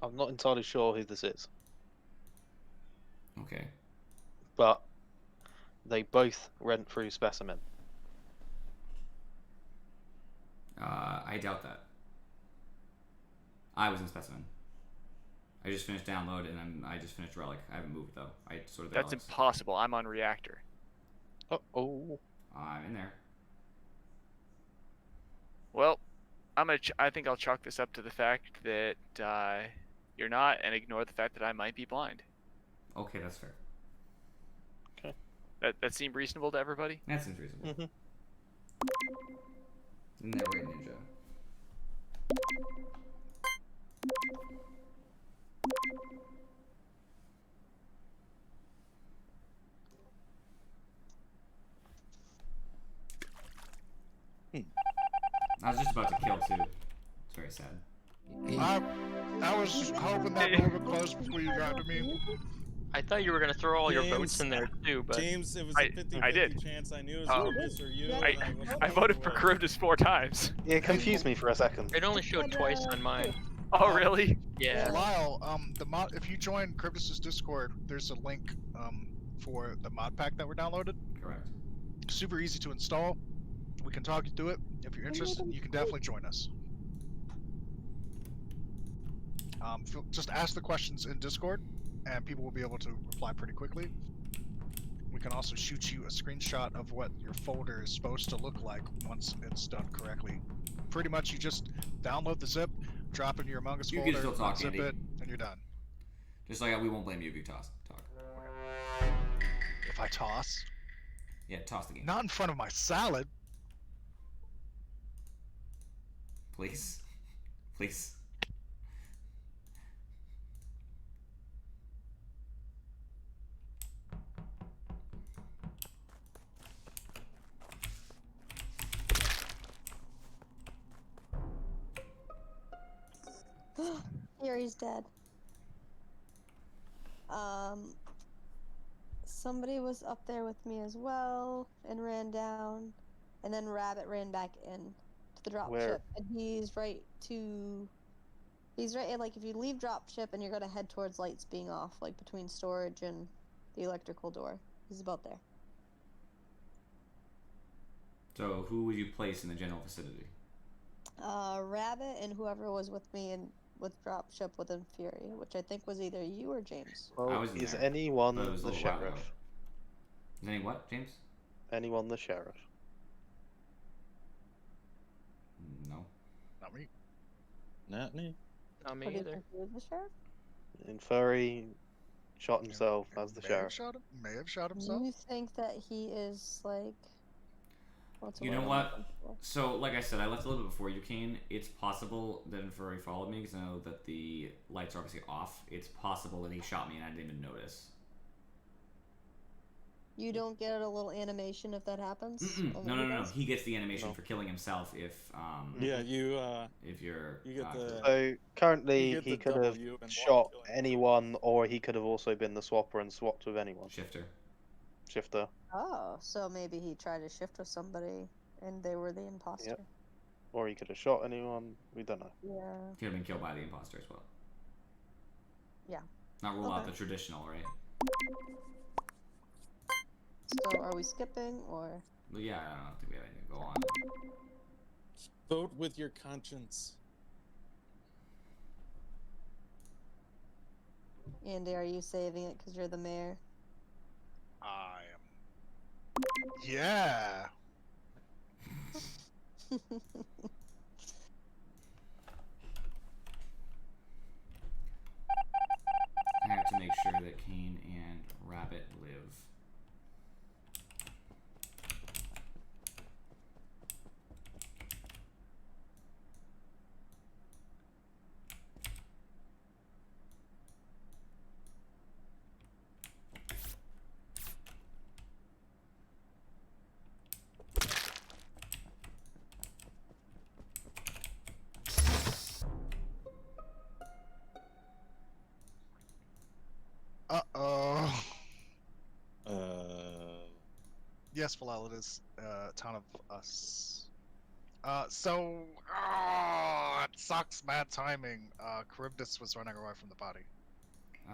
I'm not entirely sure who this is, Okay. but they both went through specimen. I doubt that. I was in specimen. I just finished download and I just finished relic. I haven't moved though. I sorted the That's relics. impossible. I'm on reactor. Oh. I'm in there. Well, I think I'll chalk this up to the fact that you're not, and ignore the fact that I might be blind. Okay, that's fair. That seemed reasonable to everybody. That seems reasonable. Mm-hmm. Never a ninja. I was just about to kill too. It's very sad. I was hoping that moment closed before you got to me. I thought you were gonna throw all your James, votes in there too, but James, it was I- a 50-50 I did. chance. I knew it was Oh. Charybdis or you. I- and I wasn't I voted for sure. Charybdis 4 times. It confused me for a second. it only showed twice on mine. Oh, really? Yeah. Lyle, if you join Charybdis' Discord, there's a link for the mod pack that were downloaded. Correct. Super easy to install. We can talk you through it. If you're interested, you can definitely join us. Just ask the questions in Discord, and people will be able to reply pretty quickly. We can also shoot you a screenshot of what your folder is supposed to look like once it's done correctly. Pretty much, you just download the zip, drop into your Among Us You can folder, still talk, unzip Andy. it, and you're done. Just like we won't blame you if you talk. If I toss, Yeah, toss the game. not in front of my salad. Please. Please. Yuri's dead. Somebody was up there with me as well and ran down, and then Rabbit ran back in to the drop Where? ship, and he's right like if you leave drop ship and you're gonna head towards lights being off, like between storage and the electrical door. He's about there. So who would you place in the general vicinity? Rabbit and whoever was with me and with drop ship within Fury, which I think was either you or James. I Well, was in is there, anyone but it was a the little while ago. sheriff? Is any what, James? Anyone the sheriff? No. Not me. Not me. Not me What do you either. think he was the sheriff? In Furry, shot himself as the May sheriff. May have shot himself. You think that he is like? What's the You word know I'm what? looking for? So, like I said, I left a little bit before you came. It's possible that Infuri followed me because I know that the lights are obviously off. It's possible that he shot me and I didn't even notice. You don't get a little animation if that happens? Mm-mm. No, no, no, no. He gets the animation No. for killing himself if Yeah, you if you're you get the- So currently, You get he the could have W and shot killing. anyone, or he could have also been the swapper and swapped with anyone. shifter. Shifter. Oh, so maybe he tried to shift with somebody and they were the imposter. Or he could have shot anyone. We don't know. Yeah. He could have been killed by the imposter as well. Yeah. Not rule out Okay. the traditional, right? So are we skipping or? But yeah, I don't think we have anything to go on. vote with your conscience. Andy, are you saving it because you're the mayor? I am. Yeah. I have to make sure that Kane and Rabbit live. Uh-oh. Uh, Yes, Falal, it is a ton of us. It sucks, bad timing. Charybdis was running away from the body. No,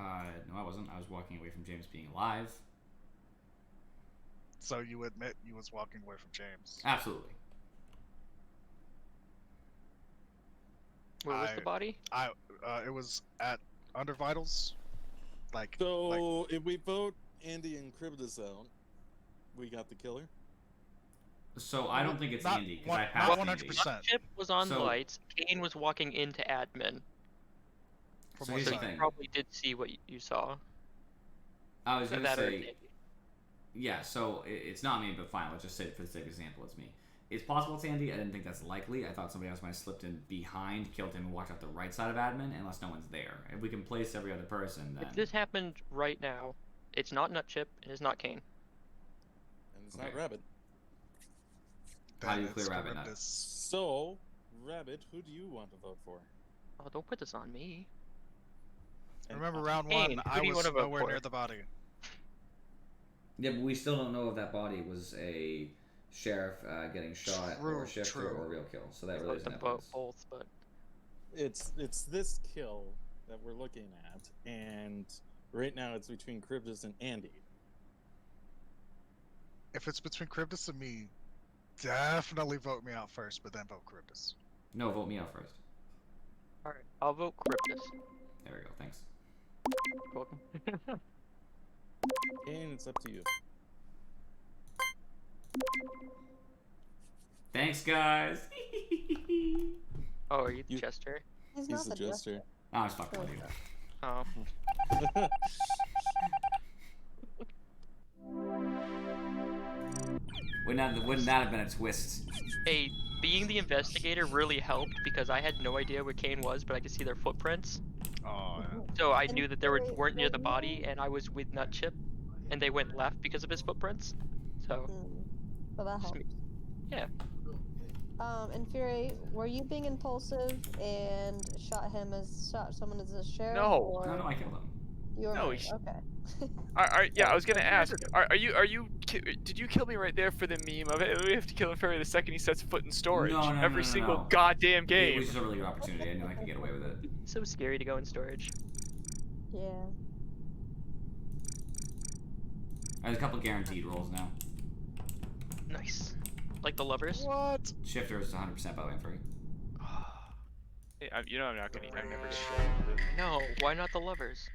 I wasn't. I was walking away from James being alive. So you admit you was walking away from James. Absolutely. Where was I- the body? It was at Under Vitals. so if we vote Andy and Cribda out, we got the killer. So I don't think it's Not Andy because one- I not passed 100%. Andy. Chip was on So- lights. Kane was walking into admin. From So what here's the side? thing. Probably did see what you saw. I was gonna That or say, Andy. yeah. So it's not me, but fine. Let's just say for the sake of example, it's me. It's possible it's Andy. I didn't think that's likely. I thought somebody else might have slipped in behind, killed him, and walked out the right side of admin, unless no one's there. If we can place every other person, then If this happened right now, it's not Nutchip and it's not Kane. And it's Okay. not Rabbit. How do you Then clear it's Rabbit Nut? Charybdis. So, Rabbit, who do you want to vote for? Oh, don't put this on me. And Remember round Kane, one, who I do you was wanna vote nowhere for? near the body. yeah, but we still don't know if that body was a sheriff getting shot or True, a shifter true. or a real kill. So that really Vote isn't them both, evidence. both, but It's this kill that we're looking at, and right now it's between Cribdas and Andy. If it's between Cryptus and me, definitely vote me out first, but then vote Cryptus. No, vote me out first. Alright, I'll vote Cryptus. There we go. Thanks. You're welcome. Kane, it's up to you. Thanks, guys. Oh, are you the You- Jester? He's He's not the the Jester. jester. I was fucking with you. Oh. Wouldn't that have been a twist? Hey, being the investigator really helped because I had no idea where Kane was, but I could see their footprints. Oh, yeah. So I And knew that they Fury, weren't near were the body, you- and I was with Nutchip, and they went left because of his footprints. So, So that just helps. me- yeah. And Fury, were you being impulsive and shot someone as a sheriff? No. Or No, I killed him. you were No, me? he- Okay. Yeah, I was gonna ask. Did you kill me right there for the meme of it? We have to kill him Furry the second he sets foot in storage. No, Every single no. goddamn It game. was just a really good opportunity. I knew I could get away with it. So scary to go in storage. Yeah. There's a couple guaranteed rolls now. Nice. Like the lovers. What? Shifter is 100% by the way, free. You know I'm not gonna. I'm never gonna. No, why not the lovers?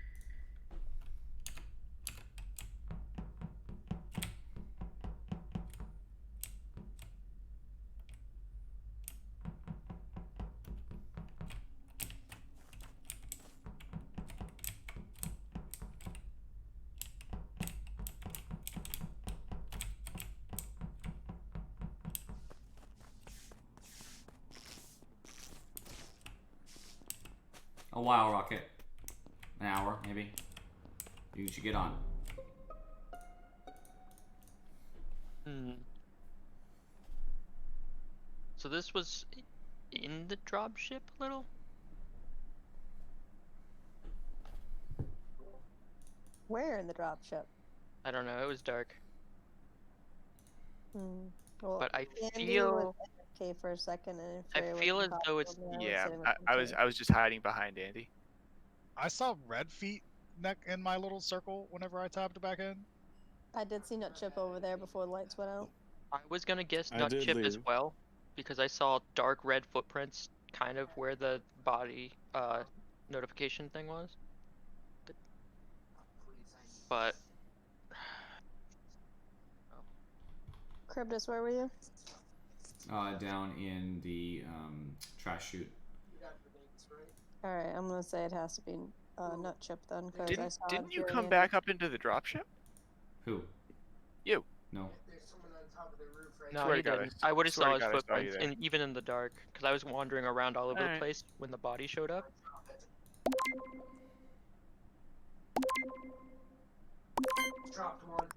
A while, Rocket. An hour, maybe. You should get on. So this was in the dropship a little? Where in the dropship? I don't know, it was dark. Well, But I Andy feel was AFK for a second, and I Fury feel wasn't as though it's- talking to me, Yeah, sitting with I him was too. I was just hiding behind Andy. I saw red feet neck in my little circle whenever I tapped back in. I did see Nutchip over there before the lights went out. I was gonna guess I did Nutchip as leave. well, because I saw dark red footprints kind of where the body notification thing was. But Cryptus, where were you? Down in the trash chute. Alright, I'm gonna say it has to be Nutchip then, because I Didn't saw didn't you Fury come and- back up into the dropship? Who? You. No. There's someone on top of the roof right no, Swear he to God, didn't. I would have swear saw to his God I saw you footprints, there. and even in the dark, because I was wandering around all over the Alright. place when the body showed up. Dropped one.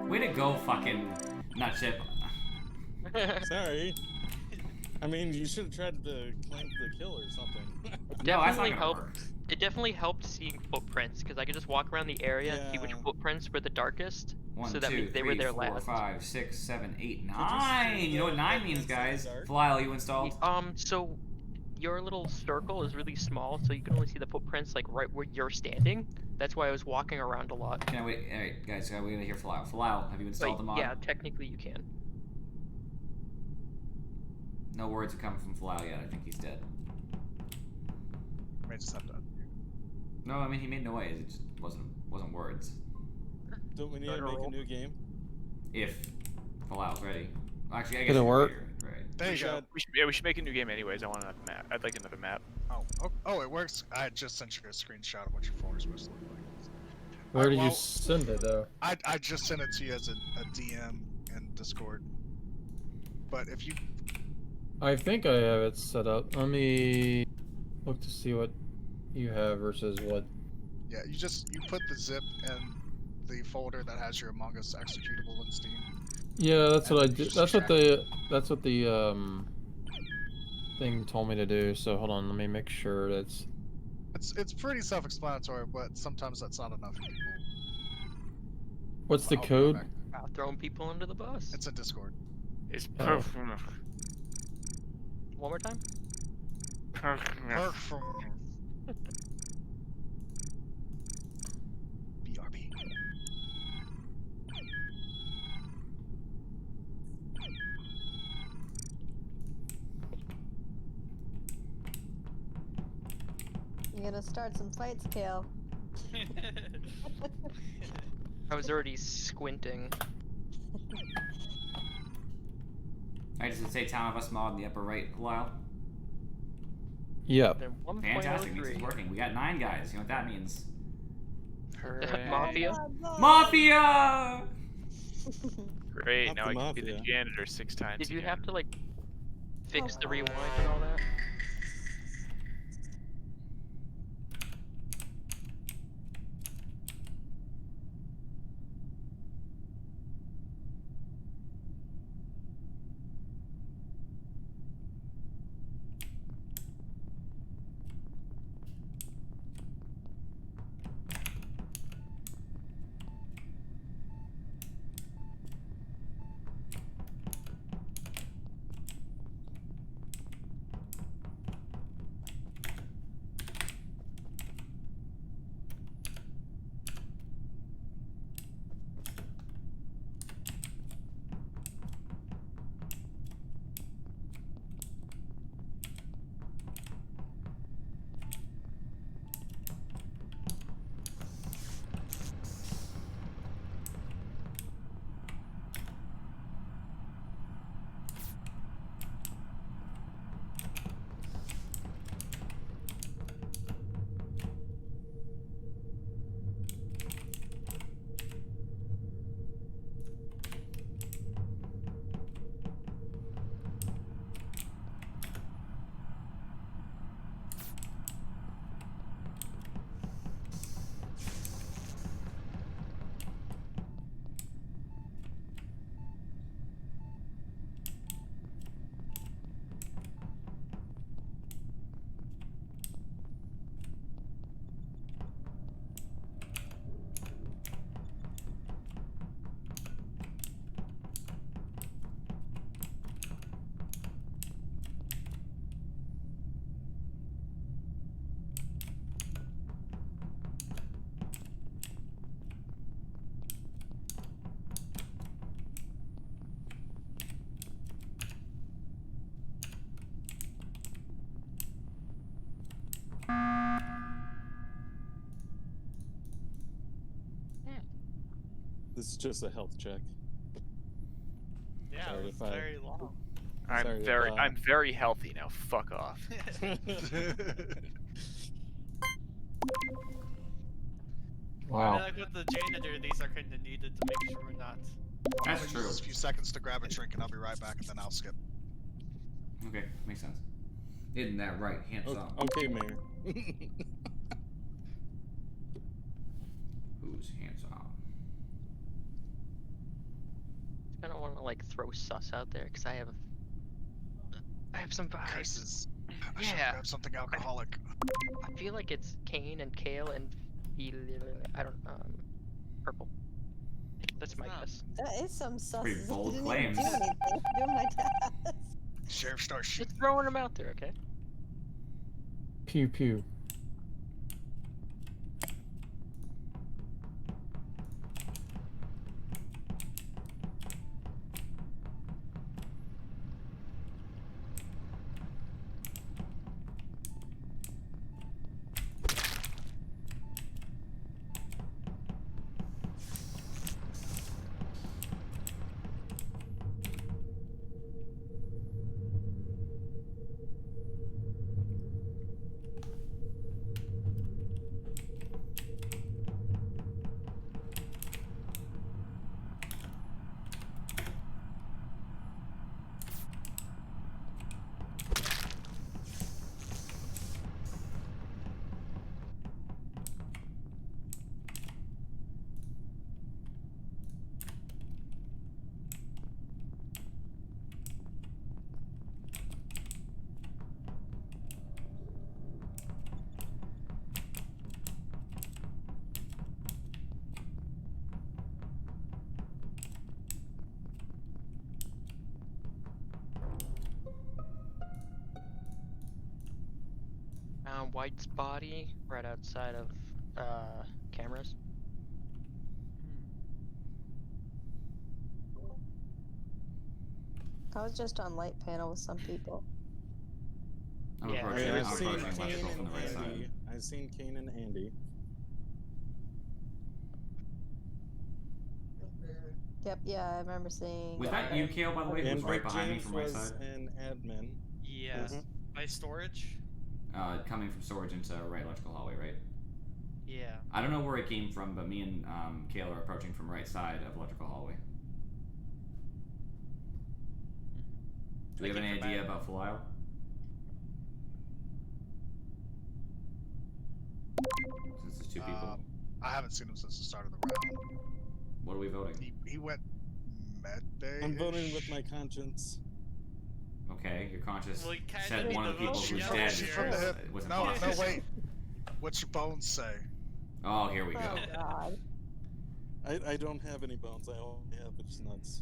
Way to go, fucking Nutchip. Sorry. I mean, you should have tried to claim the kill or something. No, that's not Definitely gonna helped. work. It definitely helped seeing footprints, because I could just walk around the area and see which Yeah. footprints were the darkest. One, So that two, means they were three, there 4, last. 5, 6, 7, 8, you 9. see You know what the 9 means, footprints in the guys. dark? Flyle, you installed? So your little circle is really small, so you can only see the footprints like right where you're standing. That's why I was walking around a lot. Can I wait? Alright, guys, we gotta hear Flyle. Flyle, have you installed the But mod? yeah, technically you can. No words have come from Flyle yet. I think he's dead. I may just have to. No, I mean he made no noise. It just wasn't words. Don't we need to make a new game? If Flyle's ready. Actually, I guess Didn't you're work. here, right? There you go. We should make a new game anyways. I want another map. I'd like another map. Oh, it works. I just sent you a screenshot of what your folder's supposed to look like. Where did well, you send it though? I just sent it to you as a DM in Discord. But if you I think I have it set up. Let me look to see what you have versus what. yeah, you put the zip in the folder that has your Among Us executable in Steam. Yeah, that's what I And did. just That's what extract the thing told me to do. So hold on, let me make sure that's. It's pretty self-explanatory, but sometimes that's not enough for people. What's the I'll go code? back. Throwing people under the bus. It's a Discord. It's Oh. perfect. One more time. Perfect. BRB. You're gonna start some fights, Kale. I was already squinting. I just say Town of Us mod in the upper right, Lyle. Yep. Then 1.03. Fantastic, means it's working. We got 9 guys. You know what that means? Hooray. Mafia. Mafia! Great, Not now the I can be the mafia. janitor 6 times Did you again. have to like fix the rewind and all that? This is just a health check. Yeah, Sorry it was if I- very long. Sorry if, I'm very healthy now. Fuck off. I Wow. mean, like with the janitor, these are kind of needed to make sure we're not. That's I'll true. use a few seconds to grab a drink and I'll be right back and then I'll skip. Okay, makes sense. Isn't that right, handsome? Okay, Mayor. Who's handsome? I don't want to like throw sus out there because I have some vibes. Curses. I should Yeah. grab something alcoholic. I feel like it's Kane and Kale and I don't purple. That's my It's not. guess. That is some sus. Pretty bold I didn't claims. Even do anything. I'm doing my task. Sheriff starts shooting. Just throwing them out there, okay? Pew pew. White's body right outside of cameras. I was just on light panel with some people. I'm Yeah, approaching, there I'm is I've seen approaching Kane electrical from and the right Andy. side. I've seen Kane and Andy. Yep, yeah, I remember seeing. Was that you, Kale, by the way, who And was right Big behind me James from right was side? an admin. Yes. Mhm. By storage? Coming from storage into right electrical hallway, right? Yeah. I don't know where it came from, but me and Kale are approaching from right side of electrical hallway. Do we have any idea about Full Isle? Since there's two people. I haven't seen him since the start of the round. What are we voting? He went med bay. I'm voting with my conscience. Okay, your conscience Well, you kinda said need one to of the people vote who's yes dead here. From the hip. was No, imposter. wait. What's your bones say? Oh, here we go. Oh god. I don't have any bones. I only have its nuts.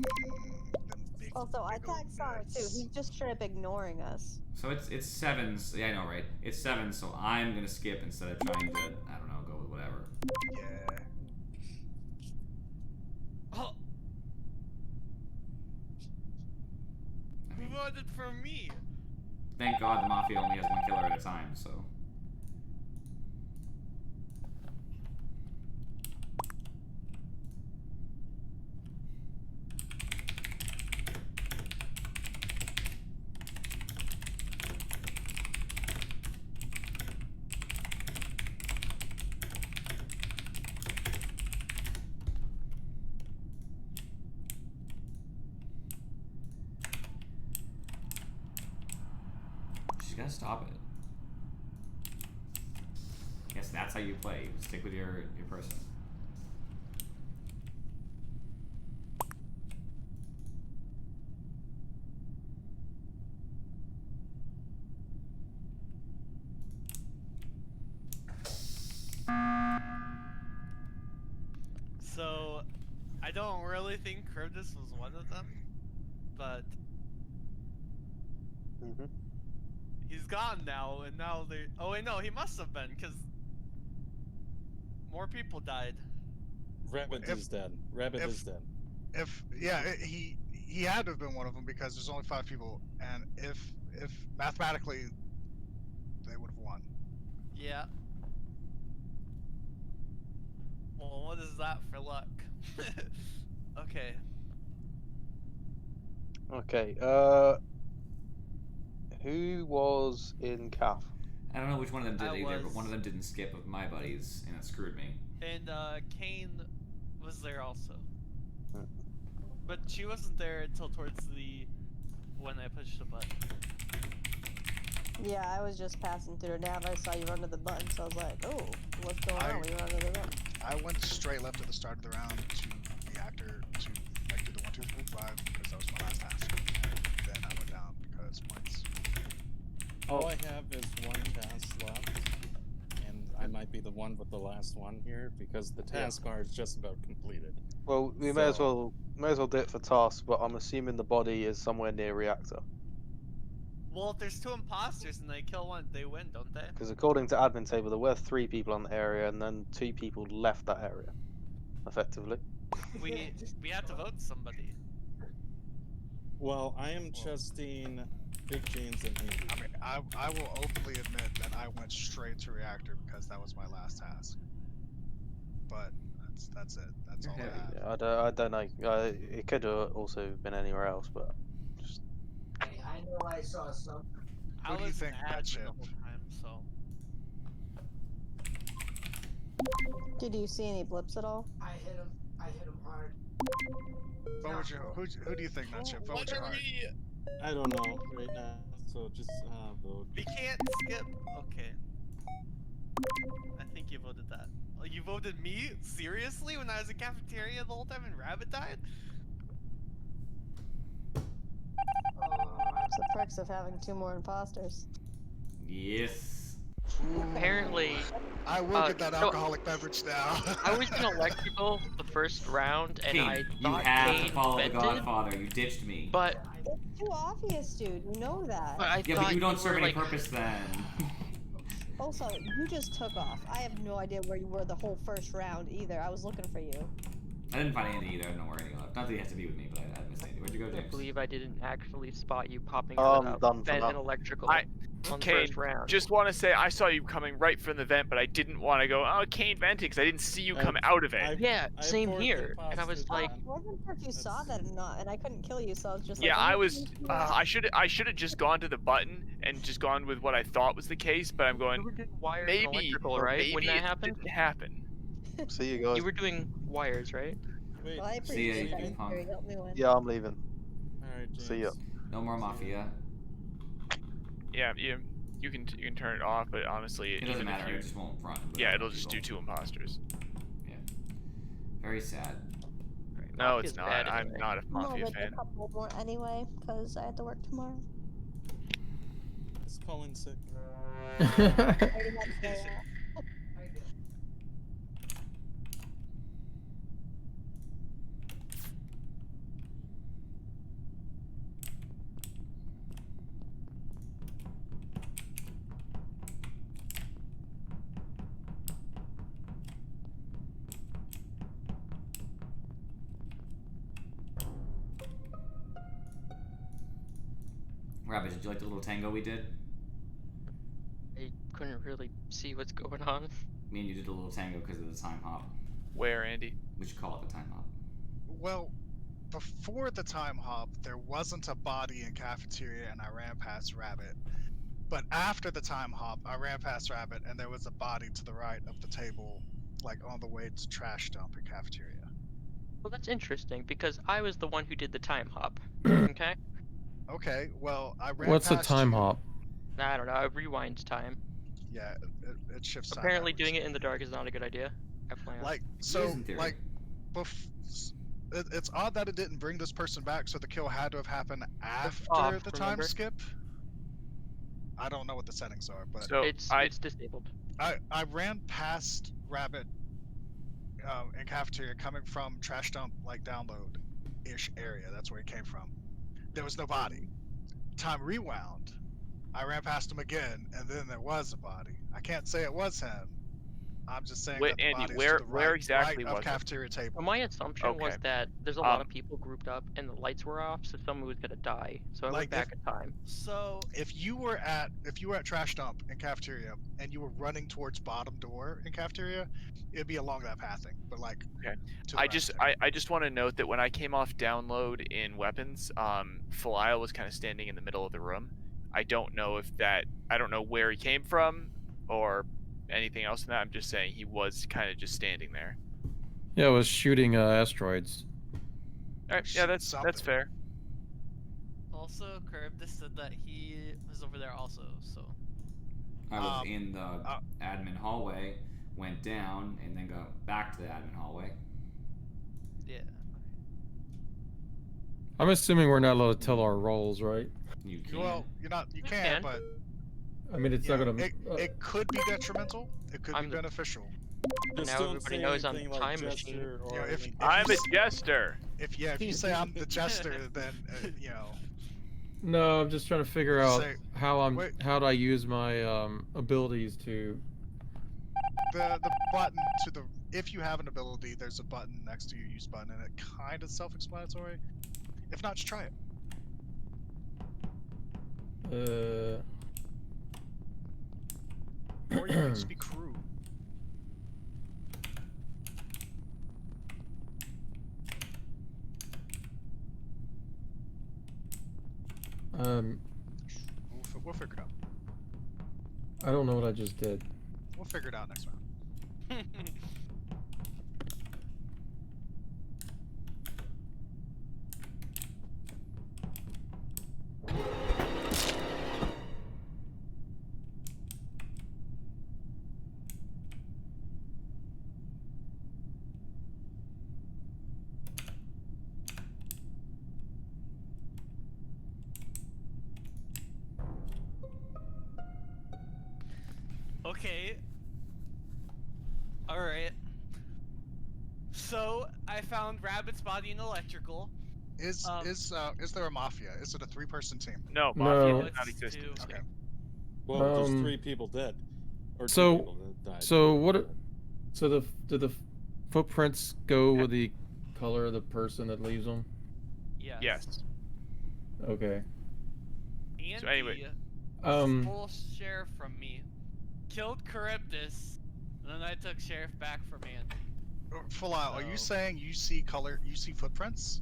Them big, Also, I big ol' tagged Sonic too. nuts. He's just straight up ignoring us. So it's sevens. Yeah, I know, right? It's 7, so I'm gonna skip instead of trying to, I don't know, go with whatever. Yeah. Oh, I who mean, voted for me? thank God the Mafia only has 1 killer at a time, so. She's gotta stop it. Guess that's how you play. Stick with your person. So, I don't really think Cryptus was one of them, but Mhm. he's gone now, and now they. Oh wait, no, he must have been, because more people died. Rabbit If- is dead. Rabbit if- is dead. He had to have been one of them because there's only 5 people, and if mathematically they would have won. Yeah. Well, what is that for luck? Okay. Okay. Who was in CAF? I don't know which one of them did I either, but was- one of them didn't skip of my buddies, and it screwed me. And Kane was there also. Hmm. But she wasn't there until towards the when I pushed the button. Yeah, I was just passing through the nav. I saw you run to the button, so I was like, oh, what's going on? We run to the button. I went straight left at the start of the round to reactor to like do the 1, 2, 3, 5 because that was my last task. And then I went down because points. All I have is one task left, and I might be the one with the last one here because the task bar is just about completed. Well, we may as well do it for tasks, but I'm assuming the body is somewhere near reactor Well, if there's 2 imposters and they kill one, they win, don't they? because according to admin table, there were 3 people on the area, and then 2 people left that area, effectively. We have to vote somebody. Well, I am trusting Big James and Andy. I mean, I will openly admit that I went straight to reactor because that was my last task. But that's it. That's all I have. Yeah, I don't know. It could have also been anywhere else, but just I know I saw some. I Who do you was think, an admin Batship? the whole time, so. Did you see any blips at all? I hit him hard. Vote with your, who do you think, Nutchip? Vote with What your are heart. we? I don't know right now, so just vote. We can't skip. Okay. I think you voted that. Oh, you voted me? Seriously? When I was in cafeteria the whole time and Rabbit died? It's the perks of having 2 more imposters. Yes. Apparently, I will get that so- alcoholic beverage now. I was in electrical the first round, and King, I you thought have Kane to follow the vented, Godfather. You ditched me. but It's too obvious, dude. You know that. I yeah, thought but you don't were, serve any like, purpose then. Also, you just took off. I have no idea where you were the whole first round either. I was looking for you. I didn't find Andy either. I don't know where Andy left. Not that he has to be with me, but I missed Andy. Where'd you go, I can't James? believe I didn't actually spot you popping I'm out of done that for vent now. in electrical I- on the Kane, first round. just want to say I saw you coming right from the vent, but I didn't want to go, oh, Kane venting, because I didn't see you come out of it. Yeah, I same forced here. And I was imposter like, then. I wasn't sure if you saw That's- that or not, and I couldn't kill you, so I was just Yeah, like. I "I'm was. just gonna I should have just gone to the button and just gone with what I thought was the case, but I'm you going. were doing wires and Maybe, electrical, right? When maybe that it happened, didn't happen. See you guys. you were doing wires, right? Wait, Well, I See ya, appreciate that. you It's punk. very helped me win. Yeah, I'm leaving. alright, James. See ya. No more Mafia. Yeah, you can turn it off, but honestly, It doesn't even if matter. you- It just won't run. yeah, it'll just do 2 imposters. Very sad. Right, No, Mafia's it's not. bad I'm anyway. not a Mafia No, but fan. a couple more anyway, because I have to work tomorrow. Is Colin sick? I already had to say that. I did. Rabbit, did you like the little tango we did? I couldn't really see what's going on. Me and you did a little tango because of the time hop. Where, Andy? We should call it the time hop. Well, before the time hop, there wasn't a body in cafeteria, and I ran past Rabbit. But after the time hop, I ran past Rabbit, and there was a body to the right of the table, like on the way to trash dump in cafeteria. Well, that's interesting because I was the one who did the time hop. Okay. Okay, well, I ran What's a past time you. hop? I don't know. I rewind time. Yeah, it shifts time Apparently, backwards. doing it in the dark is not a good idea. FYI. Like, It so, is in theory. it's odd that it didn't bring this person back, so the kill had to have happened after off, the time remember? skip. I don't know what the settings are, but So it's disabled. I ran past Rabbit in cafeteria coming from trash dump, like download-ish area. That's where he came from. There was no body. Time rewound. I ran past him again, and then there was a body. I can't say it was him. I'm just saying Wait, that the Andy, body's where- to the where right, exactly right of was it? cafeteria table. Well, my assumption was Okay. that there's a lot of people grouped up and the lights were off, so someone was gonna die. So I Like, went back in time. So If you were at trash dump in cafeteria and you were running towards bottom door in cafeteria, it'd be along that pathing. But like, Okay. to the I right just there. I just want to note that when I came off download in weapons, Felial was kind of standing in the middle of the room. I don't know where he came from or anything else than that. I'm just saying he was kind of just standing there. Yeah, I was shooting asteroids. All right, yeah, that's Something. fair. also, Curb just said that he was over there also. So I was Um, in the admin hallway, went down, and then got back to the admin hallway. yeah. I'm assuming we're not allowed to tell our roles, right? You can. Well, you're not. You can, can. but I mean, it's you not know, gonna. it could be detrimental. It could I'm be the- beneficial. Just Now don't everybody say knows I'm anything the like time machine. Jester or You know, if- anything. I'm a jester. If you say I'm the jester, then you know. No, I'm just trying to figure out Say- how wait. how do I use my abilities to. The button to the if you have an ability, there's a button next to your use button, and it kind of self-explanatory. If not, just try it. Or you can just be crew. We'll figure it out. I don't know what I just did. We'll figure it out next round. Okay. Alright. So, I found Rabbit's body in electrical. Is there a mafia? Is it a 3-person team? No, Mafia No. does not It's exist in two. this Okay. game. Well, there's Um, 3 people dead. Or two So, people that died. so what? So do the footprints go with the color of the person that leaves them? Yes. Yes. Okay. Andy So anyway. stole sheriff from me, killed Charybdis, and then I took sheriff back from Andy. Fallout, are you So- saying you see footprints?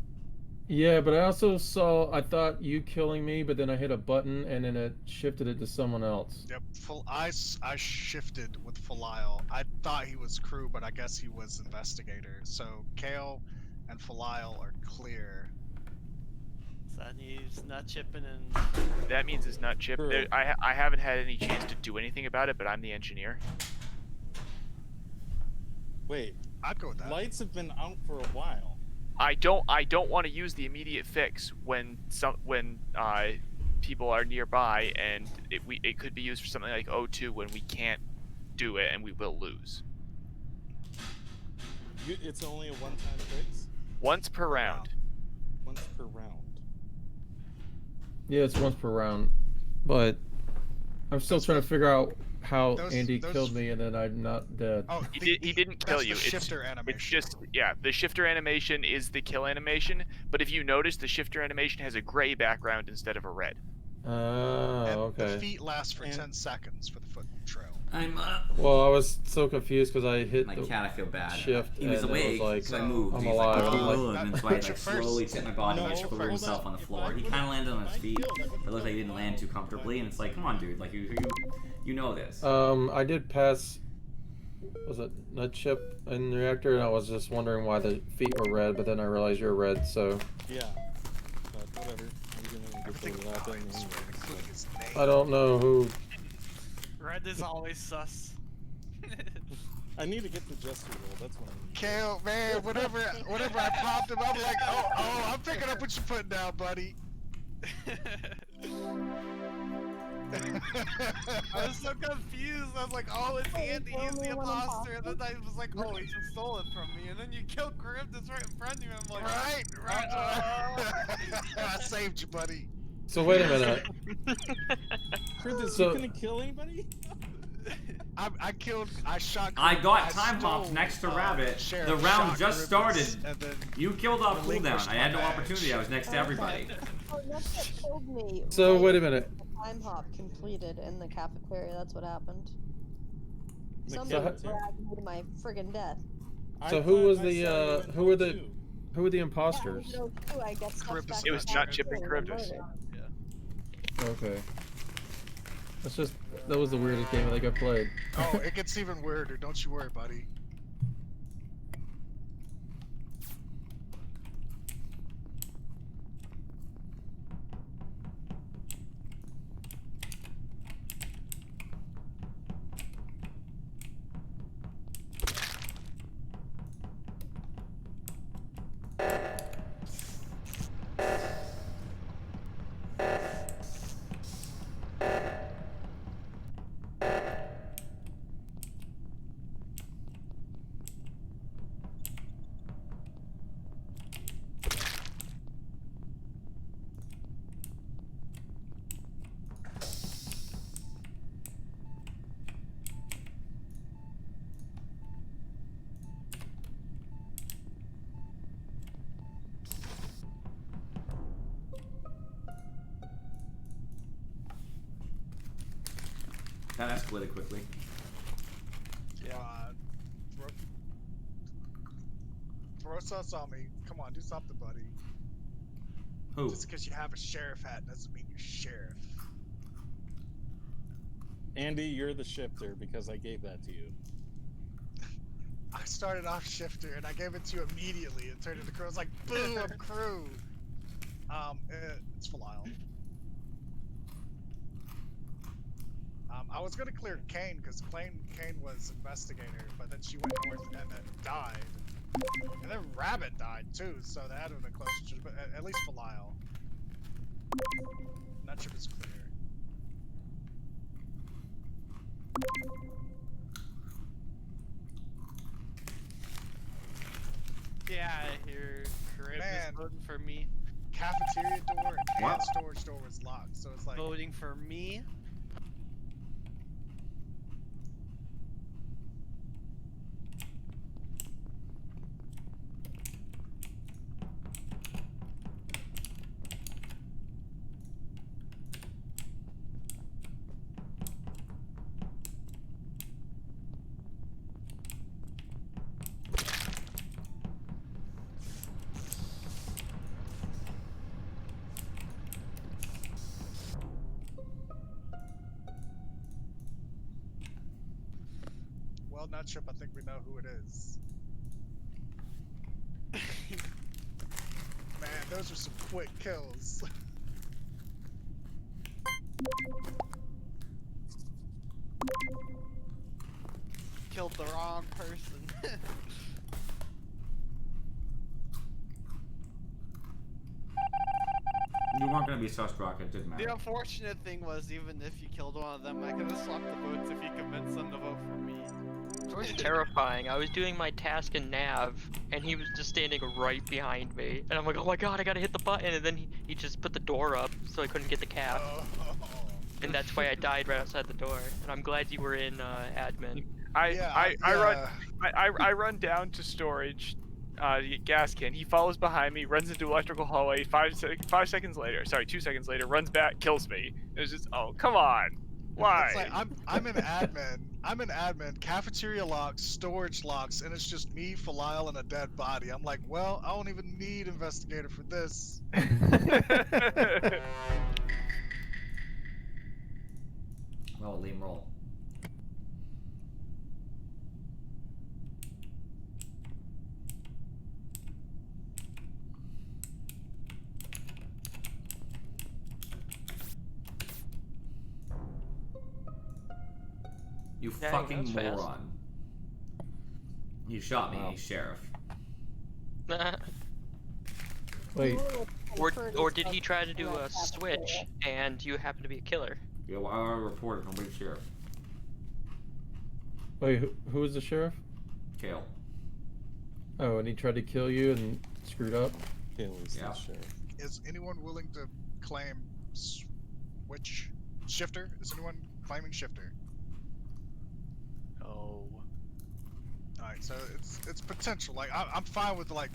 Yeah, but I also saw. I thought you killing me, but then I hit a button and then it shifted it to someone else. Yep. I shifted with Falile. I thought he was crew, but I guess he was investigator. So Kale and Falile are clear. So that he's not chipping and. That means it's not Chip. True. I haven't had any chance to do anything about it, but I'm the engineer. Wait, I'd go with that. lights have been out for a while. I don't want to use the immediate fix when people are nearby, and it could be used for something like O2 when we can't do it and we will lose. It's only a one-time fix? Once per round. Once per round. Yeah, it's once per round, but I'm still trying to figure out how Andy killed me and then I'm not dead. Oh, He didn't kill that's you. The shifter animation. It's just, yeah, the shifter animation is the kill animation, but if you notice, the shifter animation has a gray background instead of a red. Oh, and okay. The feet last for 10 seconds for the foot trail. I'm Well, I was so confused because I hit my the cat. I feel bad. shift He was and awake, it was so I like, moved. I'm He's alive. Like, I'm like, "Ugh," and so I like slowly tipped my body and No, threw hold himself on. on the If floor. I He would- kind of landed on if his I feet. killed, I would It looked like he didn't land too comfortably, and it's like, come on, dude, like you know this. I did pass. Was it nut chip in the reactor? And I was just wondering why the feet were red, but then I realized you're red. So Yeah. But whatever. I'm gonna Everything report it out there lines, anyway, including his name. I don't know who. Red is always sus. I need to get the Jester roll. That's what I need. Kale, man, whenever I popped him, I'm like, oh, I'm picking up what you're putting down, buddy. I was so confused. I was like, oh, it's Andy. He's the imposter. And then I was like, oh, he just stole it from me. And then you killed Charybdis right in front of you. I'm like, right. I saved you, buddy. So wait a minute. Chris, So- you gonna kill anybody? I shot. I got I time hopped stole, next to Rabbit. Sheriff, The round shot just Charybdis, started. and then You killed off cooldown. relinquished I had no my badge. opportunity. I was next to everybody. Oh, that's what killed me. So right wait a minute. when the time hop completed in the cafeteria. That's what happened. The Somebody cafeteria? dragged me to my friggin' death. So who was the who were the who were the imposters? Yeah, too, I guess. Charybdis It was Not not Chip and Charybdis. Charybdis. Okay. That's just that was the weirdest game I think I played. Oh, it gets even weirder. Don't you worry, buddy. That escalated quickly. Throw sus on me. Come on, do something, buddy. Who? Just because you have a sheriff hat doesn't mean you're sheriff. Andy, you're the shifter because I gave that to you. I started off shifter and I gave it to you immediately and turned into crew. I was like, boom, I'm crew. It's Falile. I was gonna clear Kane because Kane was investigator, but then she went north and then died. And then Rabbit died too, so that had to have been close to but at least Falile. Not sure if it's clear. Yeah, I hear Charybdis Man. voting for me. Cafeteria door and Wow. storage door was locked, so it's like Voting for me. Well, not Chip. I think we know who it is. Man, those are some quick kills. Killed the wrong person. You weren't gonna be sus, Rocket. It didn't matter. The unfortunate thing was, even if you killed one of them, I could have swapped the votes if you convinced them to vote for me. It was terrifying. I was doing my task in Nav, and he was just standing right behind me. And I'm like, oh my god, I gotta hit the button. And then he just put the door up, so I couldn't get the cap. And that's why I died right outside the door. And I'm glad you were in admin. I run down to storage, gas can. He follows behind me, runs into electrical hallway. 2 seconds later, runs back, kills me. It was just, oh come on, why? It's like I'm an admin. I'm an admin. Cafeteria locks, storage locks, and it's just me, Falile, and a dead body. I'm like, well, I don't even need investigator for this. Well, Liam, roll. You Dang, fucking that was fast. moron. You shot me, sheriff. Wait, Or did he try to do a switch, and you happen to be a killer? Yeah, well, I already reported. Nobody's sheriff. wait, who was the sheriff? Kale. Oh, and he tried to kill you and screwed up? Kale is Yeah. the sheriff. Is anyone willing to claim switch shifter? Is anyone claiming shifter? Oh. Alright, so it's potential. Like I'm fine with like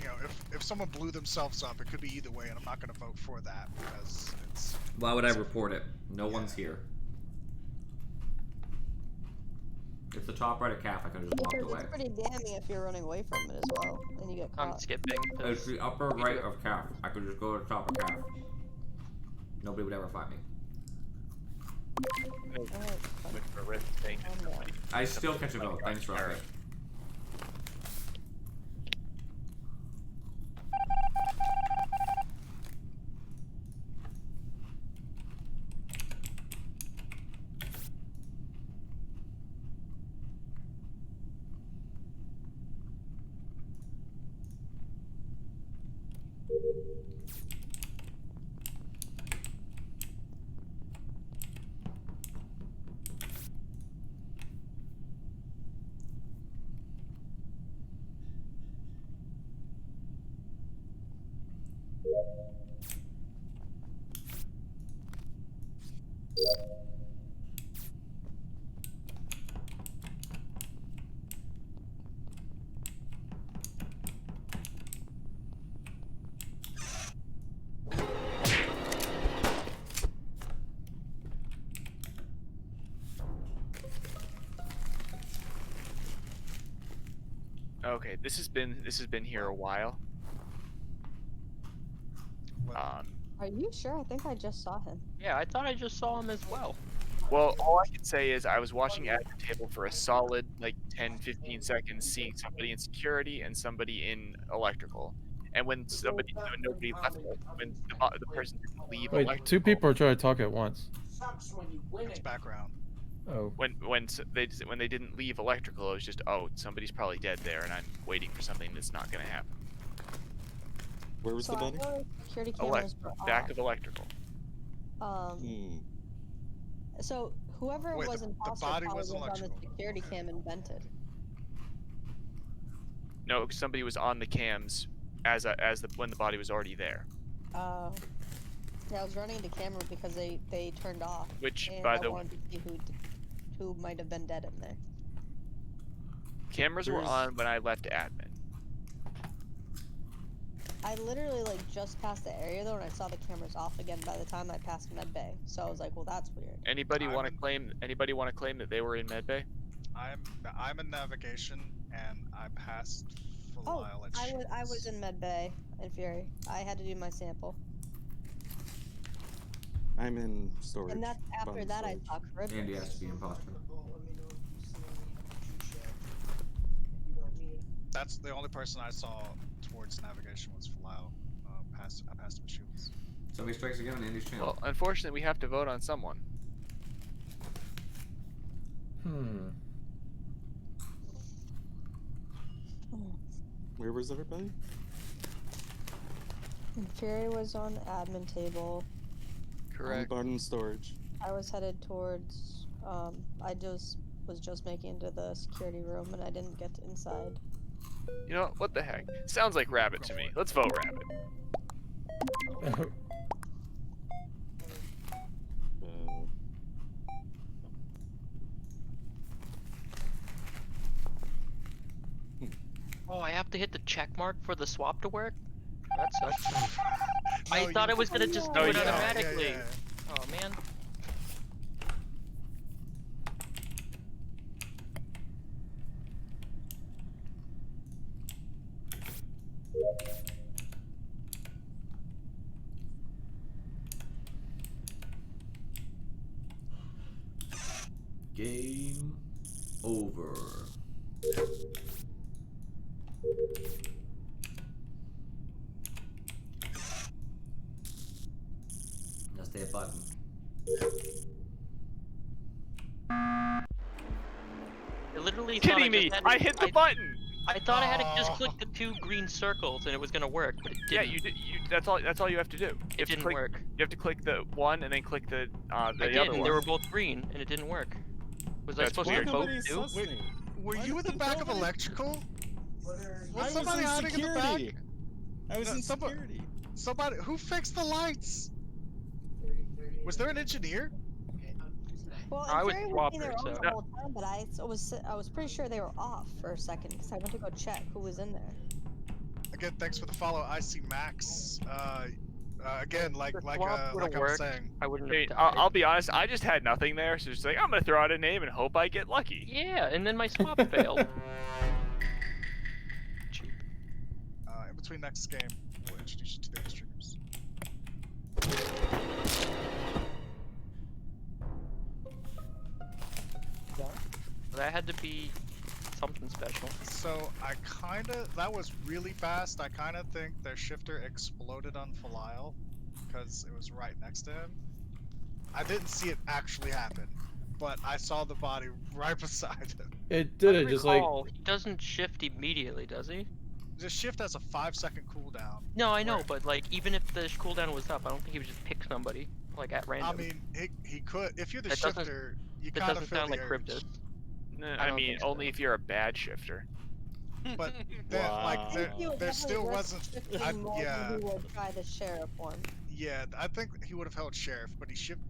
you know, if someone blew themselves up, it could be either way, and I'm not gonna vote for that because it's. Why would I report it? No one's here. It's the top right of calf. I could have just walked away. It's pretty damning if you're running away from it as well, and you get I'm caught. skipping. It's the upper right of calf. I could just go to the top of calf. Nobody would ever find me. I still catch a vote. Thanks, Rocket. Okay, this has been here a while. Are you sure? I think I just saw him. Yeah, I thought I just saw him as well. Well, all I can say is I was watching at the table for a solid like 10-15 seconds, seeing somebody in security and somebody in electrical. And when nobody left, when the person didn't leave Wait, electrical, two people are trying to talk at once. Sucks when you win It's it. background. Oh. when they didn't leave electrical, it was just, oh, somebody's probably dead there, and I'm waiting for something that's not gonna happen. Where was So the I body? know security cameras were Back off. of electrical. So whoever Wait, was the imposter body probably was was on the electrical. security cam and vented. No, somebody was on the cams when the body was already there. Yeah, I was running into camera because they turned off. Which, and by I the wanted to see who might have been dead in there. cameras were on when I left admin. I literally like just passed the area though, and I saw the cameras off again by the time I passed medbay. So I was like, well, that's weird. Anybody want to claim? Anybody want to claim that they were in medbay? I'm in navigation and I passed for a Oh, while at I was in medbay in Fury. I had to do my sample, I'm in storage. and that's after bottom that I storage. saw Caribbean. Andy has to be imposter. that's the only person I saw towards navigation was Falau. I passed him with shields. Somebody strikes again on Andy's channel. Well, unfortunately, we have to vote on someone. Where was everybody? Fury was on admin table. Correct. Garden storage. I was headed towards. I was just making into the security room, and I didn't get inside. You know what the heck? Sounds like Rabbit to me. Let's vote Rabbit. Oh, I have to hit the check mark for the swap to work? That sucks. I No, thought you- it was gonna just do Oh, it yeah. automatically. Yeah. Oh man. Game over. Just a button. It literally thought Kidding me! just I had to- hit the button. I thought I had to just Oh. click the 2 green circles and it was gonna work, but it didn't. Yeah, you did. That's all you have to do. You It have to didn't click, work. You have to click the one and then click the I other did, and one. they were both green, and it didn't work. Was I That's supposed weird. to Why vote nobody too? sus me? Were Why you in the doesn't back of nobody- electrical? I Was somebody in hiding in the back? security. I was No, in somebody- security. Somebody who fixed the lights? Was there an engineer? Well, I was Fury was swapper, being there on so- the whole time, but I was pretty sure they were off for a second because I went to go check who was in there. Again, thanks for the follow. I see Max. Again, like The like swap would've I was worked. saying. I wouldn't I mean, have died. I'll be honest. I just had nothing there, so just like I'm gonna throw out a name and hope I get lucky. Yeah, and then my swap failed. Cheap. In between next game, we'll introduce you to the other streamers. That had to be something special. So that was really fast. I kinda think their shifter exploded on Falau because it was right next to him. I didn't see it actually happen, but I saw the body right beside him. It did it just like Recall, he doesn't shift immediately, does he? The shift has a 5-second cooldown. No, I know, Where- but like even if the cooldown was up, I don't think he would just pick somebody like at random. I mean, he could. If you're the That doesn't- shifter, you that kind of doesn't feel sound the like urge. Cryptus. I don't mean, think so. only if you're a bad shifter. But there, like Wow. there, He would there definitely still risk wasn't. shifting more Yeah, than he would try the sheriff one. yeah. I think he would have held sheriff, but he shipped.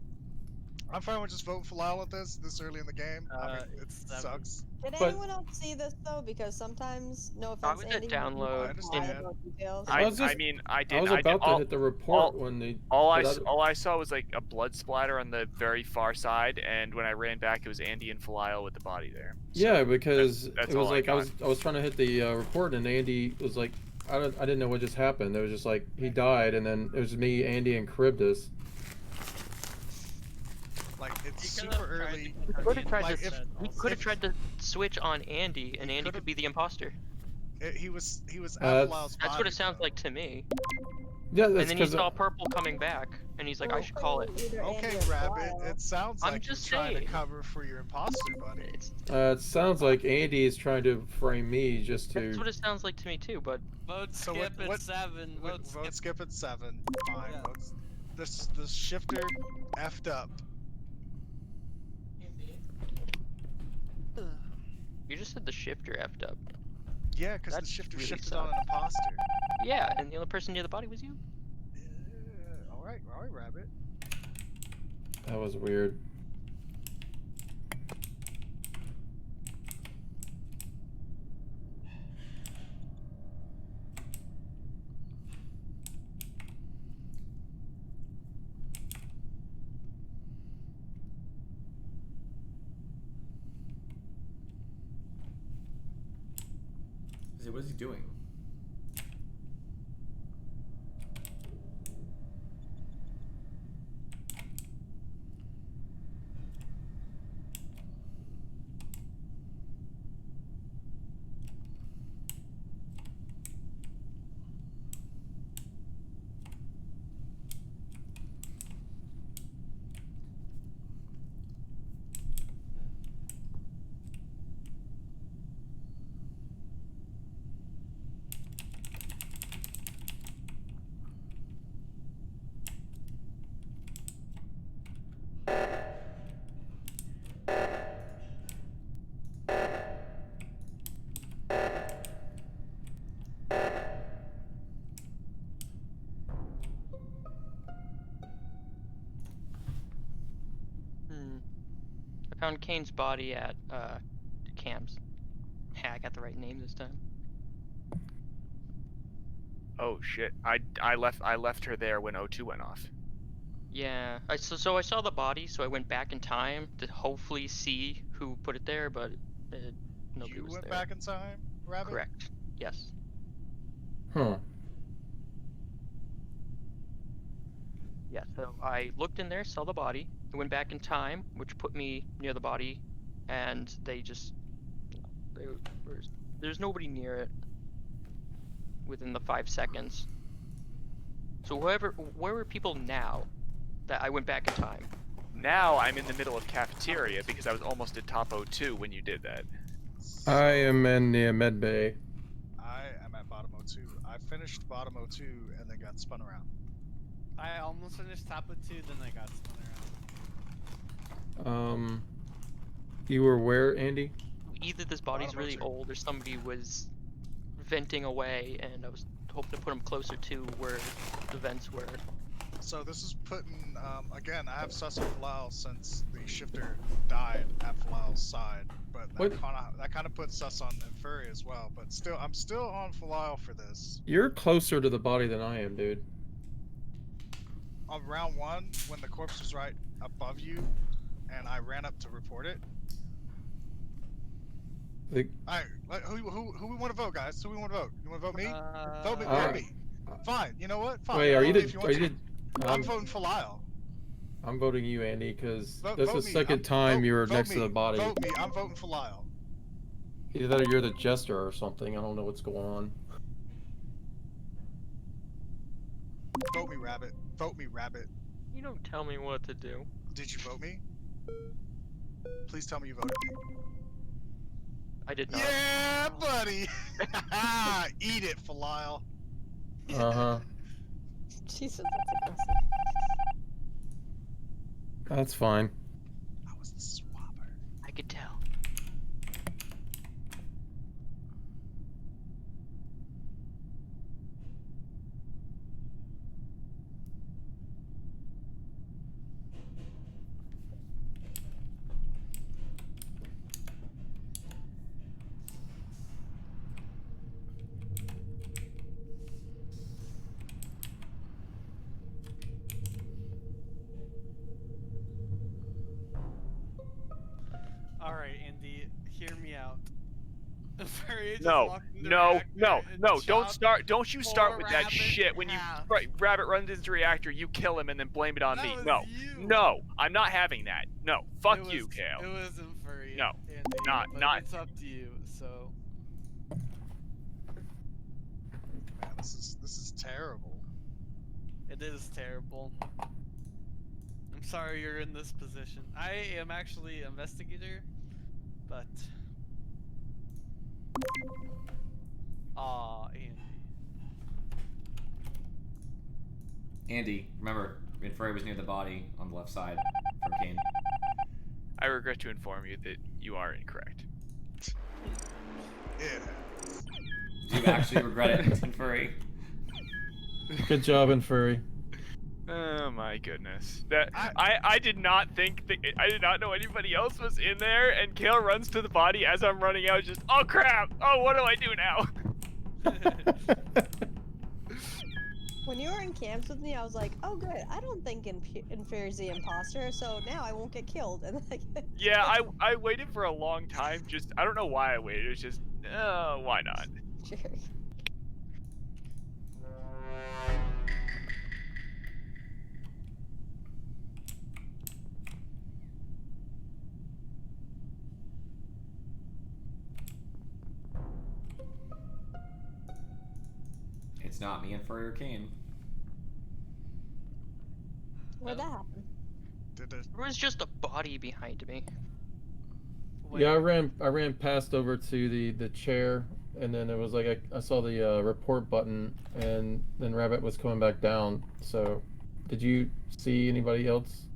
I'm fine with just voting for Lyle at this early in the game. I mean, it It's seven. sucks. Did But- anyone else see this though? Because sometimes, no I offense, was at Andy, you download. lie I understand. about details. I was just- I mean, I did. I was did about to all, hit the report all- when they. all I but s- all I saw was like a blood splatter on the very far side, and when I ran back, it was Andy and Felial with the body there. Yeah, because that's it was all I like I got. was trying to hit the report and Andy was like, I didn't know what just happened. It was just like he died and then it was me, Andy, and Charybdis. Like it's He could've super tried early. to He could have tried Like, to. if- He could have if- tried to switch on Andy, and He Andy could've- could be the imposter. He was at That's- Falal's That's what body, it sounds though. like to me. Yeah, And that's then he because saw purple coming back, and he's like, I should call it. Either Andy Okay, or Rabbit. Felial. It sounds I'm like you're just trying to saying. cover for your imposter, buddy. It's, it sounds like Andy is trying to frame me just that's what to. it sounds like to me too. But Vote So skip what- at 7. Vote skip. Vote skip at 7. Fine. Yeah. The shifter effed up. you just said the shifter effed up. Yeah, because the That shifter really shifted on an sucks. imposter. Yeah, and the only person near the body was you. All right, Rabbit. That was weird. What is he doing? found Kane's body at Cam's. Yeah, I got the right name this time. Oh shit! I left her there when O2 went off. Yeah, so I saw the body, so I went back in time to hopefully see who put it there, but nobody You was went there. back in time, Rabbit? Correct. Yes. Huh. Yeah, so I looked in there, saw the body, I went back in time, which put me near the body, and they just, there's nobody near it within the 5 seconds. So where were people now that I went back in time? Now I'm in the middle of cafeteria because I was almost at top O2 when you did that. I am in the med bay. I am at bottom 02. I finished bottom 02 and then got spun around. I almost finished top of 2, then I got spun around. You were where, Andy? Either this body's Bottom really 02. old or somebody was venting away, and I was hoping to put them closer to where the vents were. So this is putting, again, I have sus on Falal since the shifter died at Falal's side, but that kind of puts sus on Infuri as well. But still, I'm still on Falal for this. You're closer to the body than I am, dude. On round 1, when the corpse was right above you, and I ran up to report it. Alright, who we want to vote, guys? Who we want to vote? You want to vote me? Vote me. Vote me. Fine. You know what? Fine. Wait, are you if you want to. I'm I'm voting for Lyle. I'm voting you, Andy, because Vote- that's vote the me. second I'm- time vote- you were vote next to me. the body. Vote me. I'm voting for Lyle. Either that or you're the Jester or something. I don't know what's going on. Vote me, Rabbit. Vote me, Rabbit. You don't tell me what to do. Did you vote me? Please tell me you voted me. I did not. Yeah, buddy. Eat it, Falal. Uh-huh. Jesus, that's aggressive. That's fine. I was the swabber. I could tell. Alright, Andy, hear me out. Furry just No, walked in the no, reactor no, and no! Don't chopped start! Don't you start poor with that Rabbit shit in when you half. Rabbit runs into the reactor, you kill him and then blame it on That me. was No, you. no, I'm not having that. No, fuck It you, was- Kale. It wasn't Furry. No, Andy, not- but not- It's up to you. So Man, this is terrible. it is terrible. I'm sorry you're in this position. I am actually investigator, but Andy. Andy, remember, Infuri was near the body on the left side from Kane. I regret to inform you that you are incorrect. Yeah. Do you actually regret it, Infuri? Good job, Infuri. Oh my goodness. That I did not think that I did not know anybody else was in there, and Kale runs to the body as I'm running out, just oh crap! Oh, what do I do now? When you were in camps with me, I was like, oh good, I don't think Infuri's the imposter, so now I won't get killed. And like, Yeah, I waited for a long time. Just I don't know why I waited. It was just why not? sure. It's not me, Infuri, or Kane. Where'd that happen? Did it? There was just a body behind me. Yeah, I ran past over to the chair, and then it was like I saw the report button, and then Rabbit was coming back down. So, did you see anybody else?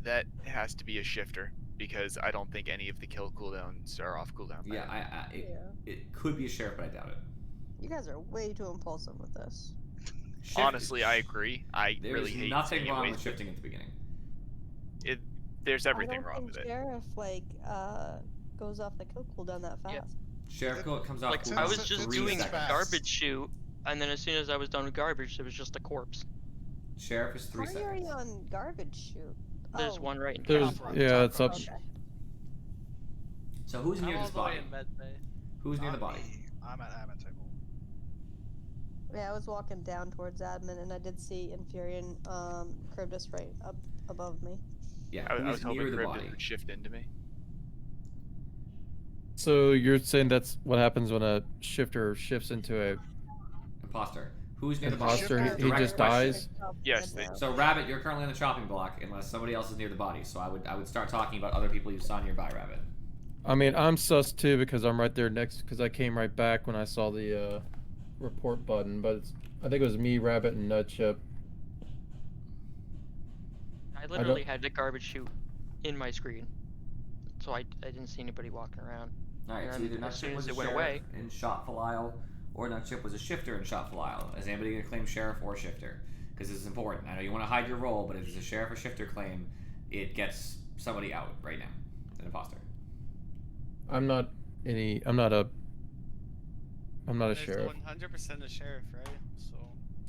That has to be a shifter because I don't think any of the kill cooldowns are off cooldown. by Yeah, now. it could be a sheriff, but I doubt it. You guys are way too impulsive with this. Shift- Honestly, I agree. I There's really hate nothing seeing it wrong with wasted. shifting at the beginning. there's everything I don't wrong think with it. Sheriff goes off the kill cooldown that Yeah. fast. Sheriff Coat comes off Like cooldown I in was just 3 doing seconds. garbage chute, and then as soon as I was done with garbage, it was just a corpse. Sheriff is 3 How are you seconds. on garbage shoot? There's Oh, one right in There's top. yeah, it's up. okay. So who's I'm near all this the way body? in med bay. Who's near the Not body? me. I'm at admin table. Yeah, I was walking down towards admin, and I did see Infurion Cribdus right up above me. Yeah, I who's was hoping near the Cryptus body? would shift into me. So you're saying that's what happens when a shifter shifts into a Impostor. Who's near the body? imposter? He Direct just question. dies. Yes, So Rabbit, you're currently on the chopping block unless somebody else is near the body. So I would start talking about other people you saw nearby, Rabbit. I mean, I'm sus too because I'm right there next. Because I came right back when I saw the report button. But I think it was me, Rabbit, and Nutchip. I literally had the garbage chute in my screen, so I didn't see anybody walking around. Alright, so And either as soon Nutchip as was a it went sheriff away- in shot Felial, or Nutchip was a shifter in shot Felial. Is anybody gonna claim sheriff or shifter? Because this is important. I know you want to hide your role, but if it's a sheriff or shifter claim, it gets somebody out right now. An imposter. I'm not any. I'm not a There's sheriff. 100% a sheriff, right? So.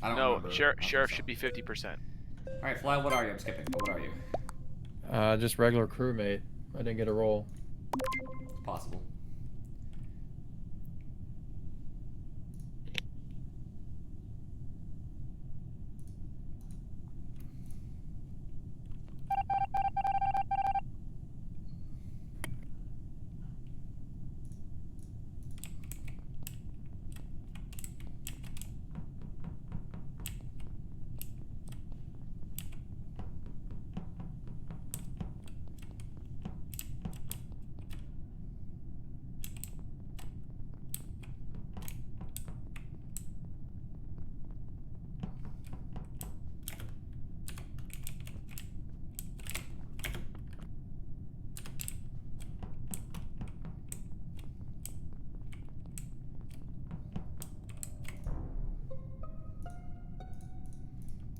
I don't No, remember. sheriff should be 50%. Alright, Felial, what are you? I'm skipping, but what are you? Just regular crewmate. I didn't get a role. It's possible.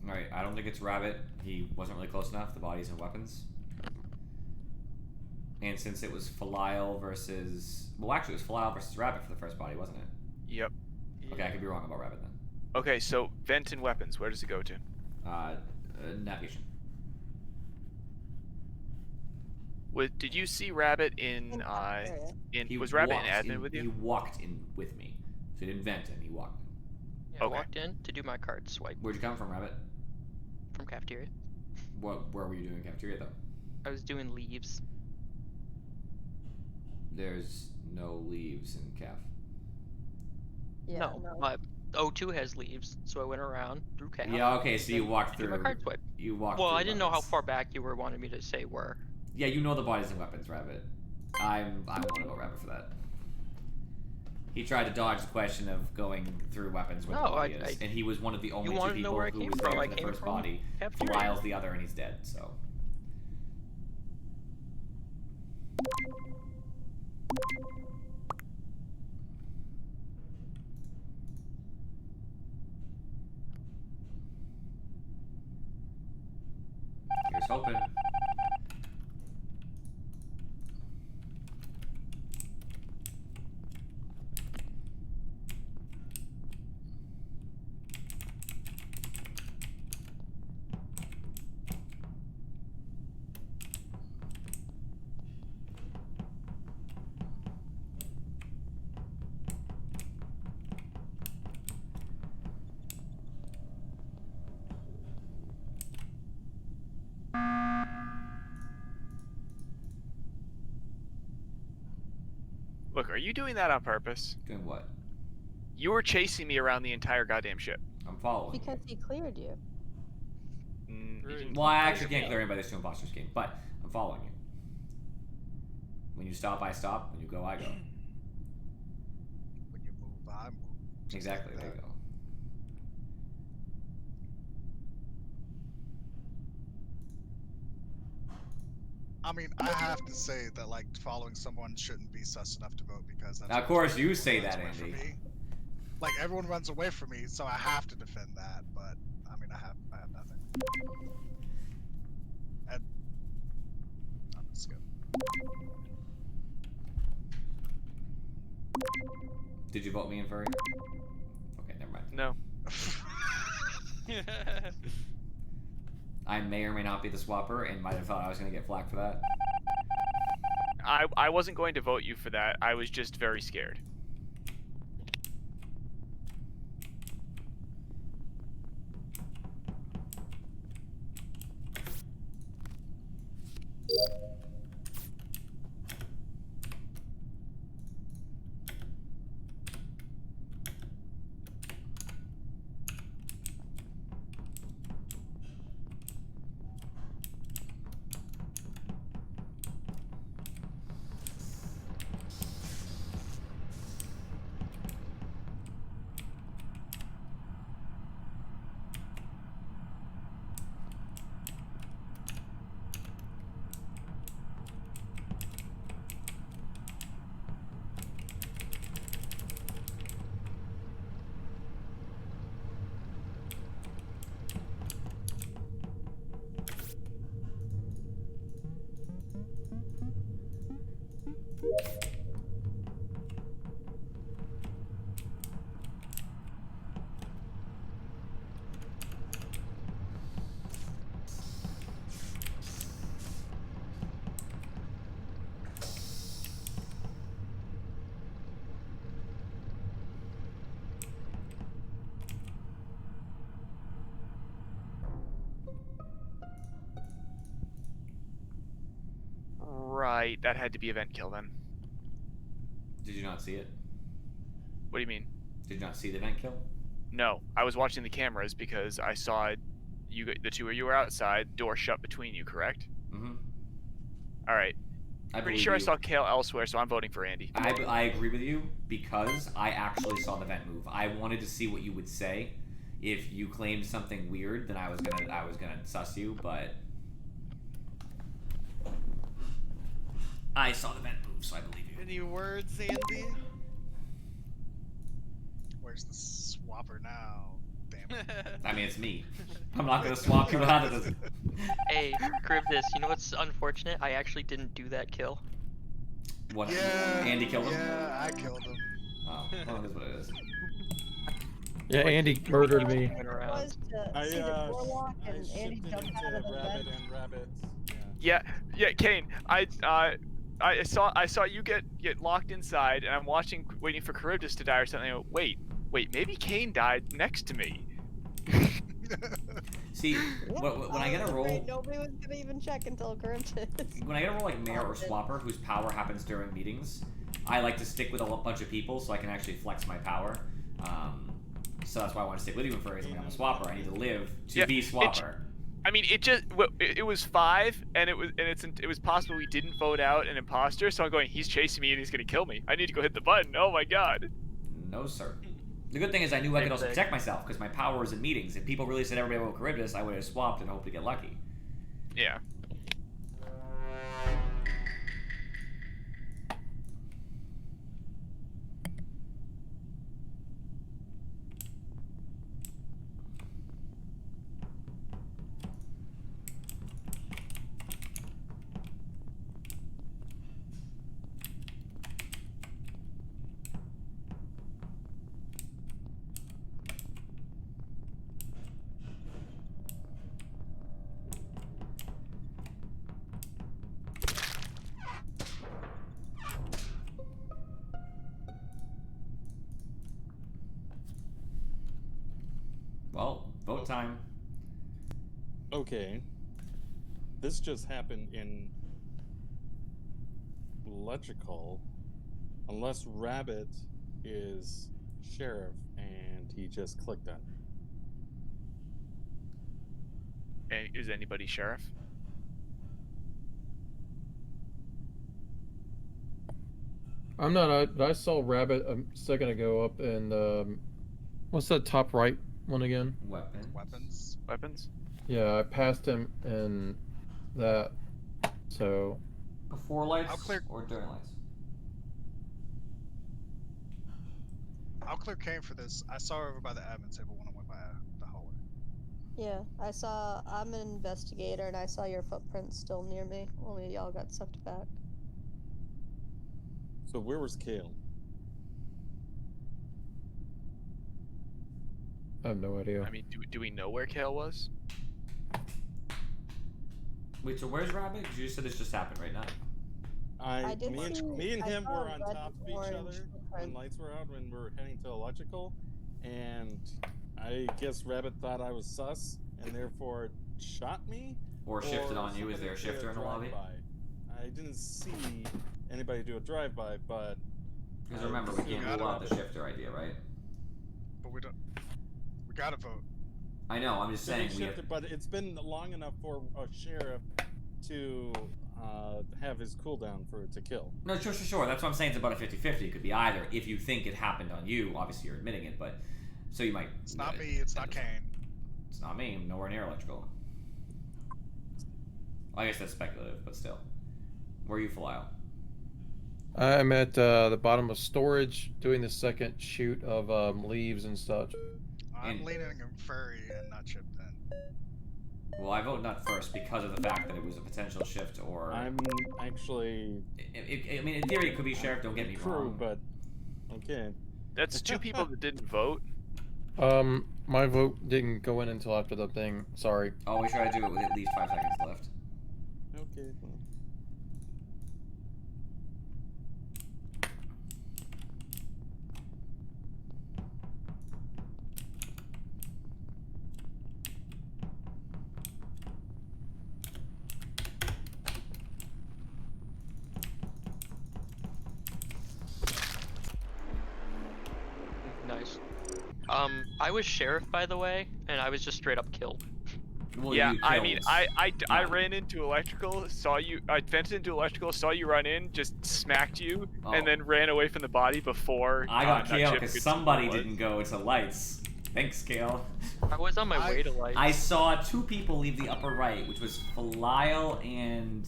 Alright, I don't think it's Rabbit. He wasn't really close enough. The bodies and weapons. And since it was Felial versus... Well, actually, it was Felial versus Rabbit for the first body, wasn't it? Yep. Okay, I could be wrong about Rabbit then. Okay, so vent and weapons, where does it go to? Navigation. Did you see Rabbit in Area. was Rabbit in walked admin with you? He walked in with me. So he didn't vent in, he walked in. Yeah, Okay. I walked in to do my card swipe Where'd you come from, Rabbit? from cafeteria. Where were you doing in cafeteria, though? I was doing leaves. There's no leaves in caf. Yeah, no, but O2 has leaves, so I went around through caf. Yeah, okay, so you and walked did through... my card swipe. You walked Well, through I didn't know how weapons. far back you were wanting me to say were. Yeah, you know the bodies and weapons, Rabbit. I'm willing to vote Rabbit for that. He tried to dodge the question of going through weapons where the No, body is, and he was one of the only two wanted to know people where I who came was from. there I in the came first from body. cafeteria. Felial's the other, and he's dead. So. Here's hoping. Look, are you doing that on purpose? Doing what? You were chasing me around the entire goddamn ship. I'm following. Because he cleared you. You didn't- Well, I actually can't clear anybody. There's two imposters game, but I'm following you. When you stop, I stop. When you go, I go. When you move, I move. Just Exactly. like There you that. go. I mean, I have to say that like following someone shouldn't be sus enough to vote because that's. Of what course, everyone you say runs that, away from Andy. me. Like everyone runs away from me, so I have to defend that. But I mean, I have nothing. And Did you vote me in furry? Okay, never mind. No. I may or may not be the swapper, and might have thought I was gonna get flack for that. I wasn't going to vote you for that. I was just very scared. Right, that had to be event kill then. Did you not see it? What do you mean? Did you not see the event kill? No, I was watching the cameras because I saw the two of you were outside, door shut between you, correct? Mm-hmm. All right. I'm Pretty sure I saw Kale elsewhere, so I'm voting for Andy. I agree with you because I actually saw the vent move. I wanted to see what you would say. If you claimed something weird, then I was gonna suss you, but I saw the vent move, so I believe you. Any words, Andy? Where's the swapper now? Damn it. I mean, it's me. I'm not gonna swap people out of this. Hey, Cribdis, you know what's unfortunate? I actually didn't do that kill. What? Yeah. Andy killed him? Yeah, I killed him. Oh, well, it is what it is. Yeah, Andy murdered me. Went around. I See the door lock I and Andy shifted jumped into out of the rabbit vent. and rabbit. Yeah, Kane. I saw you get locked inside, and I'm waiting for Charybdis to die or something. I go, wait, maybe Kane died next to me. See, when I get a roll, Nobody was gonna even check until Charybdis. when I get a roll like Mayor or Swapper, whose power happens during meetings, I like to stick with a bunch of people so I can actually flex my power. So that's why I want to stick with you for reason. I'm a Swapper. I need to live to be Swapper. I mean, it was 5, and it was possible we didn't vote out an imposter. So I'm going, he's chasing me and he's gonna kill me. I need to go hit the button. Oh my god. No, sir. The good thing is I knew I could also protect myself because my power was in meetings. If people really said everybody would Charybdis, I would have swapped and hoped to get lucky. Yeah. Well, vote time. Okay. This just happened in electrical. Unless Rabbit is sheriff and he just clicked on it. And is anybody sheriff? I'm not. I saw Rabbit a second ago up in what's that top right one again? Weapons. Weapons? Yeah, I passed him in that. So Before lights I'll clear- or during lights? I'll clear Kane for this. I saw her over by the admin table when I went by the hallway. Yeah, I'm an investigator and I saw your footprints still near me when we all got sucked back. So where was Kale? I have no idea. I mean, do we know where Kale was? Wait, so where's Rabbit? 'Cause you just said this just happened right now. I did Me see- and I him saw were a on red top of each orange other when footprint. lights were out when we were heading to electrical, and I guess Rabbit thought I was sus and therefore shot me. Or shifted on you. Is there a somebody did shifter in the lobby? drive-by. I didn't see anybody do a drive-by, but Because remember, we can't rule out the shifter idea, right? But we don't. We gotta vote. I know. I'm just saying we have. shifted, but it's been long enough for a sheriff to have his cooldown for it to kill. No, sure. That's what I'm saying. It's about a 50-50. It could be either. If you think it happened on you, obviously you're admitting it, but so you might. It's not me. It's not Kane. It's not me. I'm nowhere near electrical. I guess that's speculative, but still. Where are you, Falile? I'm at the bottom of storage doing the second shoot of leaves and such. I'm leaning on Furry and not Chip then. Well, I vote nut first because of the fact that it was a potential shift, or I'm actually. I mean, in theory, it could be sheriff. Don't get me True, wrong. but okay. That's two people that didn't vote. My vote didn't go in until after the thing. Sorry. Oh, we try to do it with at least 5 seconds left. Okay. Well. Nice. I was sheriff, by the way, and I was just straight up killed. Well, Yeah, you I mean, killed I nut. ran into electrical, saw you, I vented into electrical, saw you run in, just smacked you, and Oh. then ran away from the body before. I got Nut Kale Chip because could see somebody what it was. didn't go to lights. Thanks, Kale. I was on my way to lights. I saw 2 people leave the upper right, which was Falile and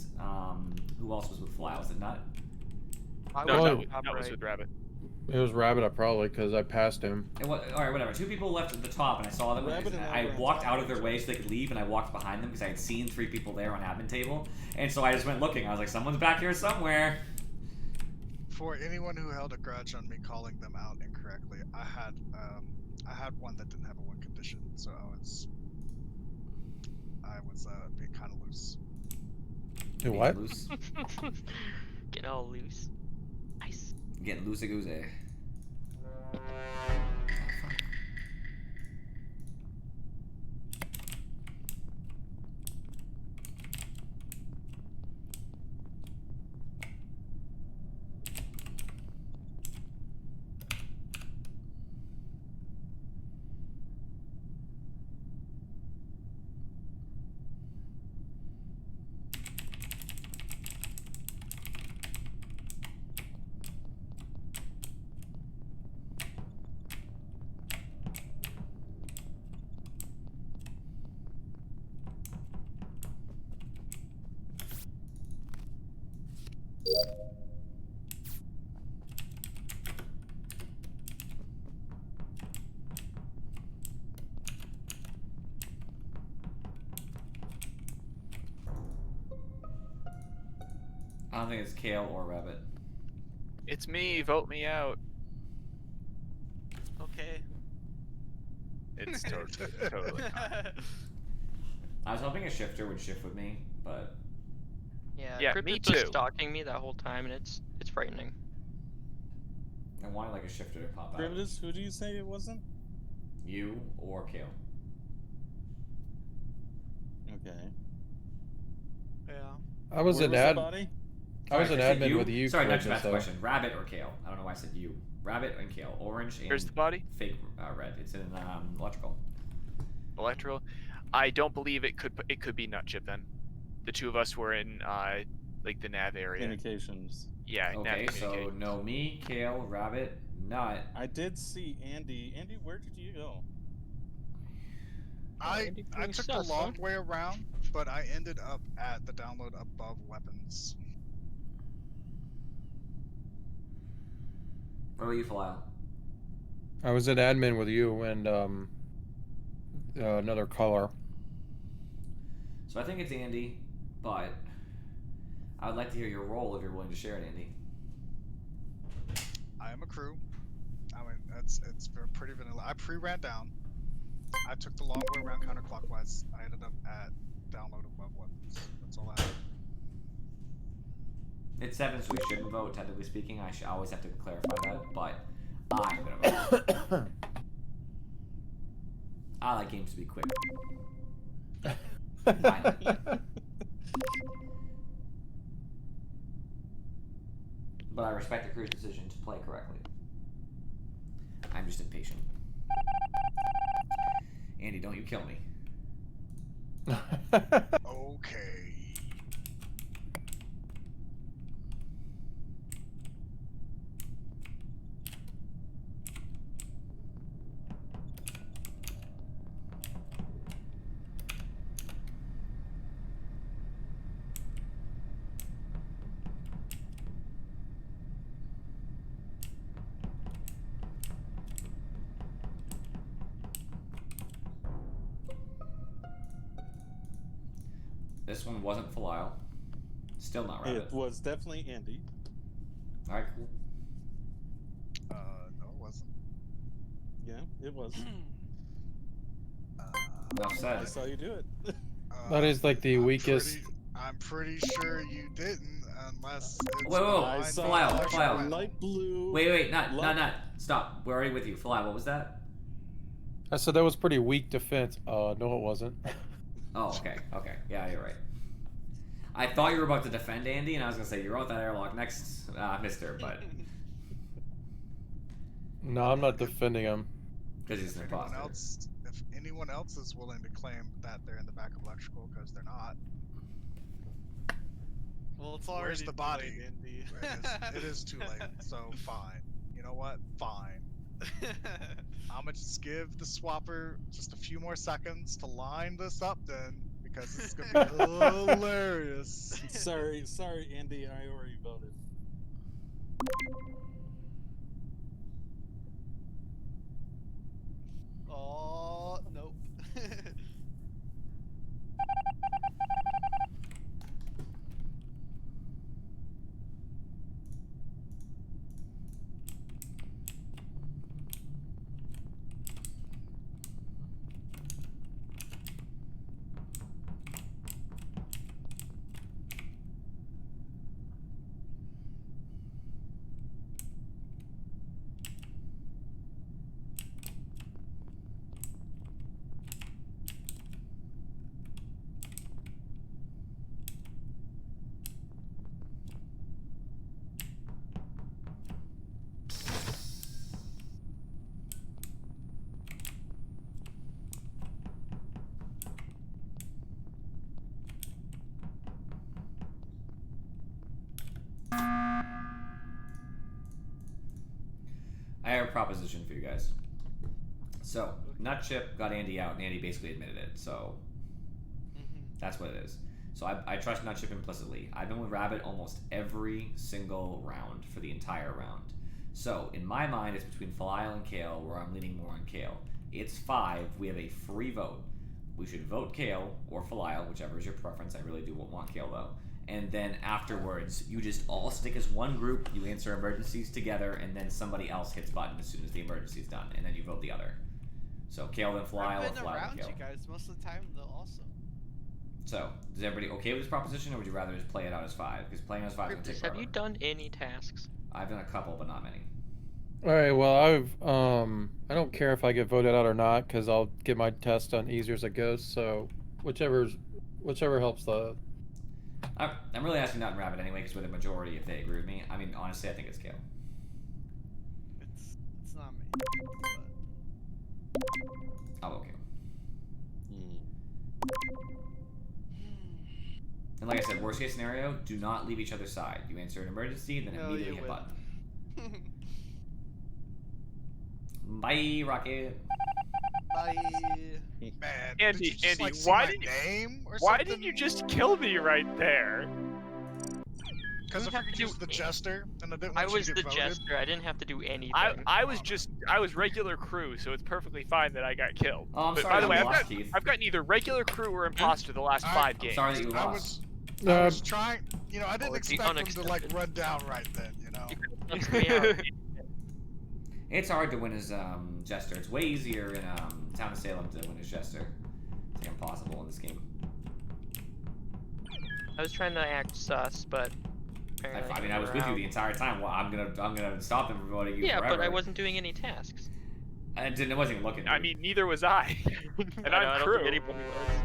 who else was with Falile? Was it Nut? I No, was Well, on no, top that was right. with Rabbit. It was Rabbit, probably, because I passed him. All right, whatever. 2 people left at the top, and I saw them. Rabbit and I I were on walked top out of of their each way so they could leave, and I walked behind them because I had seen 3 people there on admin table, and so I just went looking. I was like, someone's back here somewhere. For anyone who held a grudge on me calling them out incorrectly, I had one that didn't have a win condition, so I was being kind of loose. Do what? Loose. Get all loose. Nice. Getting loosey goosey. I don't think it's Kale or Rabbit. It's me, vote me out. Okay. It's totally not. I was hoping a shifter would shift with me, but Yeah, Yeah, Cryptid me was too. stalking me that whole time, and it's frightening. I wanted like a shifter to pop out. Privilege, who do you say it wasn't? You or Kale. Okay. Yeah. I was Where an the ad. body? I was Sorry, an I said admin with you. Sorry, not Cryptid, to ask the so- question. Rabbit or Kale? I don't know why I said you. Rabbit and Kale. Orange and Where's the body? fake red. It's in electrical. Electrical. I don't believe it could be Nut Chip then. The 2 of us were in like the nav area. Communications. Yeah. Okay, nav so communication. no me, Kale, Rabbit, Nut. I did see Andy. Andy, where did you go? I Andy I being took the sus, huh? long way around, but I ended up at the download above weapons. What about you, Falile? I was an admin with you and another color. So I think it's Andy, but I would like to hear your role if you're willing to share it, Andy. I am a crew. I mean, it's pretty vanilla. I pre-ran down. I took the long way around counterclockwise. I ended up at download above weapons. That's all I have. It's 7, so we shouldn't vote. Technically speaking, I always have to clarify that. But I'm gonna vote. I like games to be quick. But I respect the crew's decision to play correctly. I'm just impatient. Andy, don't you kill me. Okay. This one wasn't Falile. Still not Rabbit. It was definitely Andy. Alright, cool. No, it wasn't. Yeah, it was. Enough I said. saw you do it. That is like the weakest. I'm pretty sure you didn't, unless. It's Whoa, I behind saw Falile, the Falile. electrical. light blue. Wait, not. Stop. We're already with you. Falile, what was that? I said that was pretty weak defense. No, it wasn't. Oh, okay. Yeah, you're right. I thought you were about to defend Andy, and I was gonna say you're on that airlock next, mister, but No, I'm not defending him. because he's an imposter. If anyone else is willing to claim that they're in the back of electrical, because they're not. Well, it's already Where's the too body? late, Indy. It is too late, so fine. You know what? Fine. I'm gonna just give the swapper just a few more seconds to line this up then, because it's gonna be hilarious. Sorry, Andy. I already voted. Oh, nope. I have a proposition for you guys. So, Nutchip got Andy out, and Andy basically admitted it, so that's what it is. So I trust Nutchip implicitly. I've been with Rabbit almost every single round for the entire round. So, in my mind, it's between Falile and Kale, where I'm leaning more on Kale. It's 5. We have a free vote. We should vote Kale or Falile, whichever is your preference. I really do want Kale, though. And then afterwards, you just all stick as one group, you answer emergencies together, and then somebody else hits button as soon as the emergency's done, and then you vote the other. So Kale then Falile, or I've been Falile around then Kale. you guys most of the time, though. Also. So, is everybody okay with this proposition, or would you rather just play it out as 5? Because playing as 5 is going to take Have forever. you done any tasks? I've done a couple, but not many. All right. Well, I don't care if I get voted out or not, because I'll get my test done easier as it goes. So, whichever helps the. I'm really asking Nut and Rabbit anyway, because we're the majority if they agree with me. I mean, honestly, I think it's Kale. It's not me. I'll vote Kale. And like I said, worst case scenario, do not leave each other's side. You answer an emergency, then No, immediately you hit button. win. Bye, Rocket. Bye. Man, Andy, did you just, Andy, like, see why my did you- name or Why something? didn't you just kill me right there? Because You I have to figured do you was the Jester, and I didn't I want you was to the get voted. Jester. I didn't have to do anything. I was regular crew, so it's perfectly fine that I got killed. Oh, I'm But sorry by the that way, you lost, Keith. I've gotten either regular crew or imposter the last 5 games. Sorry that you I lost. was trying, I didn't Oh, it's the expect him to like unexpected. run down right then, You could've sussed me out. It's hard to win as Jester. It's way easier in Town of Salem to win as Jester. It's like impossible in this game. I was trying to act sus, but apparently I mean, I was with you the entire time. Well, I'm gonna stop them from voting you yeah, forever. but I wasn't doing any tasks. I wasn't even looking. I mean, neither was I. And I'm I don't crew. think anybody was.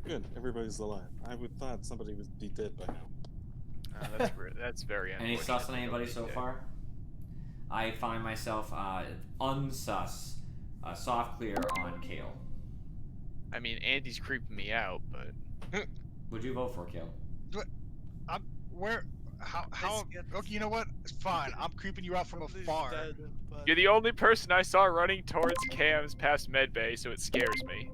Good, everybody's alive. I would thought somebody would be dead by now. That's very unfortunate. Any sus on anybody so far? I find myself unsus, soft clear on Kale. I mean, Andy's creeping me out, but Would you vote for Kale? How? Okay, you know what? It's fine. I'm creeping you out from afar. you're the only person I saw running towards cams past medbay, so it scares me.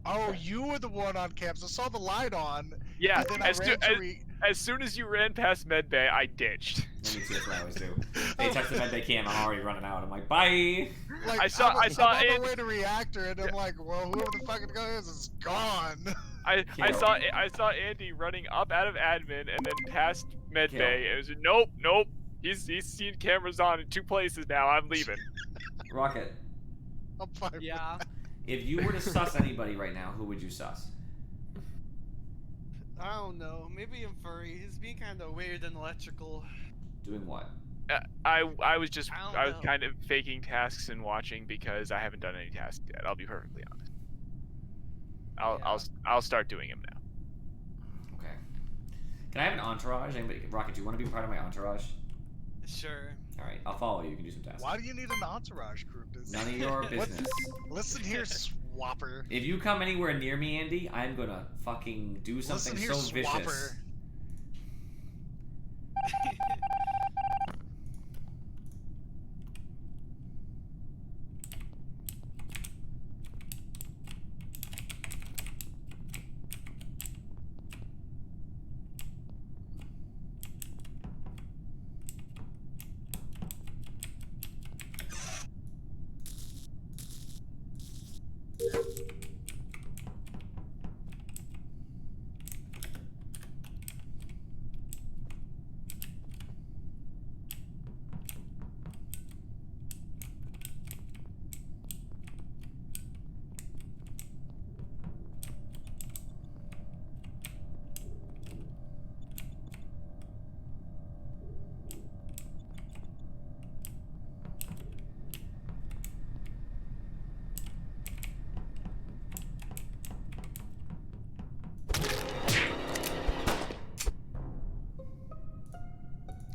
Oh, you were the one on camps. I saw the light on. Yeah, And then as soon as you ran past medbay, I ditched. Let me see what I always do. They touch the med they can. I'm already running out. I'm like, bye. Like, I saw I'm on Andy. the way to reactor, and I'm like, well, whoever the fucking guy is gone. I saw Andy running up out of admin and then past medbay. Kill. It was nope. He's seen cameras on in 2 places now. I'm leaving. Rocket. I'm fine. Yeah. If you were to sus anybody right now, who would you sus? I don't know. Maybe I'm furry. He's being kind of weird and electrical. Doing what? I was I don't know. kind of faking tasks and watching because I haven't done any tasks yet. I'll be perfectly honest. I'll start doing them now. Okay. Can I have an entourage? Anybody, Rocket, do you want to be part of my entourage? Sure. All right, I'll follow you. You can do some tasks. Why do you need an entourage group? None of your business. Listen here, Swapper. If you come anywhere near me, Andy, I'm gonna fucking do something Listen here, so vicious. Swapper.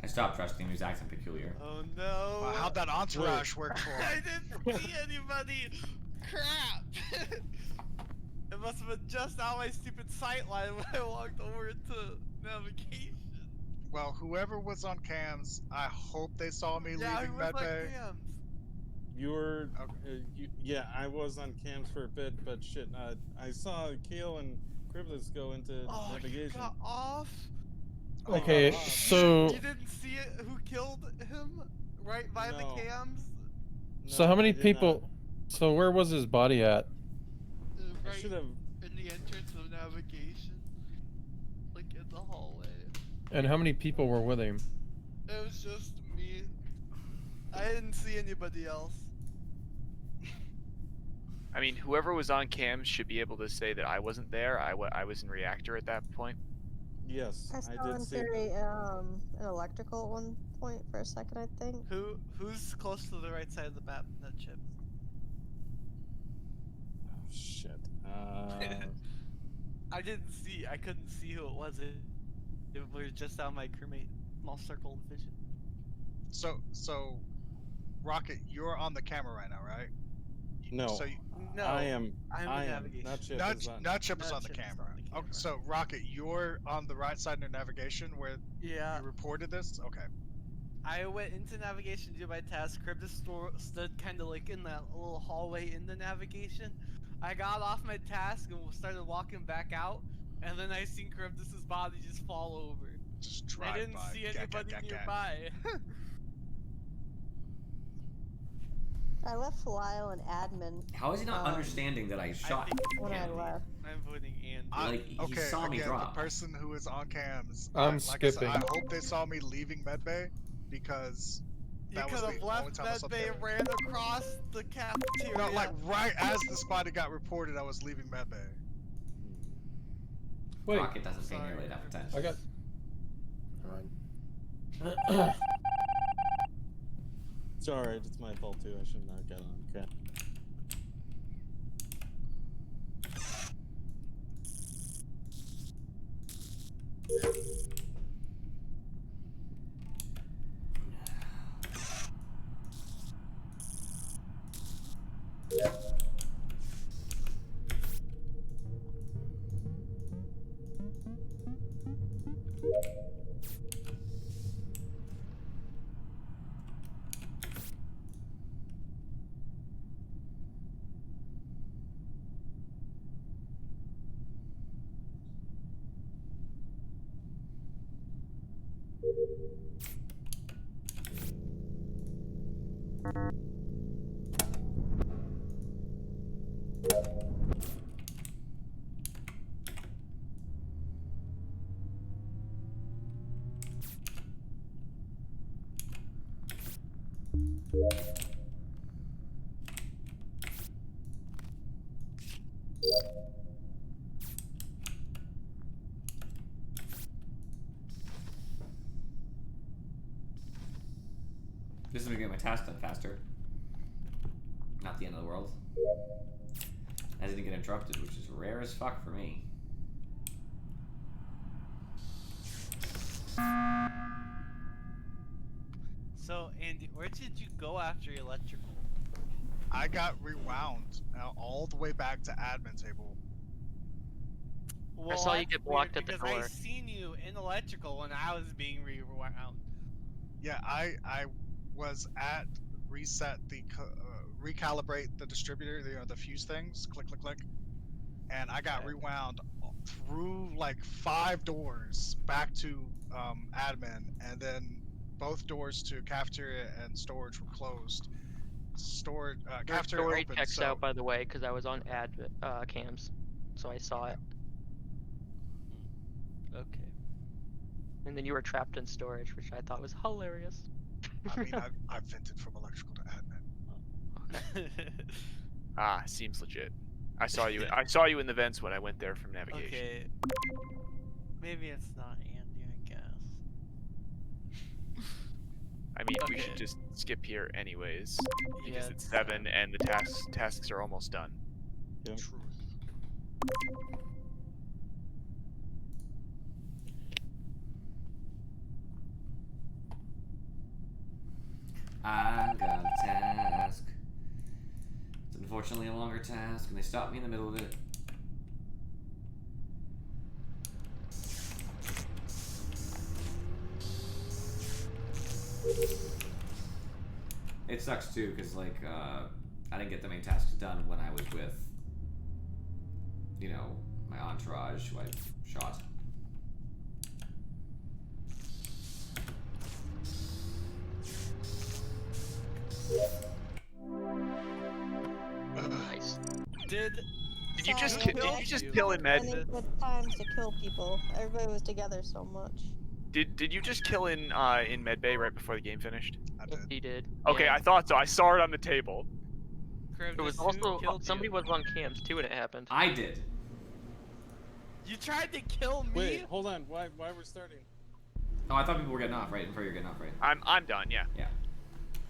I stopped trusting him. He was acting peculiar. Oh no. How'd that entourage work for I him? didn't see anybody. Crap. It must have been just on my stupid sight line when I walked over to navigation. Well, whoever was on cams, I hope they saw me Yeah, leaving who was on medbay. cams? You were, yeah, I was on cams for a bit, but shit, I saw Kale and Cribblers go into Oh, you navigation. got off. Okay, Oh, so You didn't see it? Who killed him? Right by the No. cams? so how No, many I did people? So where was his body at? I Right should have. in the entrance of navigation. Like in the hallway. And how many people were with him? It was just me. I didn't see anybody else. I mean, whoever was on cams should be able to say that I wasn't there. I was in reactor at that point. Yes, I I saw did see. an electrical at one point for a second, I think. Who's close to the right side of the map? That chip. Oh shit. I didn't see. I couldn't see who it was. It was just on my crewmate small circle of vision. So, Rocket, you're on the camera right now, right? No, So No, I am. I'm I in am. navigation. Not Chip Not is on. not Chip is Not on the Chip is camera. on the Okay, camera. so Rocket, you're on the right side of navigation where Yeah, you reported this. Okay. I went into navigation to do my task. Crib stood kind of like in that little hallway in the navigation. I got off my task and started walking back out, and then I seen Cribdus's body just fall over. Just And drive I didn't by. see Gat, gat, anybody gat, gat. nearby. I left Lyle and admin How is he not understanding that I shot when I him? left. I'm voting Andy. Like, he Okay, saw me again, drop. the person who is on cams. I'm like I said, skipping. I hope they saw me leaving medbay because You that was could the have only left time I saw the medbay camera. and ran across the cafeteria. No, like right as the spotty got reported, I was leaving medbay. Wait, Rocket doesn't pay Sorry. nearly enough attention. I got. Alright. It's alright. It's my fault too. I should not get on cam. This is gonna get my task done faster. Not the end of the world. I didn't get interrupted, which is rare as fuck for me. So, Andy, where did you go after electrical? I got rewound all the way back to admin table. Well, saw you that's get blocked at the because I door. seen you in electrical when I was being rewound. Yeah, I was at reset recalibrate the distributor, the fuse things, click click click, and I got Okay. rewound through like 5 doors back to admin, and then both doors to cafeteria and storage were closed. Storage Your cafeteria story open. checks So out, by the way, because I was on cams, so I saw it. Okay. And then you were trapped in storage, which I thought was hilarious. I mean, I vented from electrical to admin. Ah, seems legit. I saw you. I saw you in the vents when I went there from navigation. Okay. Maybe it's not Andy, I guess. I mean, we should Okay. just skip here anyways because Yeah, it's 7 and the tasks are almost done. Yep. Truth. I got a task. It's unfortunately a longer task, and they stopped me in the middle of it. It sucks too, because like I didn't get the main tasks done when I was with, you know, my entourage who I shot. Nice. Did you Sorry, just I did you actually just had kill in med? Any good times to kill people. Everybody was together so much. Did you just kill in med bay right before the game finished? I did. He did. Okay, yeah. I thought so. I saw it on the table. It was Kribdus, who also killed somebody you? was on cams too when it happened. I did. You tried to kill me? Wait, hold on. Why we're starting? Oh, I thought people were getting off, right? Before you're getting off, right? I'm done. Yeah. Yeah.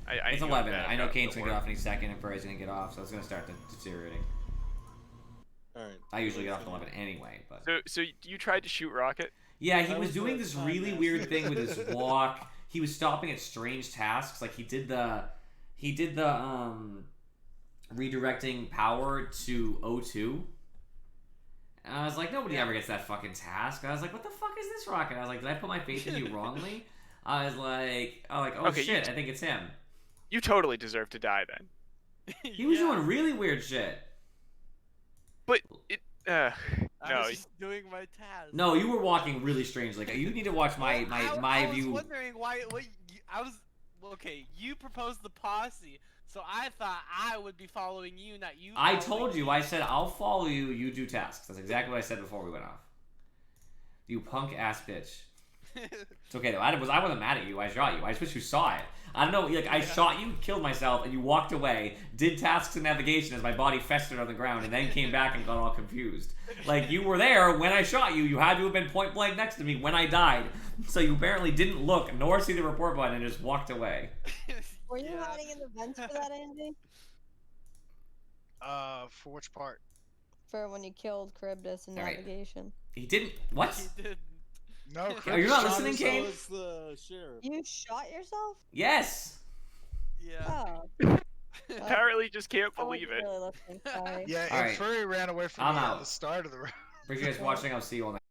I It's need to go to 11. bed. I know I've got Kane's to gonna get work. off any second, and Furry's gonna get off, so it's gonna start deteriorating. All right. I usually get off at 11 anyway, but. So you tried to shoot Rocket? Yeah, he I was was doing the this time really master. weird thing with his walk. He was stopping at strange tasks. Like he did the redirecting power to O2. And I was like, nobody ever gets that fucking task. I was like, what the fuck is this, Rocket? I was like, did I put my faith in you wrongly? I was like, oh Okay, shit, I think it's him. You totally deserve to die then. He was doing really weird shit. But it. I No. was just doing my task. No, you were walking really strange. Like you need to watch my I was view. wondering why. I was okay. You proposed the posse, so I thought I would be following you, not you. I following told you. me. I said I'll follow you. You do tasks. That's exactly what I said before we went off. You punk ass bitch. It's okay though. I wasn't mad at you. I shot you. I just wish you saw it. I don't know. Like I shot you, killed myself, and you walked away. Did tasks in navigation as my body festered on the ground, and then came back and got all confused. Like you were there when I shot you. You had to have been point blank next to me when I died. So you apparently didn't look nor see the report button and just walked away. Were you hiding in the vents for that, Andy? For which part? For when you killed Kribdus in Alright. navigation. He didn't. What? He did. No, Are you not Chris listening, shot Kane? So is the sheriff. You shot yourself? Yes. Yeah. Oh. Apparently, just can't I wasn't believe it. really listening, sorry. Yeah, Alright. and Furry ran away from I'm me out. at the start of the round. Appreciate you guys watching. I'll see you all next.